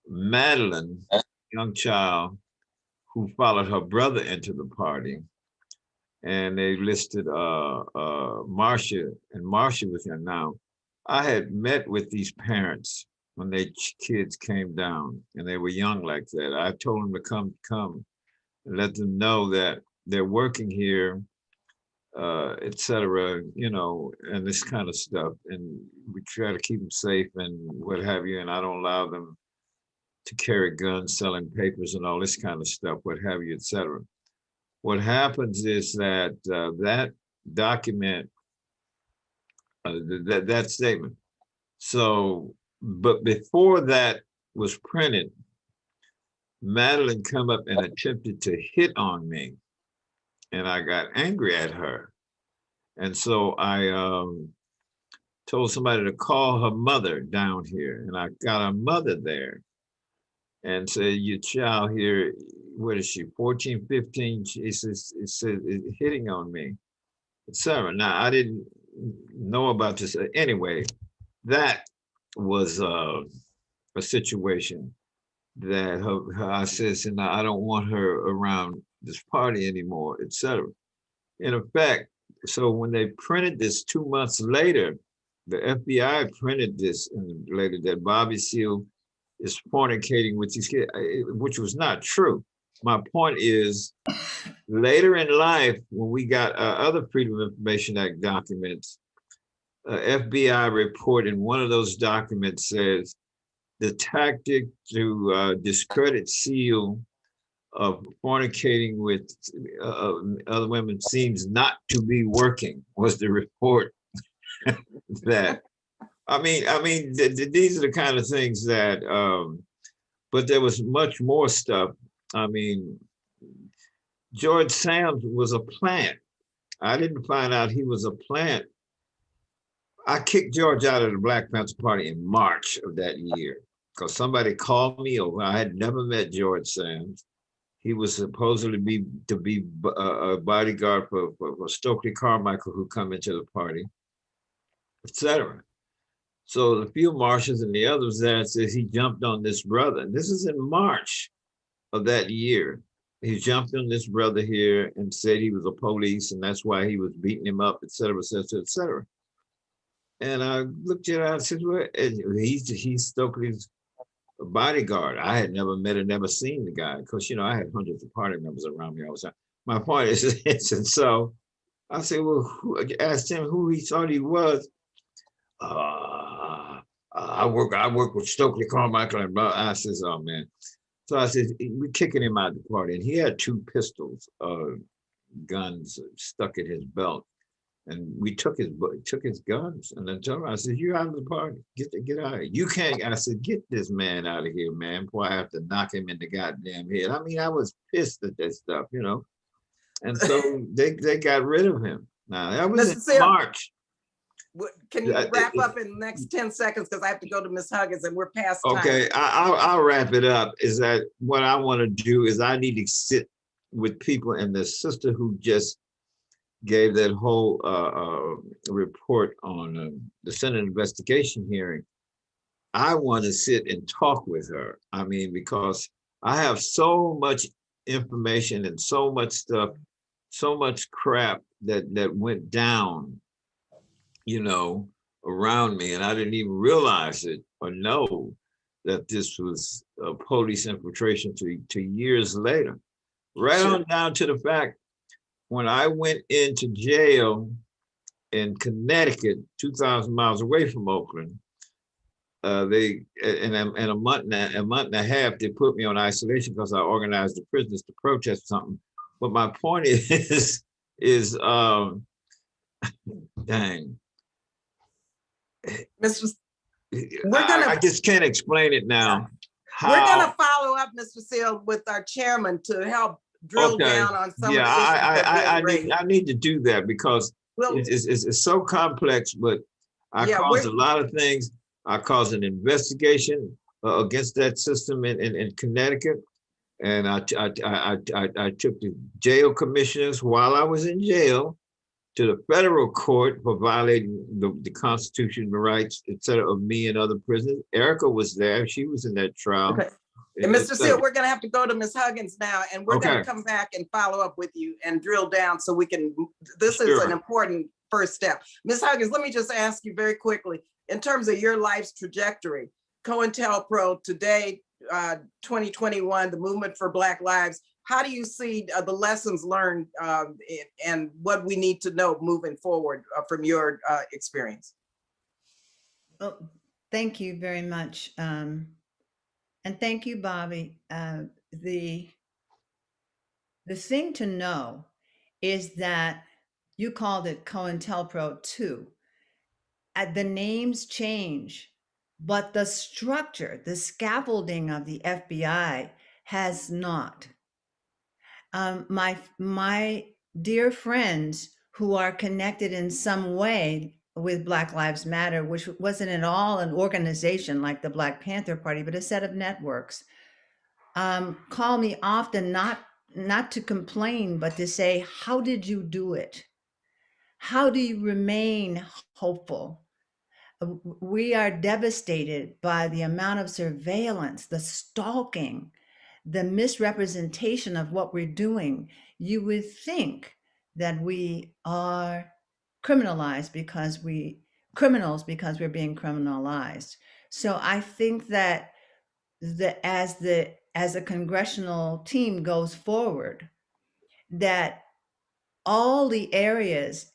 Madeline, young child, who followed her brother into the party. And they listed Marcia, and Marcia was here. Now, I had met with these parents when their kids came down, and they were young like that. I told them to come and let them know that they're working here, et cetera, you know, and this kind of stuff. And we try to keep them safe and what have you. And I don't allow them to carry guns, selling papers and all this kind of stuff, what have you, et cetera. What happens is that that document, that statement. So, but before that was printed, Madeline come up and attempted to hit on me. And I got angry at her. And so I told somebody to call her mother down here. And I got her mother there and said, your child here, what is she, 14, 15? She says, it's hitting on me, etc. Now, I didn't know about this. Anyway, that was a situation that I said, and I don't want her around this party anymore, etc. In effect, so when they printed this 2 months later, the FBI printed this later that Bobby Seale is fornicating with these kids, which was not true. My point is, later in life, when we got other Freedom of Information Act documents, FBI report in one of those documents says the tactic to discredit Seale of fornicating with other women seems not to be working, was the report. That I mean, these are the kind of things that, but there was much more stuff. I mean, George Sams was a plant. I didn't find out he was a plant. I kicked George out of the Black Panther Party in March of that year because somebody called me over. I had never met George Sams. He was supposedly to be a bodyguard for Stokely Carmichael, who come into the party, etc. So the field marshals and the others there says he jumped on this brother. And this is in March of that year. He jumped on this brother here and said he was a police and that's why he was beating him up, et cetera, et cetera, et cetera. And I looked at it and said, well, he's Stokely's bodyguard. I had never met or never seen the guy because, you know, I had hundreds of party members around me all the time. My point is, and so I said, well, asked him who he thought he was. I work with Stokely Carmichael and blah. I says, oh man. So I said, we're kicking him out of the party. And he had 2 pistols, guns stuck in his belt. And we took his guns. And then told him, I said, you're out of the party. Get out of here. You can't, I said, get this man out of here, man, before I have to knock him in the goddamn head. I mean, I was pissed at that stuff, you know. And so they got rid of him. Now, that was in March. Can you wrap up in the next 10 seconds? Because I have to go to Ms. Huggins and we're past time. Okay, I'll wrap it up. Is that what I want to do is I need to sit with people, and the sister who just gave that whole report on the Senate investigation hearing. I want to sit and talk with her. I mean, because I have so much information and so much stuff, so much crap that went down, you know, around me, and I didn't even realize it or know that this was a police infiltration to years later. Right Sure. on down to the fact, when I went into jail in Connecticut, 2,000 miles away from Oakland, they in a month and a half, they put me on isolation because I organized the prisoners to protest something. But my point is dang. Mr. I just can't explain it now. We're How, gonna follow up, Mr. Seale, with our chairman to help drill okay. down on some Yeah, of the issues that I we raised. need to do that because Well, it's so complex, but I Yeah, caused a we're- lot of things. I caused an investigation against that system in Connecticut. And I took the jail commissioners while I was in jail to the federal court for violating the Constitution, the rights, et cetera, of me and other prisoners. Ericka was there. She was in that trial. Okay. And Mr. Seale, we're gonna have to go to Ms. Huggins now, and we're gonna Okay. come back and follow up with you and drill down so we can, this is Sure. an important first step. Ms. Huggins, let me just ask you very quickly, in terms of your life's trajectory, Cointelpro today, 2021, the movement for Black Lives, how do you see the lessons learned and what we need to know moving forward from your experience? Well, thank you very much. And thank you, Bobby. The thing to know is that you called it Cointelpro 2. The names change, but the structure, the scaffolding of the FBI has not. My dear friends who are connected in some way with Black Lives Matter, which wasn't at all an organization like the Black Panther Party, but a set of networks, call me often, not to complain, but to say, how did you do it? How do you remain hopeful? We are devastated by the amount of surveillance, the stalking, the misrepresentation of what we're doing. You would think that we are criminals because we're being criminalized. So I think that as a congressional team goes forward, that all the areas,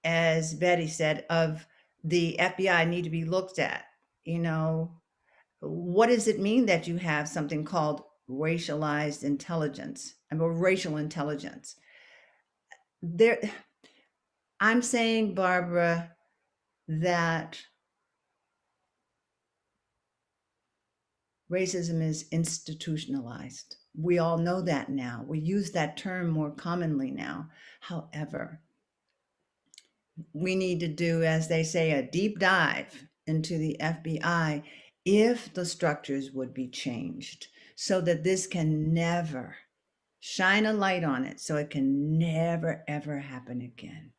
as Betty said, of the FBI need to be looked at. You know, what does it mean that you have something called racialized intelligence or racial intelligence? There, I'm saying, Barbara, that racism is institutionalized. We all know that now. We use that term more commonly now. However, we need to do, as they say, a deep dive into the FBI if the structures would be changed so that this can never shine a light on it, so it can never, ever happen again.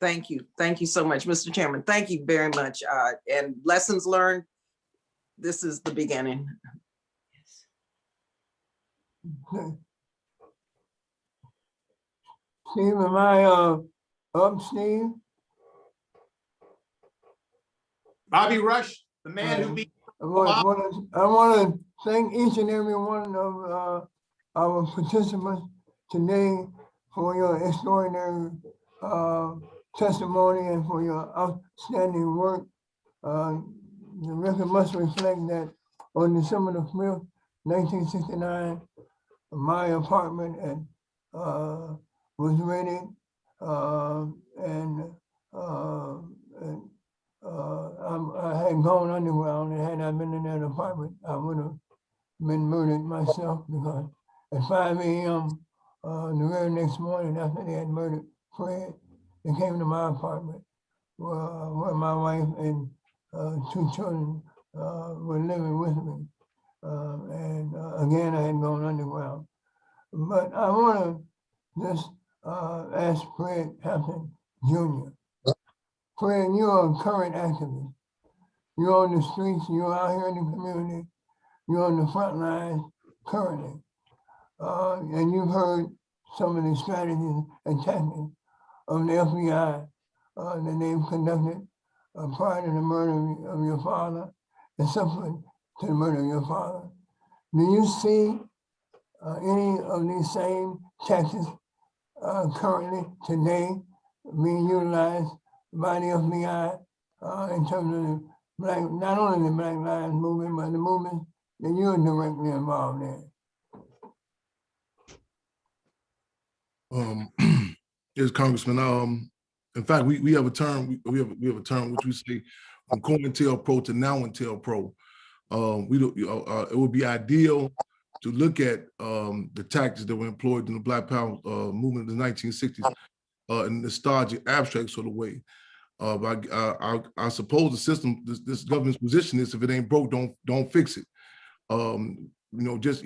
Thank you. Thank you so much, Mr. Chairman. Thank you very much. And lessons learned, this is the beginning. Yes. Steve, am I up, Steve? Bobby Rush, the man who beat. I want to thank each and every one of our participants today for your extraordinary testimony and for your outstanding work. The record must reflect that on December the 5th, 1969, my apartment was raided and I had gone underground, and had I been in that apartment, I would have been murdered myself, because at 5 a.m. The very next morning, after they had murdered Fred, they came to my apartment where my wife and 2 children were living with me. And again, I had gone underground. But I want to just ask Fred Hampton Jr. Fred, you're a current activist. You're on the streets, you're out here in the community, you're on the front lines currently. And you've heard some of the strategies and tactics of the FBI that they've conducted prior to the murder of your father and subsequent to the murder of your father. Do you see any of these same tactics currently today being utilized by the FBI in terms of the not only the Black Lives Movement, but the movement that you're directly involved in? Yes, Congressman. In fact, we have a term. We have a term which we say from Cointelpro to now Intelpro. It would be ideal to look at the tactics that were employed in the Black Power movement in the 1960s in nostalgic, abstract sort of way. But I suppose the system, this government's position is, if it ain't broke, don't fix it. Just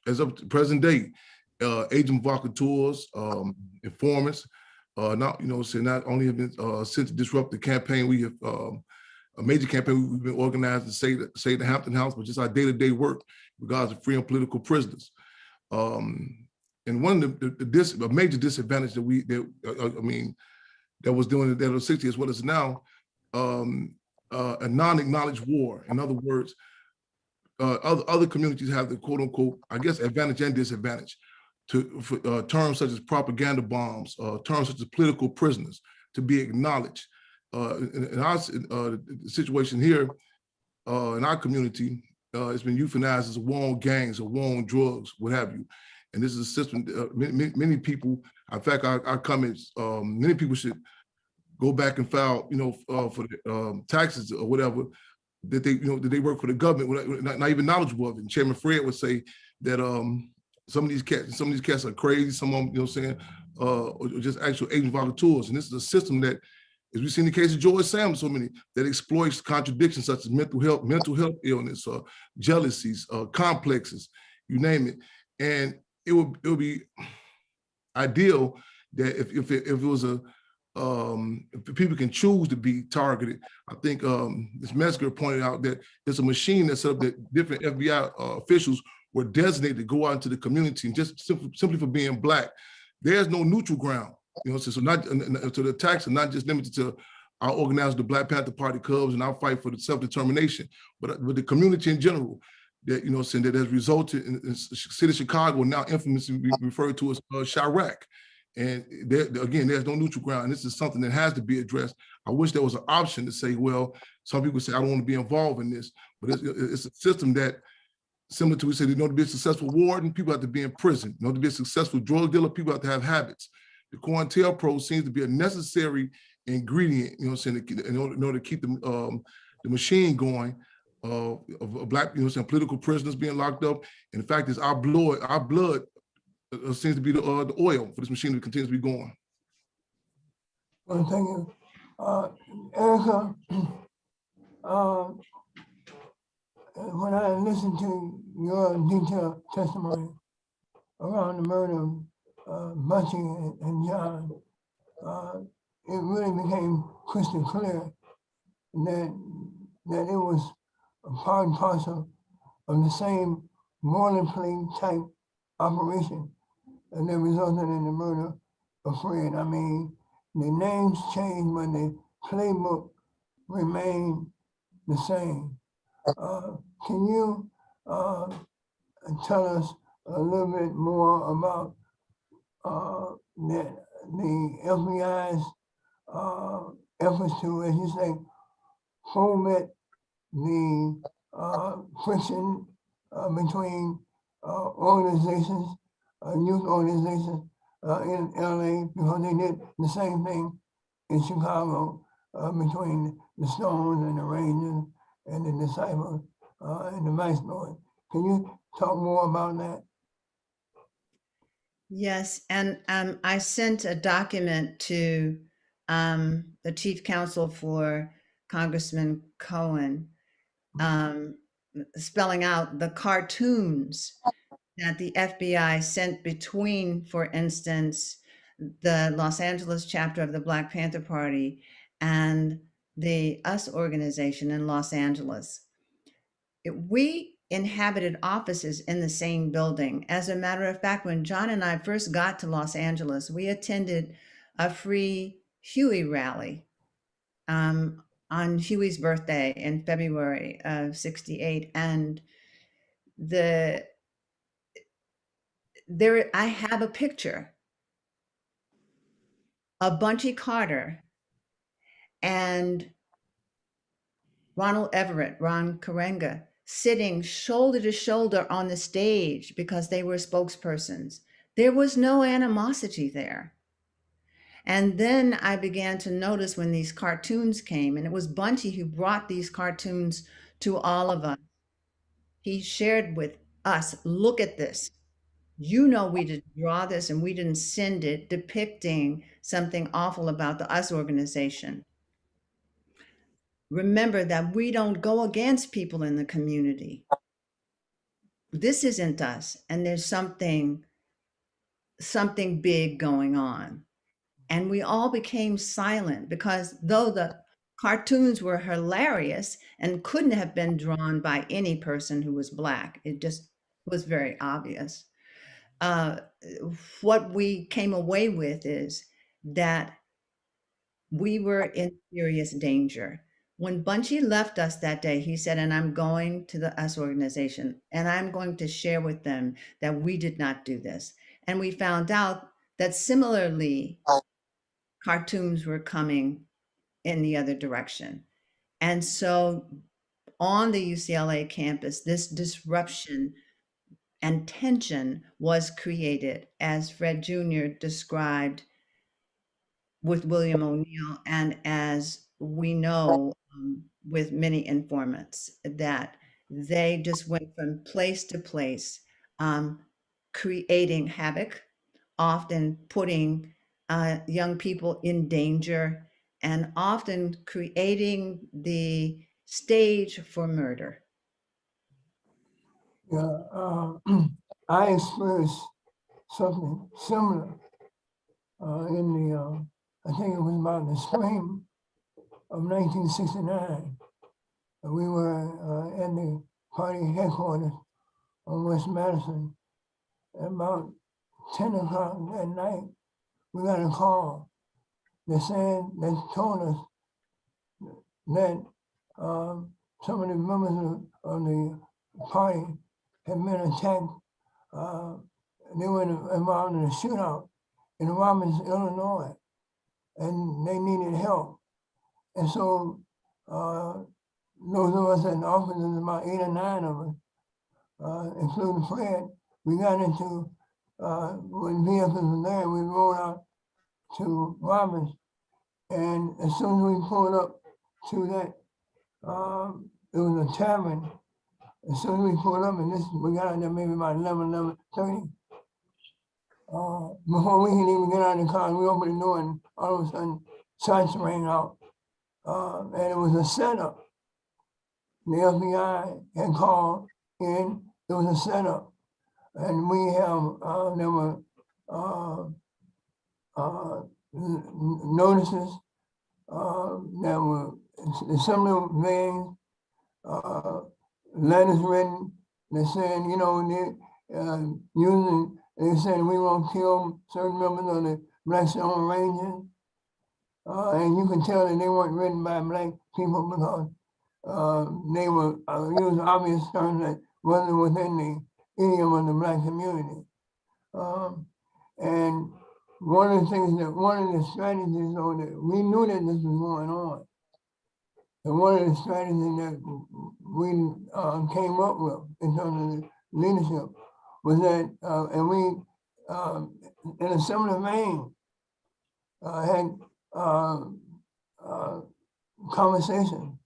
as of the present day, agent provocateurs, informants, not only have been sent to disrupt the campaign. We have a major campaign we've been organized to say the Hampton House, but just our day-to-day work in regards to freeing political prisoners. And one of the major disadvantage that was doing in the 60s as well as now, a non-acknowledged war. In other words, other communities have the quote unquote, I guess, advantage and disadvantage for terms such as propaganda bombs, terms such as political prisoners to be acknowledged. In our situation here in our community, it's been euphanized as a war on gangs, a war on drugs, what have you. And this is a system, many people, in fact, our comments, many people should go back and file, for the taxes or whatever, that they work for the government, not even knowledgeable of it. And Chairman Fred would say that some of these cats are crazy, some of them, or just actual agent volunteers. And this is a system that, as we've seen in the case of George Sanders, so many, that exploits contradictions such as mental health illness, jealousies, complexes, you name it. And it would be ideal that if it was if people can choose to be targeted. I think this Metzger pointed out that there's a machine that's set up that different FBI officials were designated to go out into the community, and just simply for being Black. There's no neutral ground, so not to the attacks are not just limited to our organizers, the Black Panther Party Cubs, and our fight for the self-determination, but the community in general, that that has resulted in the city of Chicago now infamously referred to as Chirac. And again, there's no neutral ground. And this is something that has to be addressed. I wish there was an option to say, well, some people say, I don't want to be involved in this, but it's a system that, similar to, we say, to be a successful warden, people have to be in prison. To be a successful drug dealer, people have to have habits. The Cointelpro seems to be a necessary ingredient, in order to keep the machine going of Black, political prisoners being locked up. And the fact is, our blood seems to be the oil for this machine that continues to be going. Well, thank you. Ericka, when I listened to your detailed testimony around the murder of Bunchy and John, it really became crystal clear that it was a part and parcel of the same boilerplate type operation that resulted in the murder of Fred. I mean, the names changed, but the playbook remained the same. Can you tell us a little bit more about the FBI's efforts to, as you say, foment the friction between organizations, youth organizations in LA, because they did the same thing in Chicago between the Stones and the Rangers and the Disciples and the Vice Lord. Can you talk more about that? Yes, and I sent a document to the chief counsel for Congressman Cohen, spelling out the cartoons that the FBI sent between, for instance, the Los Angeles chapter of the Black Panther Party and the US organization in Los Angeles. We inhabited offices in the same building. As a matter of fact, when John and I first got to Los Angeles, we attended a free Huey rally on Huey's birthday in February of '68, and I have a picture of Bunchy Carter and Ronald Everett, Ron Karenga, sitting shoulder to shoulder on the stage because they were spokespersons. There was no animosity there. And then I began to notice when these cartoons came, and it was Bunchy who brought these cartoons to all of us. He shared with us, look at this. You know, we didn't draw this and we didn't send it depicting something awful about the US organization. Remember that we don't go against people in the community. This isn't us, and there's something big going on. And we all became silent because though the cartoons were hilarious and couldn't have been drawn by any person who was Black, it just was very obvious. What we came away with is that we were in serious danger. When Bunchy left us that day, he said, and I'm going to the US organization and I'm going to share with them that we did not do this. And we found out that similarly, cartoons were coming in the other direction. And so on the UCLA campus, this disruption and tension was created, as Fred Jr. described with William O'Neill, and as we know with many informants, that they just went from place to place, creating havoc, often putting young people in danger, and often creating the stage for murder. Yeah, I experienced something similar in the, I think it was about the spring of 1969. We were at the party headquarters on West Madison. At about 10 o'clock that night, we got a call that told us that some of the members of the party had been attacked. They were involved in a shootout in Robbins, Illinois, and they needed help. And so those of us in the office, about 8 or 9 of us, including Fred, we got into, when vehicles were there, we rode out to Robbins. And as soon as we pulled up to that, it was a tavern. As soon as we pulled up, and we got out there maybe about 11:30. Before we could even get out of the car, we opened the door and all of a sudden shots rang out. And it was a setup. The FBI had called in, it was a setup. And we have, there were notices, there were similar things, letters written that said, you know, they said we won't kill certain members of the Blackstone Rangers. And you can tell that they weren't written by Black people because they were using obvious terms that wasn't within the idiom of the Black community. And one of the strategies, though, that we knew that this was going on. And one of the strategies that we came up with in terms of the leadership was that, and we, in a similar vein, had conversation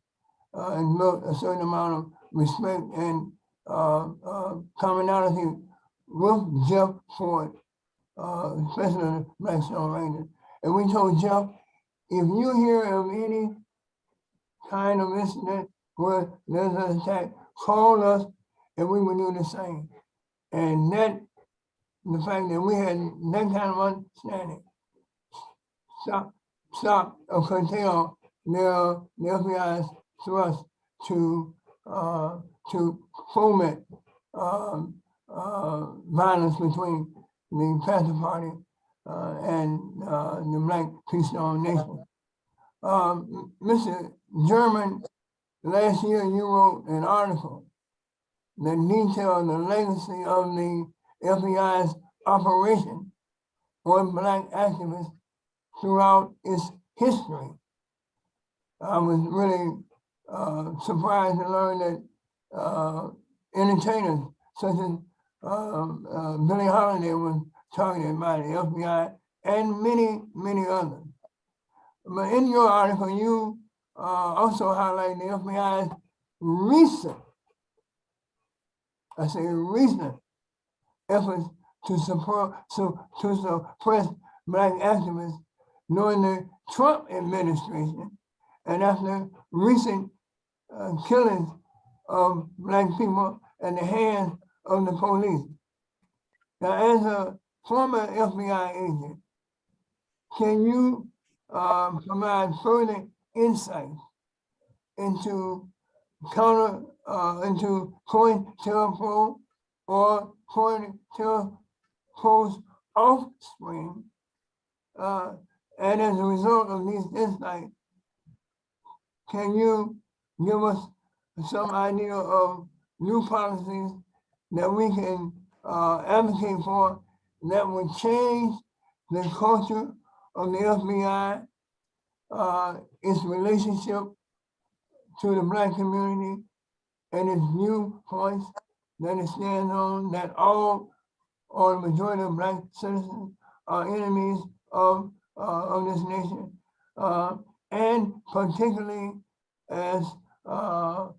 and built a certain amount of respect and commonality with Jeff Ford, especially the Blackstone Rangers. And we told Jeff, if you hear of any kind of incident where there's an attack, call us and we will do the same. And that, the fact that we had that kind of understanding, stop or curtail the FBI's thrust to foment violence between the Panther Party and the Black Keystone Nation. Mr. German, last year you wrote an article that detailed the legacy of the FBI's operation on Black activists throughout its history. I was really surprised to learn that entertainers such as Billie Holiday was targeted by the FBI and many, many others. But in your article, you also highlight the FBI's recent, I say recent, efforts to suppress Black activists during the Trump administration and after recent killings of Black people at the hands of the police. Now, as a former FBI agent, can you provide further insight into into Cointelpro or Cointelpro's offspring? And as a result of these insights, can you give us some idea of new policies that we can advocate for that would change the culture of the FBI, its relationship to the Black community, and its viewpoints that it stands on, that all or the majority of Black citizens are enemies of this nation, and particularly as a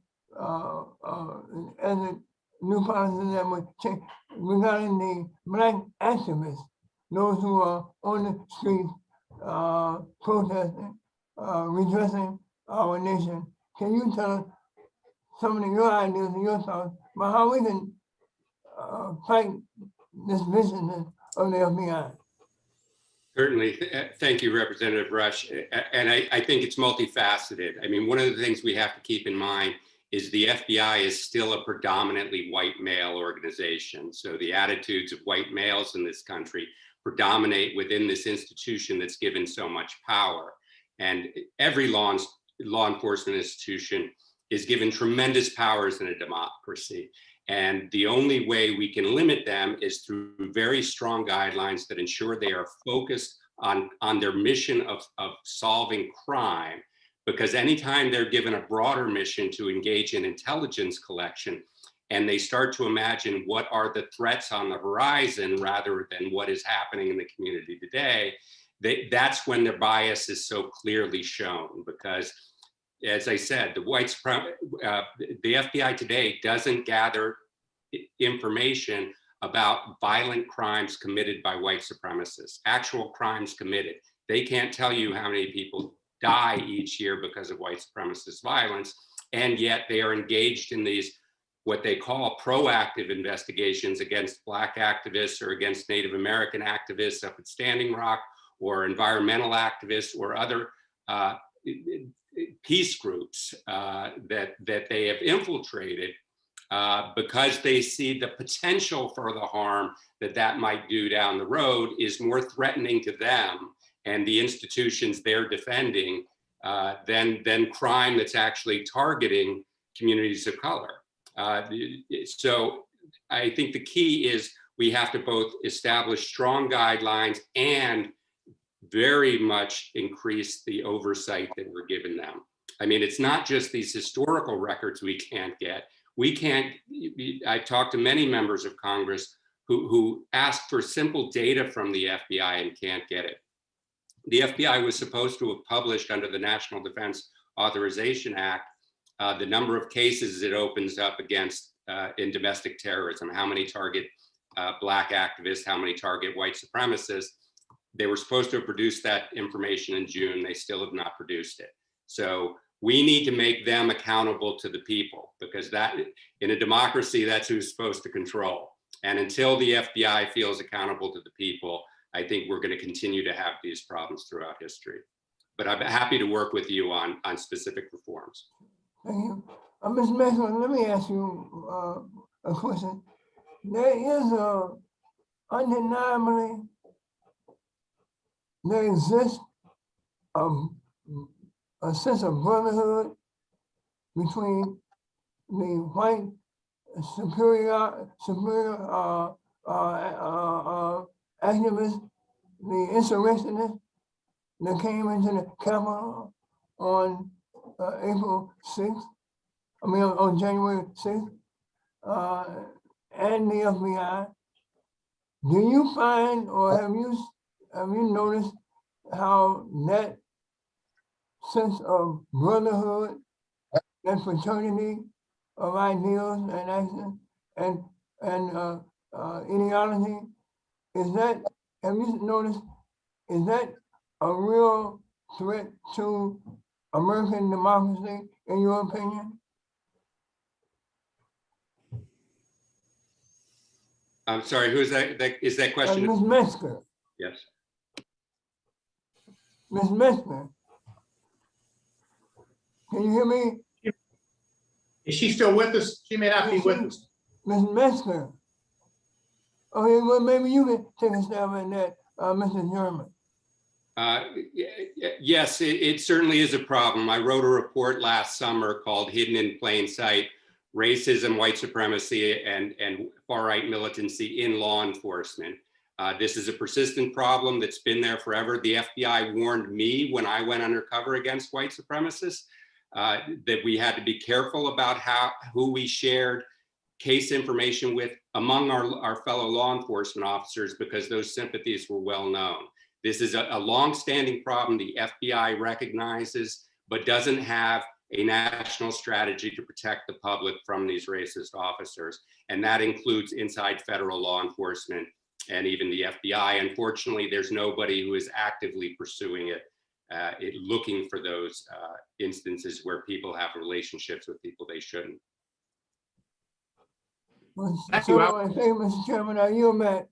new policy that would change regarding the Black activists, those who are on the streets protesting, redressing our nation. Can you tell us some of your ideas and your thoughts about how we can fight this viciousness of the FBI? Certainly. Thank you, Representative Rush. And I think it's multifaceted. I mean, one of the things we have to keep in mind is the FBI is still a predominantly white male organization. So the attitudes of white males in this country predominate within this institution that's given so much power. And every law enforcement institution is given tremendous powers in a democracy. And the only way we can limit them is through very strong guidelines that ensure they are focused on their mission of solving crime. Because anytime they're given a broader mission to engage in intelligence collection, and they start to imagine what are the threats on the horizon rather than what is happening in the community today, that's when their bias is so clearly shown. Because as I said, the FBI today doesn't gather information about violent crimes committed by white supremacists, actual crimes committed. They can't tell you how many people die each year because of white supremacist violence, and yet they are engaged in these, what they call proactive investigations against Black activists or against Native American activists up at Standing Rock, or environmental activists or other peace groups that they have infiltrated because they see the potential for the harm that might do down the road is more threatening to them and the institutions they're defending than crime that's actually targeting communities of color. So I think the key is we have to both establish strong guidelines and very much increase the oversight that we're giving them. I mean, it's not just these historical records we can't get. I talked to many members of Congress who asked for simple data from the FBI and can't get it. The FBI was supposed to have published under the National Defense Authorization Act the number of cases it opens up against in domestic terrorism, how many target Black activists, how many target white supremacists. They were supposed to have produced that information in June. They still have not produced it. So we need to make them accountable to the people, because that, in a democracy, that's who's supposed to control. And until the FBI feels accountable to the people, I think we're going to continue to have these problems throughout history. But I'm happy to work with you on specific reforms. Thank you. Ms. Maxwell, let me ask you a question. There is undeniably, there exists a a sense of brotherhood between the white superior activists, the insurrectionists that came into the Capitol on April 6th, on January 6th, and the FBI. Do you find, or have you noticed how that sense of brotherhood, that fraternity of ideals and action and ideology, have you noticed, is that a real threat to American democracy, in your opinion? I'm sorry, who is that? Is that question? Ms. Metzger. Yes. Ms. Metzger. Can you hear me? Is she still with us? She may not be with us. Ms. Metzger. Okay, well, maybe you can take a stab at that, Mr. German. Yes, it certainly is a problem. I wrote a report last summer called Hidden in Plain Sight: Racism, White Supremacy, and Far-Right Militancy in Law Enforcement. This is a persistent problem that's been there forever. The FBI warned me when I went undercover against white supremacists that we had to be careful about who we shared case information with among our fellow law enforcement officers, because those sympathies were well known. This is a long-standing problem the FBI recognizes, but doesn't have a national strategy to protect the public from these racist officers. And that includes inside federal law enforcement and even the FBI. Unfortunately, there's nobody who is actively pursuing it, looking for those instances where people have relationships with people they shouldn't. Thank you, Al. Thank you, Mr. Chairman. Are you, Matt?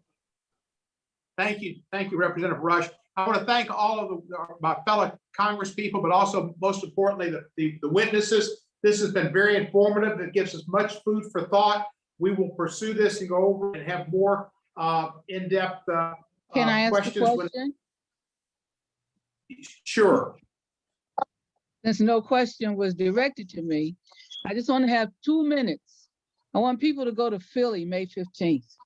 Thank you, Representative Rush. I want to thank all of my fellow Congress people, but also most importantly, the witnesses. This has been very informative. It gives us much food for thought. We will pursue this and go over and have more in-depth Can I ask questions. a question? Sure. Since no question was directed to me, I just want to have 2 minutes. I want people to go to Philly May 15th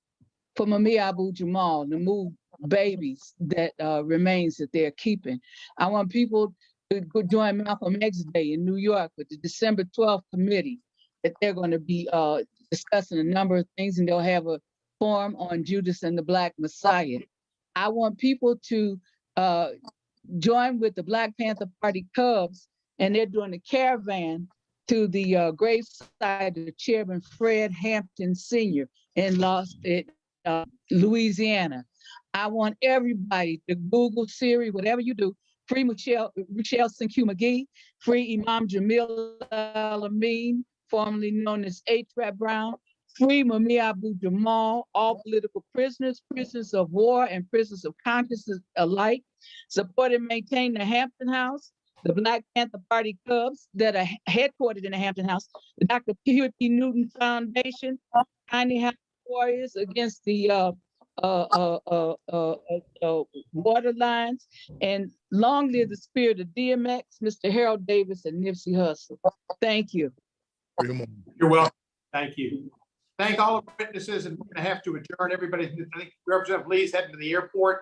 for Mumia Abu-Jamal to move babies that remains that they're keeping. I want people to go join Malcolm X Day in New York with the December 12th committee, that they're going to be discussing a number of things, and they'll have a forum on Judas and the Black Messiah. I want people to join with the Black Panther Party Cubs, and they're doing a caravan to the gravesite of Chairman Fred Hampton Sr. in Louisiana. I want everybody to Google, Siri, whatever you do, free Michelle Sinque McGee, free Imam Jamil Al-Amin, formerly known as A-Trap Brown, free Mumia Abu-Jamal, all political prisoners, prisoners of war, and prisoners of conscience alike. Support and maintain the Hampton House, the Black Panther Party Cubs that are headquartered in the Hampton House, the Dr. Huey P. Newton Foundation, Tiny House Warriors against the water lines, and long live the spirit of DMX, Mr. Harold Davis, and Nipsey Hussle. Thank you. You're welcome. Thank you. Thank all of the witnesses, and we're going to have to adjourn. Everybody, I think Representative Lee's heading to the airport,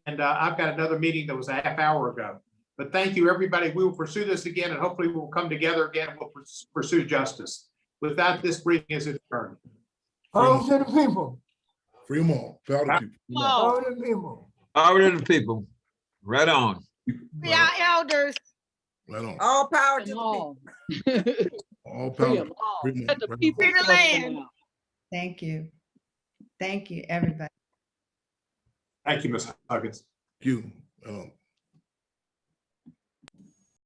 and I've got another meeting that was a half hour ago. But thank you, everybody. We will pursue this again, and hopefully we'll come together again. We'll pursue justice. With that, this briefing is adjourned. Power to the people. Free them all. Power to the people. Power to the people. Power to the people. Right on. We are elders. Right on. All power to the All. people. All Free power. them all. Free them Let the all. people Free the sort them land. out. Thank you. Thank you, everybody. Thank you, Ms. Huggins. Thank you.